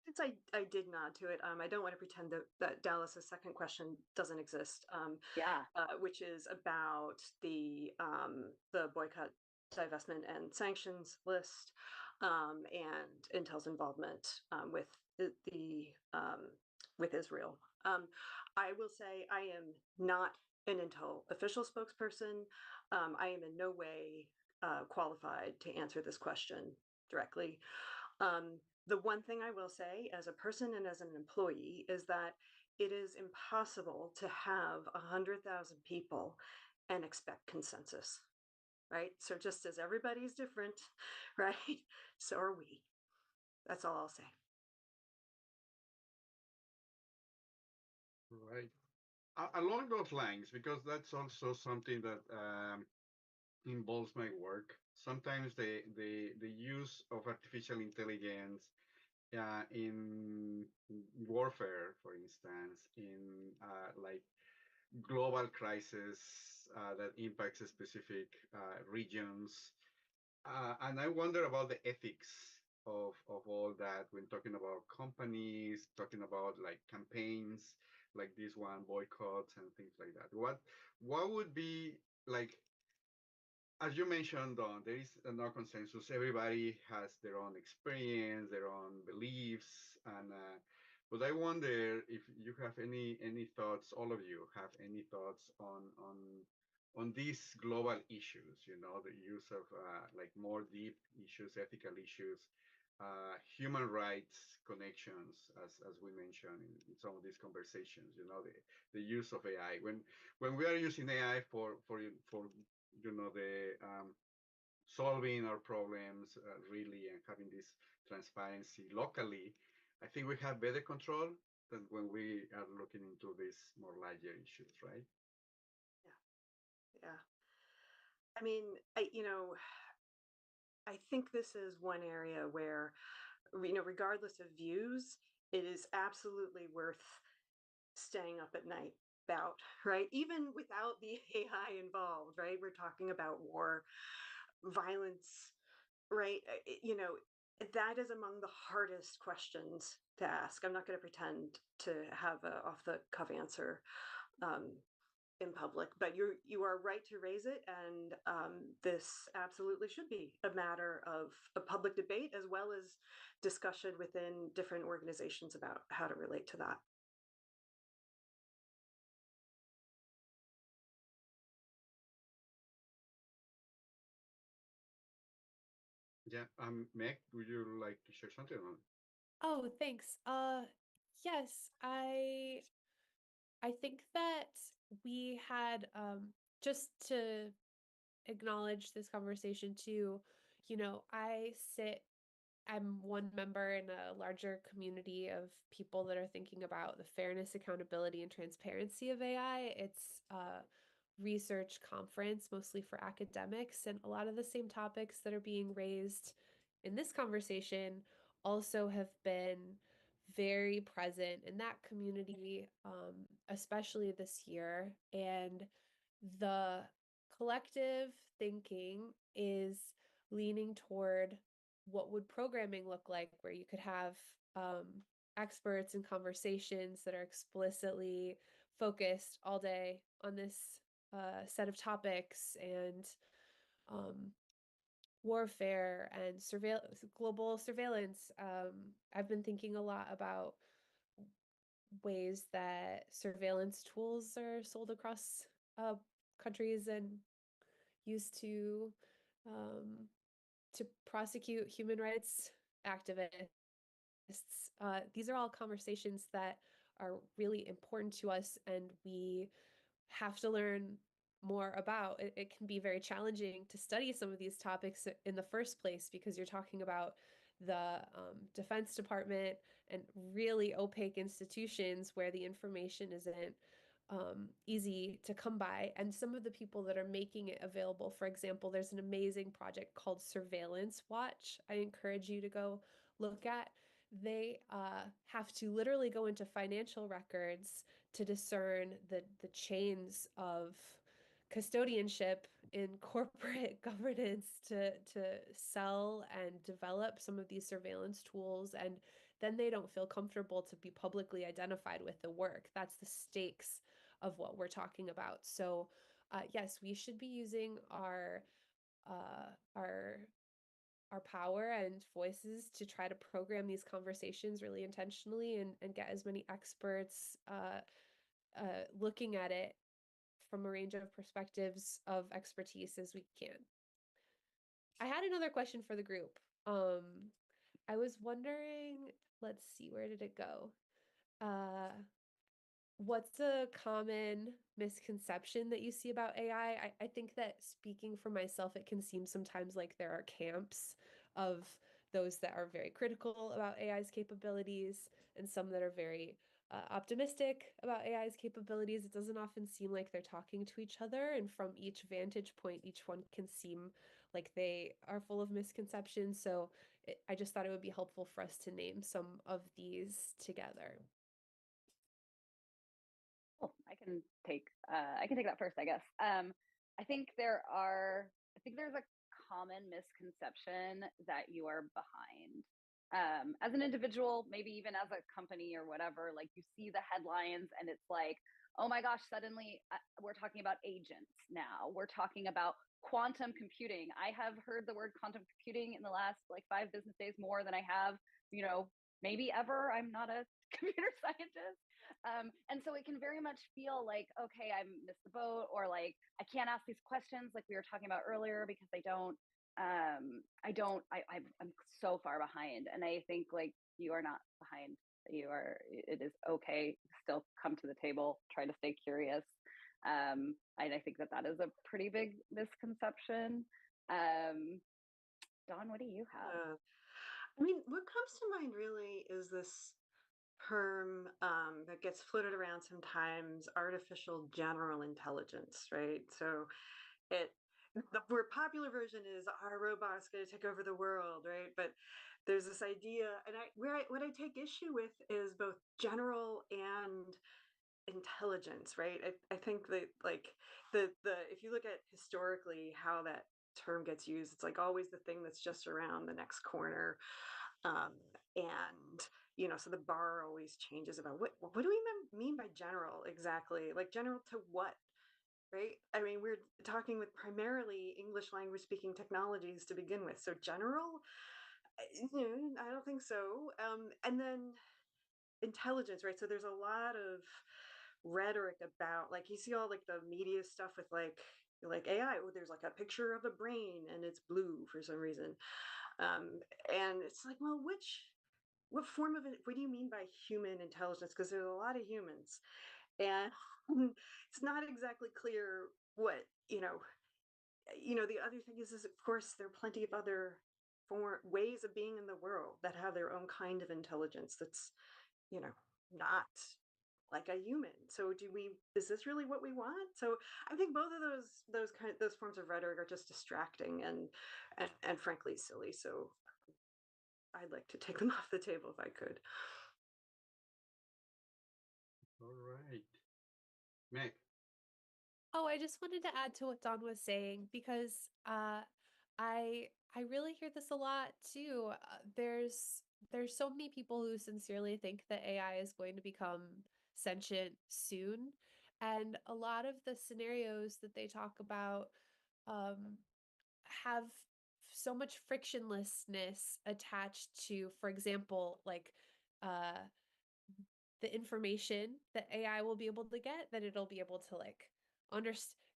since I did nod to it, I don't want to pretend that Dallas's second question doesn't exist. Yeah. Which is about the boycott, divestment, and sanctions list, and Intel's involvement with the with Israel. I will say I am not an Intel official spokesperson. I am in no way qualified to answer this question directly. The one thing I will say as a person and as an employee is that it is impossible to have 100,000 people and expect consensus, right? So just as everybody's different, right? So are we. That's all I'll say. Right. Along those lines, because that's also something that involves my work. Sometimes the use of artificial intelligence in warfare, for instance, in like global crisis that impacts specific regions. And I wonder about the ethics of all that when talking about companies, talking about like campaigns like this one, boycotts and things like that. What would be like, as you mentioned, Don, there is no consensus. Everybody has their own experience, their own beliefs, and but I wonder if you have any thoughts. All of you have any thoughts on these global issues? You know, the use of like more deep issues, ethical issues human rights connections, as we mentioned in some of these conversations. The use of AI. When we are using AI for the solving our problems really and having this transparency locally, I think we have better control than when we are looking into these more larger issues, right? Yeah. I mean, I think this is one area where, regardless of views, it is absolutely worth staying up at night about, right? Even without the AI involved, right? We're talking about war, violence, right? That is among the hardest questions to ask. I'm not going to pretend to have a off the cuff answer in public, but you are right to raise it, and this absolutely should be a matter of a public debate as well as discussion within different organizations about how to relate to that. Yeah, Meg, would you like to share something on? Oh, thanks. Yes, I think that we had just to acknowledge this conversation too, I'm one member in a larger community of people that are thinking about the fairness, accountability, and transparency of AI. It's a research conference mostly for academics, and a lot of the same topics that are being raised in this conversation also have been very present in that community, especially this year. And the collective thinking is leaning toward what would programming look like, where you could have experts and conversations that are explicitly focused all day on this set of topics, and warfare and global surveillance. I've been thinking a lot about ways that surveillance tools are sold across countries and used to prosecute human rights activists. These are all conversations that are really important to us, and we have to learn more about. It can be very challenging to study some of these topics in the first place because you're talking about the Defense Department and really opaque institutions where the information isn't easy to come by. And some of the people that are making it available, for example, there's an amazing project called Surveillance Watch. I encourage you to go look at. They have to literally go into financial records to discern the chains of custodianship in corporate governance to sell and develop some of these surveillance tools, and then they don't feel comfortable to be publicly identified with the work. That's the stakes of what we're talking about. So yes, we should be using our power and voices to try to program these conversations really intentionally, and get as many experts looking at it from a range of perspectives of expertise as we can. I had another question for the group. I was wondering, let's see, where did it go? What's a common misconception that you see about AI? I think that, speaking for myself, it can seem sometimes like there are camps of those that are very critical about AI's capabilities and some that are very optimistic about AI's capabilities. It doesn't often seem like they're talking to each other, and from each vantage point, each one can seem like they are full of misconceptions. So I just thought it would be helpful for us to name some of these together. Oh, I can take that first, I guess. I think there's a common misconception that you are behind. As an individual, maybe even as a company or whatever, like you see the headlines and it's like, oh my gosh, suddenly we're talking about agents now. We're talking about quantum computing. I have heard the word quantum computing in the last like 5 business days more than I have, maybe ever. I'm not a computer scientist. And so it can very much feel like, okay, I missed the boat, or like I can't ask these questions like we were talking about earlier because I don't I don't. I'm so far behind, and I think like you are not behind. You are. It is okay. Still come to the table. Try to stay curious. And I think that that is a pretty big misconception. Dawn, what do you have? I mean, what comes to mind really is this term that gets floated around sometimes, artificial general intelligence, right? So it the more popular version is our robots going to take over the world, right? But there's this idea, and what I take issue with is both general and intelligence, right? I think that like the if you look at historically how that term gets used, it's like always the thing that's just around the next corner. um, and so the bar always changes about what do we mean by general exactly, like general to what, right? I mean, we're talking with primarily English language speaking technologies to begin with, so general, I don't think so. And then intelligence, right? So there's a lot of rhetoric about, like, you see all like the media stuff with like AI. Oh, there's like a picture of a brain and it's blue for some reason. And it's like, well, what form of it, what do you mean by human intelligence? Because there's a lot of humans, and it's not exactly clear what, the other thing is of course there are plenty of other ways of being in the world that have their own kind of intelligence that's, not like a human. So is this really what we want? So I think both of those forms of rhetoric are just distracting and frankly silly. So I'd like to take them off the table if I could. All right. Meg. Oh, I just wanted to add to what Don was saying because I really hear this a lot too. There's so many people who sincerely think that AI is going to become sentient soon, and a lot of the scenarios that they talk about um, have so much frictionlessness attached to, for example, like uh, the information that AI will be able to get, that it'll be able to like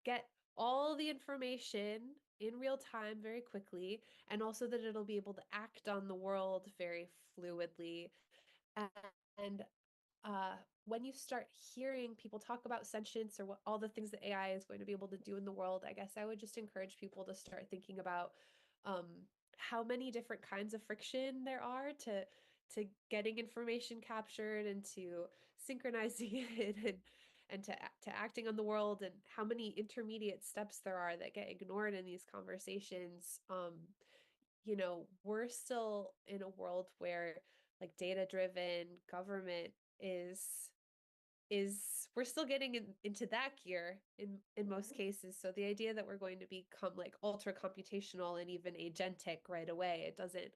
get all the information in real time very quickly, and also that it'll be able to act on the world very fluidly. And when you start hearing people talk about sentience or what all the things that AI is going to be able to do in the world, I guess I would just encourage people to start thinking about um, how many different kinds of friction there are to getting information captured and to synchronizing it and to acting on the world, and how many intermediate steps there are that get ignored in these conversations. We're still in a world where like data driven government is we're still getting into that gear in most cases. So the idea that we're going to become like ultra computational and even agentic right away, it doesn't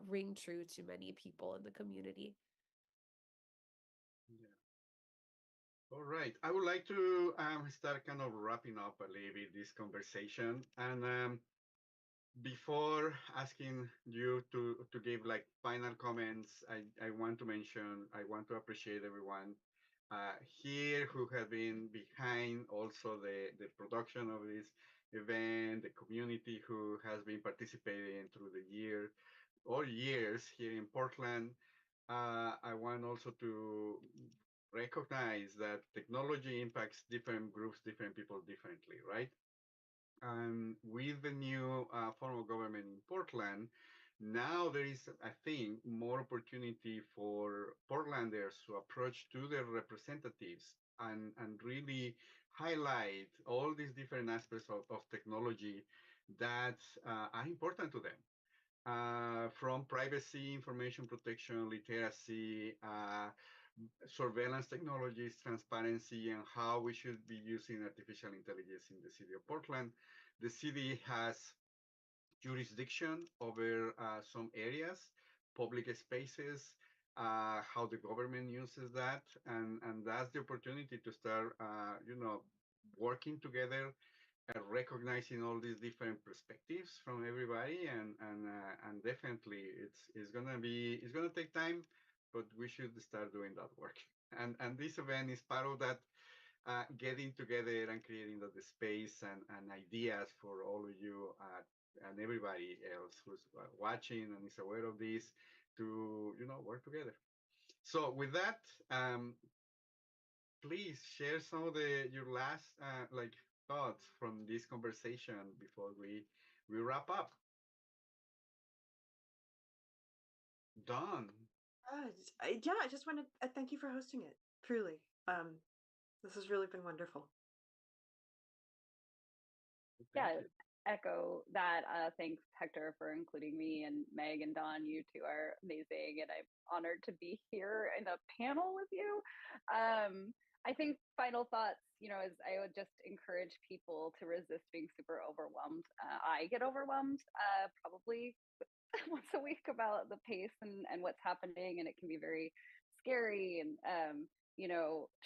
ring true to many people in the community. Yeah. All right. I would like to start kind of wrapping up a little bit this conversation. And before asking you to give like final comments, I want to mention, I want to appreciate everyone here who have been behind also the production of this event, the community who has been participating through the year, all years here in Portland. I want also to recognize that technology impacts different groups, different people differently, right? And with the new form of government in Portland, now there is, I think, more opportunity for Portlanders to approach to their representatives and really highlight all these different aspects of technology that are important to them. From privacy, information protection, literacy, surveillance technologies, transparency, and how we should be using artificial intelligence in the city of Portland. The city has jurisdiction over some areas, public spaces, how the government uses that, and that's the opportunity to start, working together, recognizing all these different perspectives from everybody, and definitely it's gonna take time, but we should start doing that work. And this event is part of that getting together and creating the space and ideas for all of you and everybody else who's watching and is aware of this to work together. So with that, please share some of your last thoughts from this conversation before we wrap up. Dawn. Yeah, I just want to thank you for hosting it. Truly, this has really been wonderful. Yeah, echo that. Thanks, Hector, for including me, and Meg and Dawn. You two are amazing, and I'm honored to be here in a panel with you. I think final thoughts, is I would just encourage people to resist being super overwhelmed. I get overwhelmed probably once a week about the pace and what's happening, and it can be very scary. And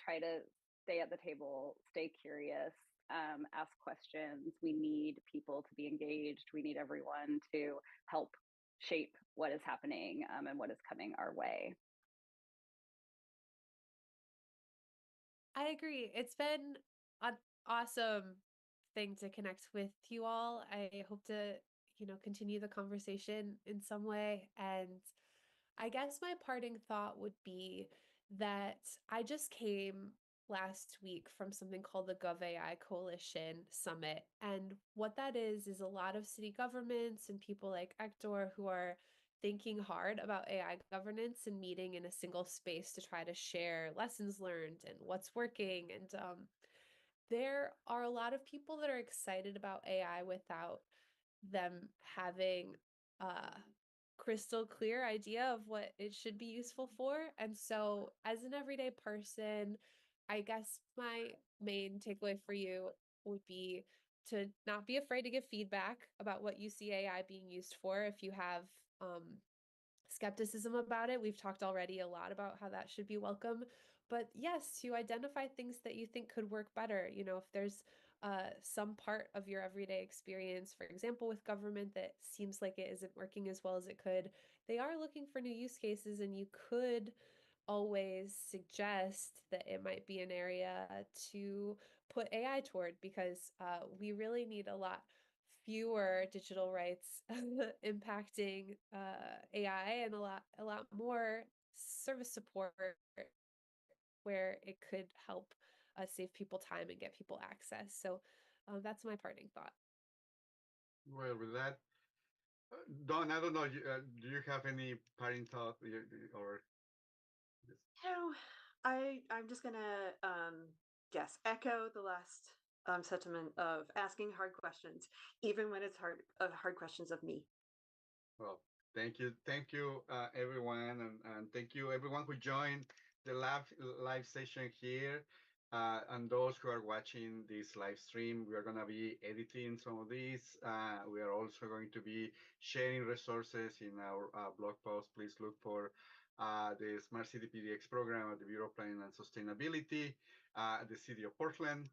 try to stay at the table, stay curious, ask questions. We need people to be engaged. We need everyone to help shape what is happening and what is coming our way. I agree. It's been an awesome thing to connect with you all. I hope to, continue the conversation in some way. And I guess my parting thought would be that I just came last week from something called the GovAI Coalition Summit. And what that is a lot of city governments and people like Hector who are thinking hard about AI governance and meeting in a single space to try to share lessons learned and what's working. And there are a lot of people that are excited about AI without them having a crystal clear idea of what it should be useful for. And so as an everyday person, I guess my main takeaway for you would be to not be afraid to give feedback about what you see AI being used for. If you have skepticism about it, we've talked already a lot about how that should be welcome. But yes, to identify things that you think could work better. If there's some part of your everyday experience, for example, with government that seems like it isn't working as well as it could, they are looking for new use cases, and you could always suggest that it might be an area to put AI toward, because we really need a lot fewer digital rights impacting AI and a lot more service support where it could help save people time and get people access. So that's my parting thought. Well, with that, Dawn, I don't know. Do you have any parting thought or? I'm just gonna echo the last sentiment of asking hard questions, even when it's hard questions of me. Well, thank you, everyone, and thank you everyone who joined the live session here, and those who are watching this live stream. We are going to be editing some of these. We are also going to be sharing resources in our blog post. Please look for the Smart City PDX program at the Bureau of Planning and Sustainability at the City of Portland.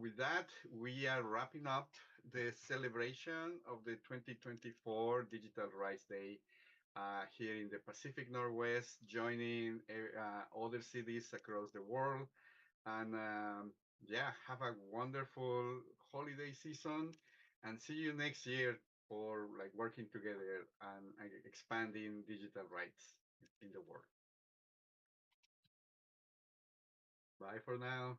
With that, we are wrapping up the celebration of the 2024 Digital Rights Day here in the Pacific Northwest, joining other cities across the world. And have a wonderful holiday season, and see you next year for working together and expanding digital rights in the world. Bye for now.